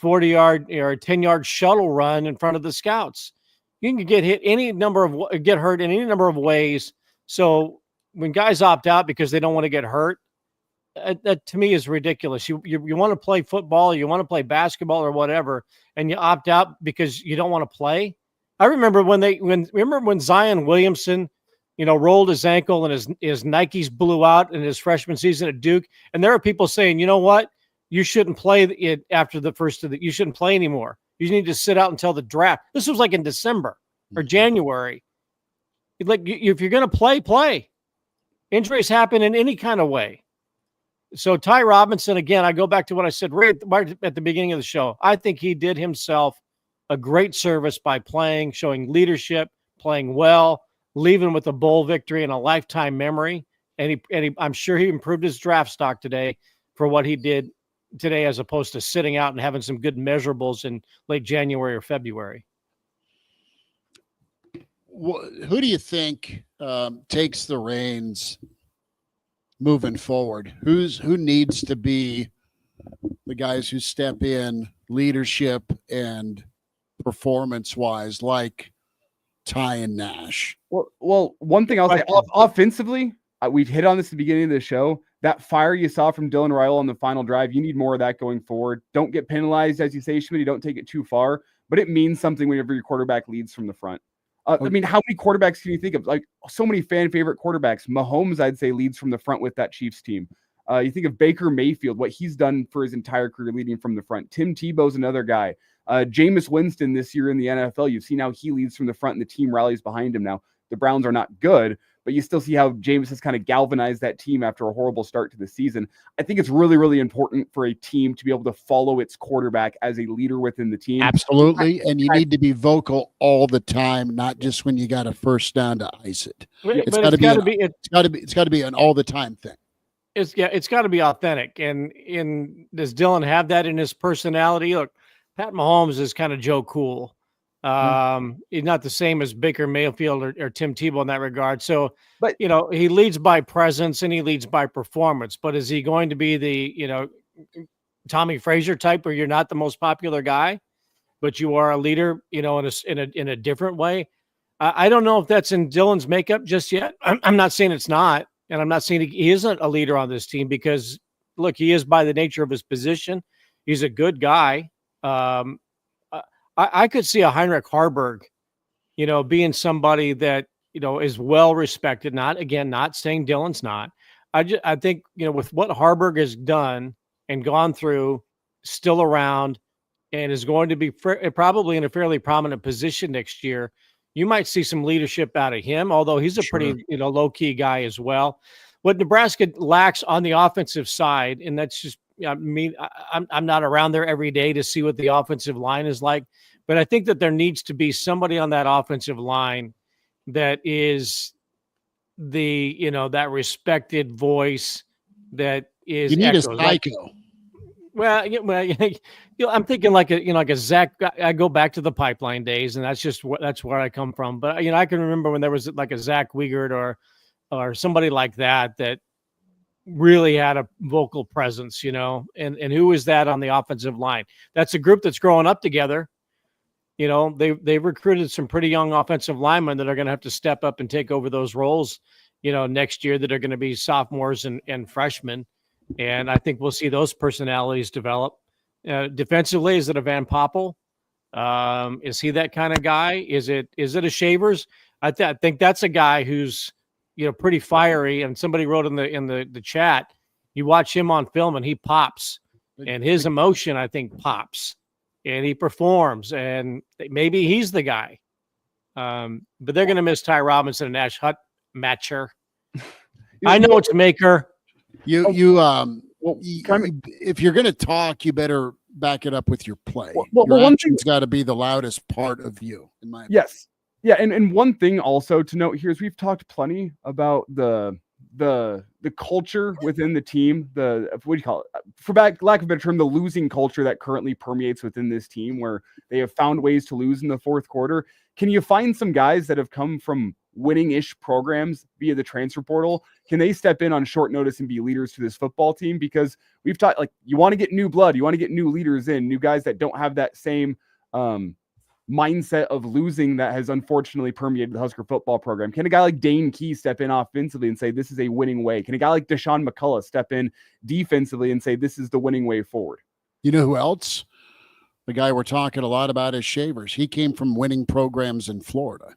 40-yard or a 10-yard shuttle run in front of the scouts. You can get hurt in any number of ways. So when guys opt out because they don't want to get hurt, that to me is ridiculous. You want to play football, you want to play basketball or whatever, and you opt out because you don't want to play. I remember when Zion Williamson, rolled his ankle and his Nikes blew out in his freshman season at Duke, and there are people saying, you know what, you shouldn't play it after the first of you shouldn't play anymore. You need to sit out until the draft. This was like in December or January. If you're going to play. Injuries happen in any kind of way. So Ty Robinson, again, I go back to what I said right at the beginning of the show. I think he did himself a great service by playing, showing leadership, playing well, leaving with a bowl victory and a lifetime memory. And I'm sure he improved his draft stock today for what he did today, as opposed to sitting out and having some good measurables in late January or February. Who do you think takes the reins moving forward? Who needs to be the guys who step in leadership and performance wise, like Ty and Nash? Well, one thing I'll say offensively, we've hit on this at the beginning of the show. That fire you saw from Dylan Ryle on the final drive, you need more of that going forward. Don't get penalized, as you say, Schmidt. You don't take it too far, but it means something whenever your quarterback leads from the front. I mean, how many quarterbacks can you think of? Like so many fan favorite quarterbacks. Mahomes, I'd say, leads from the front with that Chiefs team. You think of Baker Mayfield, what he's done for his entire career leading from the front. Tim Tebow's another guy. Jameis Winston this year in the NFL, you've seen how he leads from the front and the team rallies behind him now. The Browns are not good, but you still see how Jameis has kind of galvanized that team after a horrible start to the season. I think it's really, really important for a team to be able to follow its quarterback as a leader within the team. Absolutely. And you need to be vocal all the time, not just when you got a first down to ice it. It's got to be an all the time thing. It's got to be authentic. And does Dylan have that in his personality? Look, Pat Mahomes is kind of Joe Cool. He's not the same as Baker Mayfield or Tim Tebow in that regard. So, but he leads by presence and he leads by performance. But is he going to be the Tommy Frazier type, where you're not the most popular guy, but you are a leader, in a different way? I don't know if that's in Dylan's makeup just yet. I'm not saying it's not, and I'm not saying he isn't a leader on this team, because look, he is by the nature of his position. He's a good guy. I could see a Heinrich Harburg, being somebody that, is well respected. Not saying Dylan's not. I think, with what Harburg has done and gone through, still around, and is going to be probably in a fairly prominent position next year, you might see some leadership out of him, although he's a pretty, low key guy as well. What Nebraska lacks on the offensive side, and that's just I mean, I'm not around there every day to see what the offensive line is like, but I think that there needs to be somebody on that offensive line that is that respected voice that is You need a echoes. Like, psycho. I'm thinking like a Zach. I go back to the Pipeline days, and that's where I come from. But I can remember when there was like a Zach Wiegert or somebody like that really had a vocal presence, and who is that on the offensive line? That's a group that's growing up together. They've recruited some pretty young offensive linemen that are going to have to step up and take over those roles, next year, that are going to be sophomores and freshmen. And I think we'll see those personalities develop. Defensively, is it a Van Poppel? Is he that kind of guy? Is it a Shavers? I think that's a guy who's pretty fiery. And somebody wrote in the chat, you watch him on film and he pops, and his emotion, I think, pops, and he performs, and maybe he's the guy. But they're going to miss Ty Robinson and Ash Hutmacher. I know it's Maker. If you're going to talk, you better back it up with your play. Your action's got to be the loudest part of you, in my opinion. Yes. Yeah, and one thing also to note here is we've talked plenty about the culture within the team, what do you call it? For lack of a better term, the losing culture that currently permeates within this team, where they have found ways to lose in the fourth quarter. Can you find some guys that have come from winning-ish programs via the transfer portal? Can they step in on short notice and be leaders to this football team? Because we've talked, like, you want to get new blood, you want to get new leaders in, new guys that don't have that same mindset of losing that has unfortunately permeated the Husker football program. Can a guy like Dane Key step in offensively and say, this is a winning way? Can a guy like Deshaun McCullough step in defensively and say, this is the winning way forward? You know who else? The guy we're talking a lot about is Shavers. He came from winning programs in Florida.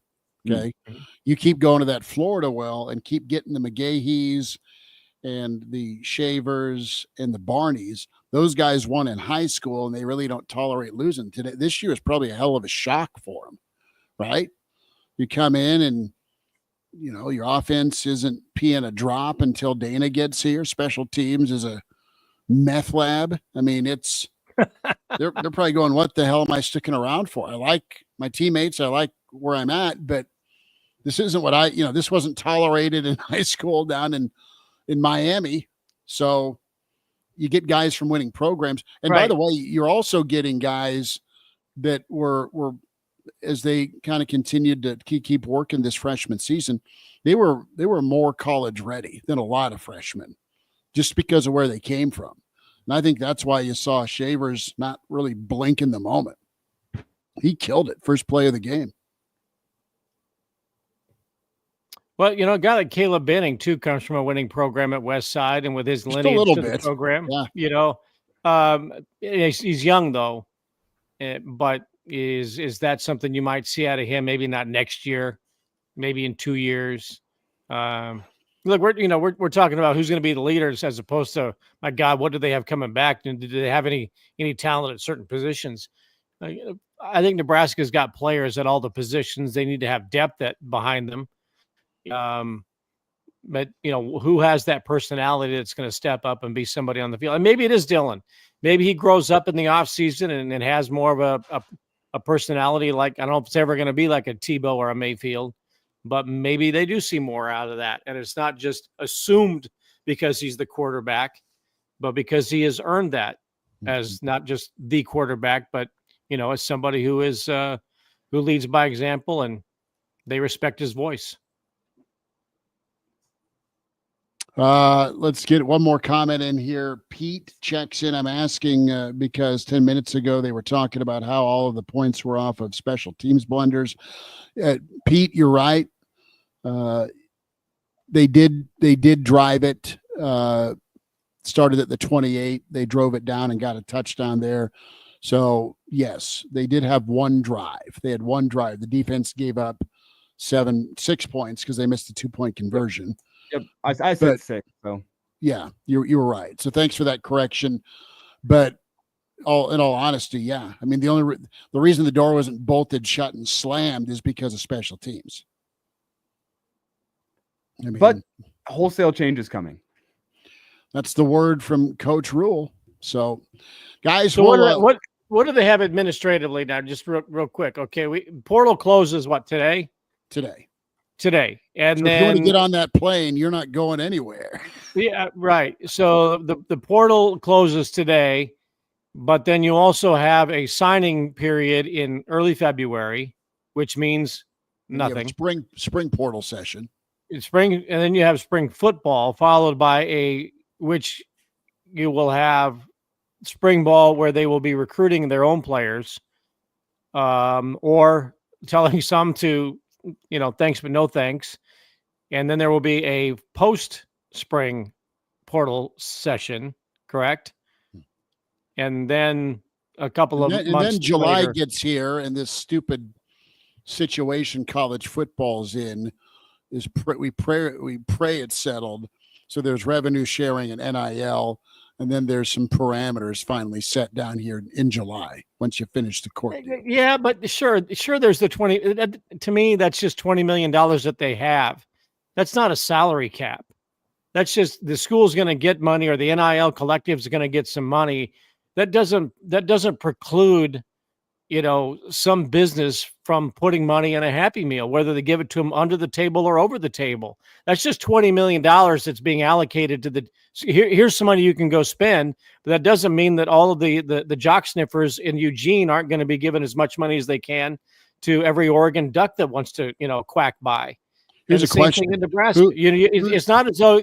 Okay. Mm-hmm. You keep going to that Florida well and keep getting the McGahees and the Shavers and the Barneys. Those guys won in high school, and they really don't tolerate losing. This year is probably a hell of a shock for them, right? You come in and, your offense isn't peeing a drop until Dana gets here. Special teams is a meth lab. I mean, they're probably going, what the hell am I sticking around for? I like my teammates. I like where I'm at, but this isn't what this wasn't tolerated in high school down in Miami. So you get guys from winning programs. And right. By the way, you're also getting guys that were as they kind of continued to keep working this freshman season, they were more college ready than a lot of freshmen just because of where they came from. And I think that's why you saw Shavers not really blink in the moment. He killed it. First play of the game. Well, a guy like Caleb Benning, too, comes from a winning program at West Side, and with his lineage to the program, he's young, though. But is that something you might see out of him? Maybe not next year, maybe in 2 years. Look, we're talking about who's going to be the leaders as opposed to, my God, what do they have coming back? And do they have any talent at certain positions? I think Nebraska's got players at all the positions. They need to have depth behind them. But who has that personality that's going to step up and be somebody on the field? And maybe it is Dylan. Maybe he grows up in the off season and has more of a personality. Like, I don't know if it's ever going to be like a Tebow or a Mayfield, but maybe they do see more out of that. And it's not just assumed because he's the quarterback, but because he has earned that as not just the quarterback, but as somebody who is who leads by example, and they respect his voice. Let's get one more comment in here. Pete checks in. I'm asking because 10 minutes ago they were talking about how all of the points were off of special teams blunders. Pete, you're right. They did drive it. Started at the 28. They drove it down and got a touchdown there. So yes, they did have one drive. They had one drive. The defense gave up 6 points because they missed a 2-point conversion. Yep, I said 6. So yeah, you were right. So thanks for that correction. But in all honesty, yeah. I mean, the reason the door wasn't bolted shut and slammed is because of special teams. But wholesale change is coming. That's the word from Coach Rule. So, guys, So we'll, what do they have administratively now? Just real quick. Okay, portal closes what today? Today, and so then if you want to get on that plane, you're not going anywhere. Yeah, right. So the portal closes today, but then you also have a signing period in early February, which means And you have a nothing. spring portal session. It's spring, and then you have spring football, followed by which you will have spring ball, where they will be recruiting their own players, or telling some to, thanks but no thanks. And then there will be a post spring portal session, correct? And then a couple of And months then July later, gets here, and this stupid situation college football's in is we pray it's settled. So there's revenue sharing and NIL, and then there's some parameters finally set down here in July once you finish the court deal. yeah, but sure, there's the 20. To me, that's just $20 million that they have. That's not a salary cap. That's just the school's going to get money, or the NIL collective is going to get some money. That doesn't preclude, some business from putting money in a Happy Meal, whether they give it to them under the table or over the table. That's just $20 million that's being allocated to here's some money you can go spend, but that doesn't mean that all of the jock sniffers in Eugene aren't going to be given as much money as they can to every Oregon Duck that wants to, quack by. Here's a question. Thing in Nebraska. It's not as though.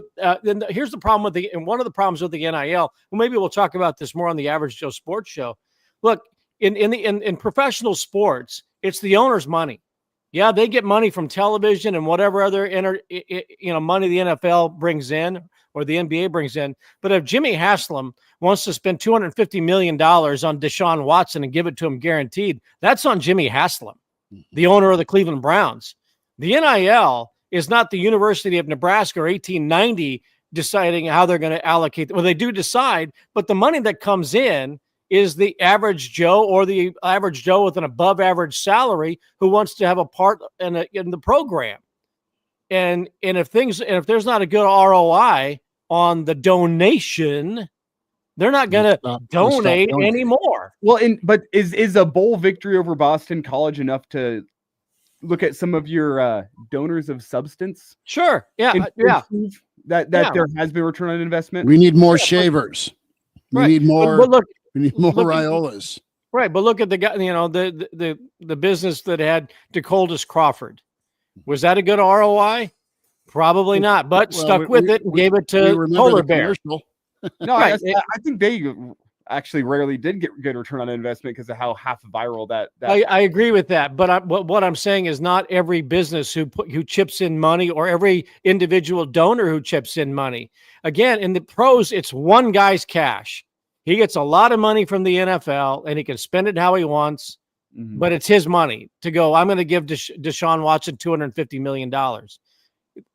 Here's the problem and one of the problems with the NIL. Well, maybe we'll talk about this more on the Average Joe Sports Show. Look, in professional sports, it's the owner's money. Yeah, they get money from television and whatever other money the NFL brings in or the NBA brings in. But if Jimmy Haslam wants to spend $250 million on Deshaun Watson and give it to him guaranteed, that's on Jimmy Haslam, the owner of the Cleveland Browns. The NIL is not the University of Nebraska or 1890 deciding how they're going to allocate. Well, they do decide, but the money that comes in is the average Joe or the average Joe with an above average salary who wants to have a part in the program. And if there's not a good ROI on the donation, they're not going to donate anymore. Well, but is a bowl victory over Boston College enough to look at some of your donors of substance? Sure. Yeah. That there has been return on investment. We need more shavers. We need more. We need more Raiolas. Right, but look at the guy. The business that had DeColdis Crawford. Was that a good ROI? Probably not. But stuck with it and gave it to Polar Bear. No, right. I think they actually rarely did get good return on investment because of how half viral that. I agree with that, but what I'm saying is not every business who chips in money or every individual donor who chips in money. Again, in the pros, it's one guy's cash. He gets a lot of money from the NFL and he can spend it how he wants, but it's his money to go. I'm going to give Deshaun Watson $250 million.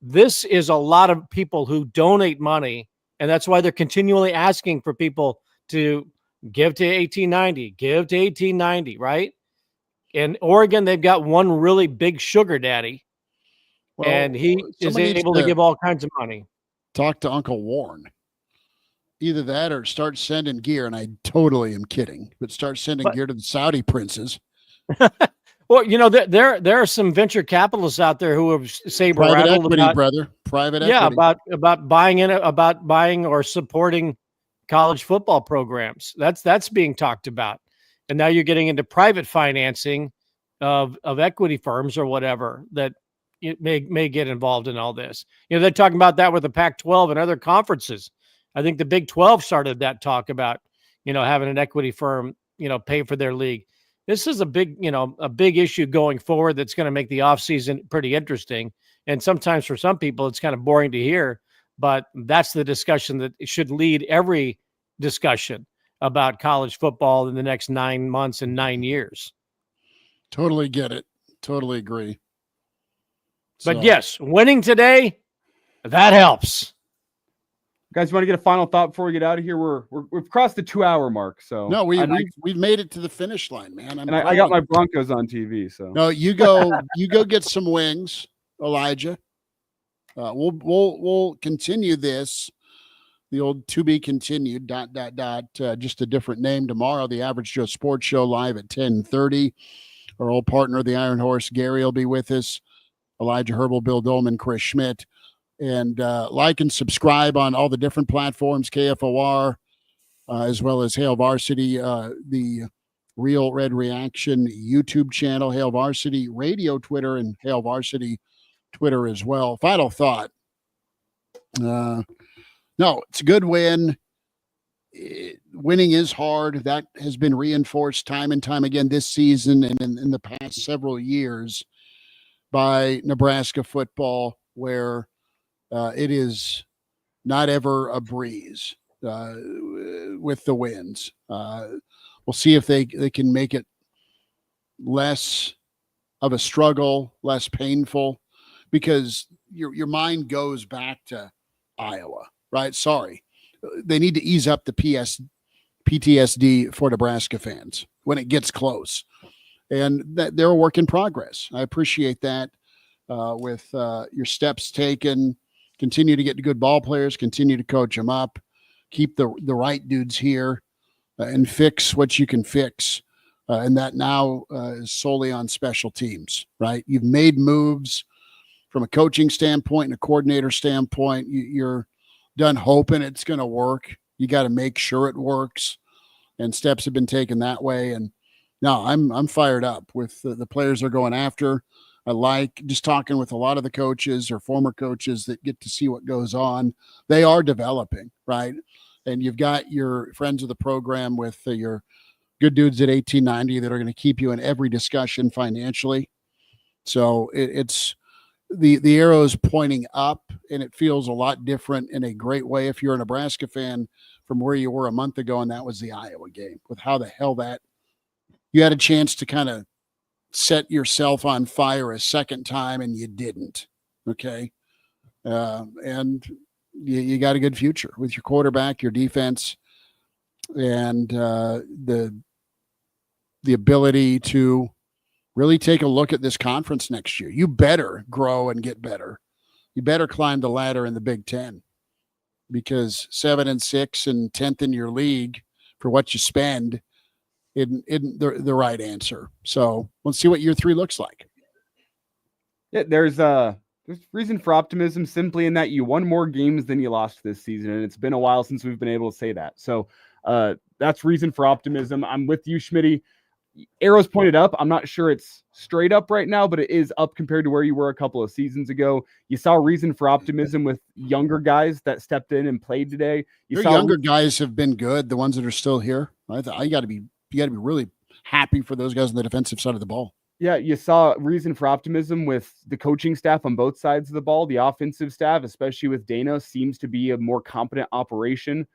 This is a lot of people who donate money, and that's why they're continually asking for people to give to 1890, right? In Oregon, they've got one really big sugar daddy, and he is able to give all kinds of money. Talk to Uncle Warren. Either that or start sending gear, and I totally am kidding, but start sending gear to the Saudi princes. Well, there are some venture capitalists out there who have private equity, brother. Private equity. Yeah, about buying or supporting college football programs. That's being talked about. And now you're getting into private financing of equity firms or whatever that it may get involved in all this. They're talking about that with the Pac-12 and other conferences. I think the Big 12 started that talk about, having an equity firm, pay for their league. This is a big issue going forward that's going to make the offseason pretty interesting. And sometimes for some people, it's kind of boring to hear, but that's the discussion that should lead every discussion about college football in the next 9 months and 9 years. Totally get it. Totally agree. But yes, winning today, that helps. Guys, you want to get a final thought before we get out of here? We've crossed the 2-hour mark, so no, we've made it to the finish line, man. I got my Broncos on TV, so no, you go get some wings, Elijah. We'll continue this the old to be continued, ... just a different name tomorrow. The Average Joe Sports Show live at 10:30. Our old partner, the Iron Horse, Gary, will be with us. Elijah Herbal, Bill Dolman, Chris Schmidt. And like and subscribe on all the different platforms, KFOR, as well as Hail Varsity, the Real Red Reaction YouTube channel, Hail Varsity Radio Twitter, and Hail Varsity Twitter as well. Final thought. No, it's a good win. Winning is hard. That has been reinforced time and time again this season and in the past several years by Nebraska football, where it is not ever a breeze with the wins. We'll see if they can make it less of a struggle, less painful, because your mind goes back to Iowa, right? Sorry. They need to ease up the PTSD for Nebraska fans when it gets close. And that they're a work in progress. I appreciate that with your steps taken. Continue to get good ball players, continue to coach them up, keep the right dudes here, and fix what you can fix. And that now is solely on special teams, right? You've made moves from a coaching standpoint and a coordinator standpoint. You're done hoping it's going to work. You got to make sure it works, and steps have been taken that way. And no, I'm fired up with the players they're going after. I like just talking with a lot of the coaches or former coaches that get to see what goes on. They are developing, right? And you've got your friends of the program with your good dudes at 1890 that are going to keep you in every discussion financially. So it's the arrow's pointing up, and it feels a lot different in a great way if you're a Nebraska fan from where you were a month ago, and that was the Iowa game, with how the hell that you had a chance to kind of set yourself on fire a second time and you didn't. Okay. And you got a good future with your quarterback, your defense, and the ability to really take a look at this conference next year. You better grow and get better. You better climb the ladder in the Big Ten, because 7-6 and 10th in your league for what you spend isn't the right answer. So let's see what year 3 looks like. Yeah, there's reason for optimism simply in that you won more games than you lost this season, and it's been a while since we've been able to say that. So that's reason for optimism. I'm with you, Schmitty. Arrows pointed up. I'm not sure it's straight up right now, but it is up compared to where you were a couple of seasons ago. You saw reason for optimism with younger guys that stepped in and played today. Your younger guys have been good. The ones that are still here, you got to be really happy for those guys on the defensive side of the ball. Yeah, you saw reason for optimism with the coaching staff on both sides of the ball. The offensive staff, especially with Dana, seems to be a more competent operation.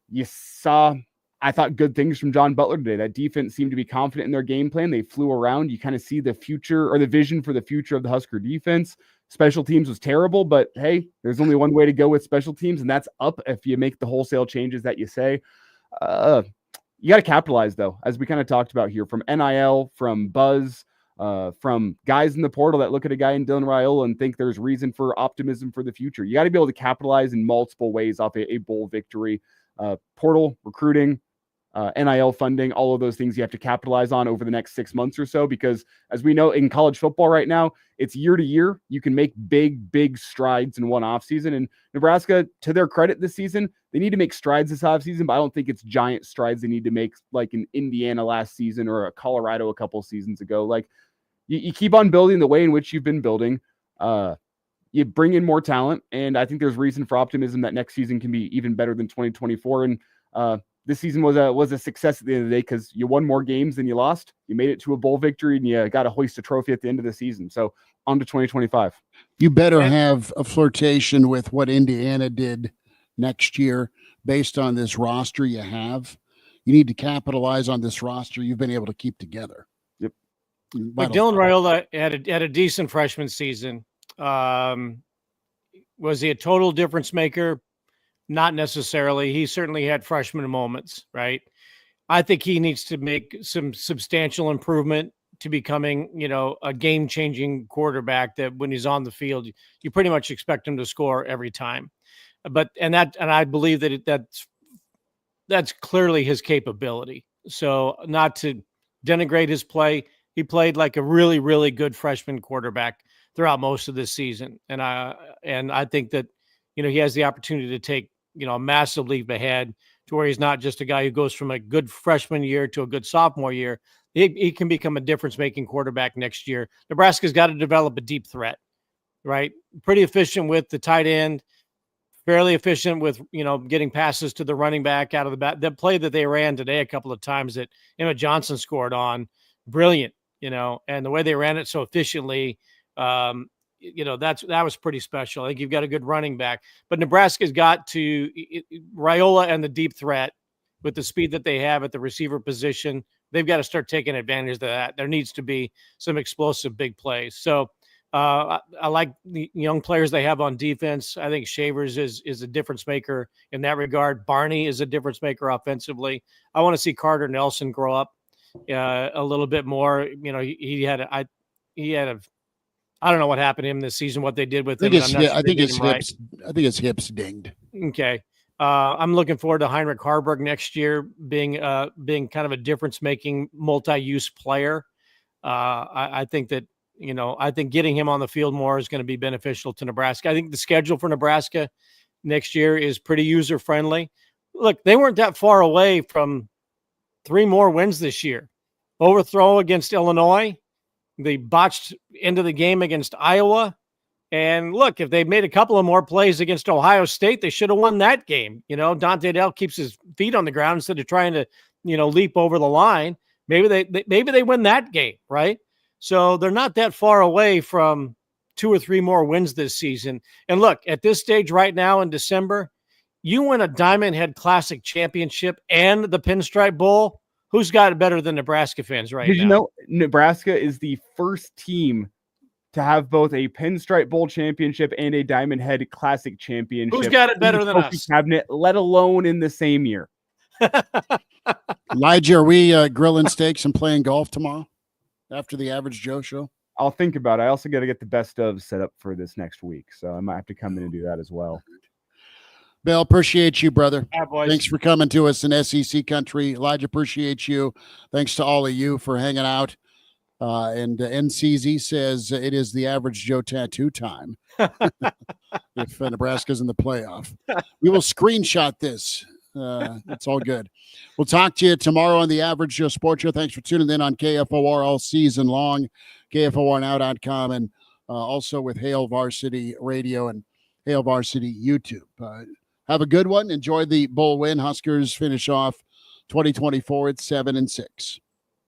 You saw, I thought, good things from John Butler today. That defense seemed to be confident in their game plan. They flew around. You kind of see the future, or the vision for the future of the Husker defense. Special teams was terrible, but hey, there's only one way to go with special teams, and that's up if you make the wholesale changes that you say. You got to capitalize, though, as we kind of talked about here, from NIL, from buzz, from guys in the portal that look at a guy in Dylan Raiola and think there's reason for optimism for the future. You got to be able to capitalize in multiple ways off a bowl victory. Portal, recruiting, NIL funding, all of those things you have to capitalize on over the next 6 months or so, because as we know in college football right now, it's year to year. You can make big strides in one offseason. And Nebraska, to their credit this season, they need to make strides this offseason, but I don't think it's giant strides they need to make like in Indiana last season or a Colorado a couple seasons ago. Like you keep on building the way in which you've been building. You bring in more talent, and I think there's reason for optimism that next season can be even better than 2024. And this season was a success at the end of the day because you won more games than you lost. You made it to a bowl victory, and you got to hoist a trophy at the end of the season. So on to 2025. You better have a flirtation with what Indiana did next year based on this roster you have. You need to capitalize on this roster you've been able to keep together. Yep. But Dylan Raiola had a decent freshman season. Was he a total difference maker? Not necessarily. He certainly had freshman moments, right? I think he needs to make some substantial improvement to becoming, a game-changing quarterback that when he's on the field, you pretty much expect him to score every time. but and I believe that that's clearly his capability. So not to denigrate his play, he played like a really, really good freshman quarterback throughout most of this season. And I think that, he has the opportunity to take, a massive leap ahead to where he's not just a guy who goes from a good freshman year to a good sophomore year. He can become a difference-making quarterback next year. Nebraska's got to develop a deep threat, right? Pretty efficient with the tight end, fairly efficient with, getting passes to the running back out of the back. The play that they ran today a couple of times that Emmett Johnson scored on, brilliant, and the way they ran it so efficiently, that was pretty special. I think you've got a good running back, but Nebraska's got to Raiola and the deep threat with the speed that they have at the receiver position. They've got to start taking advantage of that. There needs to be some explosive big plays. So I like the young players they have on defense. I think Shavers is a difference maker in that regard. Barney is a difference maker offensively. I want to see Carter Nelson grow up a little bit more. He had a I don't know what happened to him this season, what they did with him. I think his hips dinged. Okay. I'm looking forward to Heinrich Harburg next year being kind of a difference-making multi-use player. I think that, I think getting him on the field more is going to be beneficial to Nebraska. I think the schedule for Nebraska next year is pretty user-friendly. Look, they weren't that far away from 3 more wins this year. Overthrow against Illinois, the botched end of the game against Iowa. And look, if they made a couple of more plays against Ohio State, they should have won that game. Dante Dell keeps his feet on the ground instead of trying to, leap over the line. Maybe they win that game, right? So they're not that far away from 2 or 3 more wins this season. And look, at this stage right now in December, you win a Diamond Head Classic Championship and the Pinstripe Bowl. Who's got it better than Nebraska fans right now? Did you know Nebraska is the first team to have both a Pinstripe Bowl championship and a Diamond Head Classic championship? Who's got it better than us? Cabinet, let alone in the same year. Elijah, are we grilling steaks and playing golf tomorrow after the Average Joe show? I'll think about it. I also got to get the best of set up for this next week, so I might have to come in and do that as well. Bill, appreciate you, brother. Yeah, boys. Thanks for coming to us in SEC country. Elijah, appreciate you. Thanks to all of you for hanging out. And NCZ says it is the Average Joe tattoo time if Nebraska's in the playoff. We will screenshot this. It's all good. We'll talk to you tomorrow on the Average Joe Sports Show. Thanks for tuning in on KFOR all season long, KFORnow.com, and also with Hail Varsity Radio and Hail Varsity YouTube. Have a good one. Enjoy the bowl win. Huskers finish off 2024 at 7-6.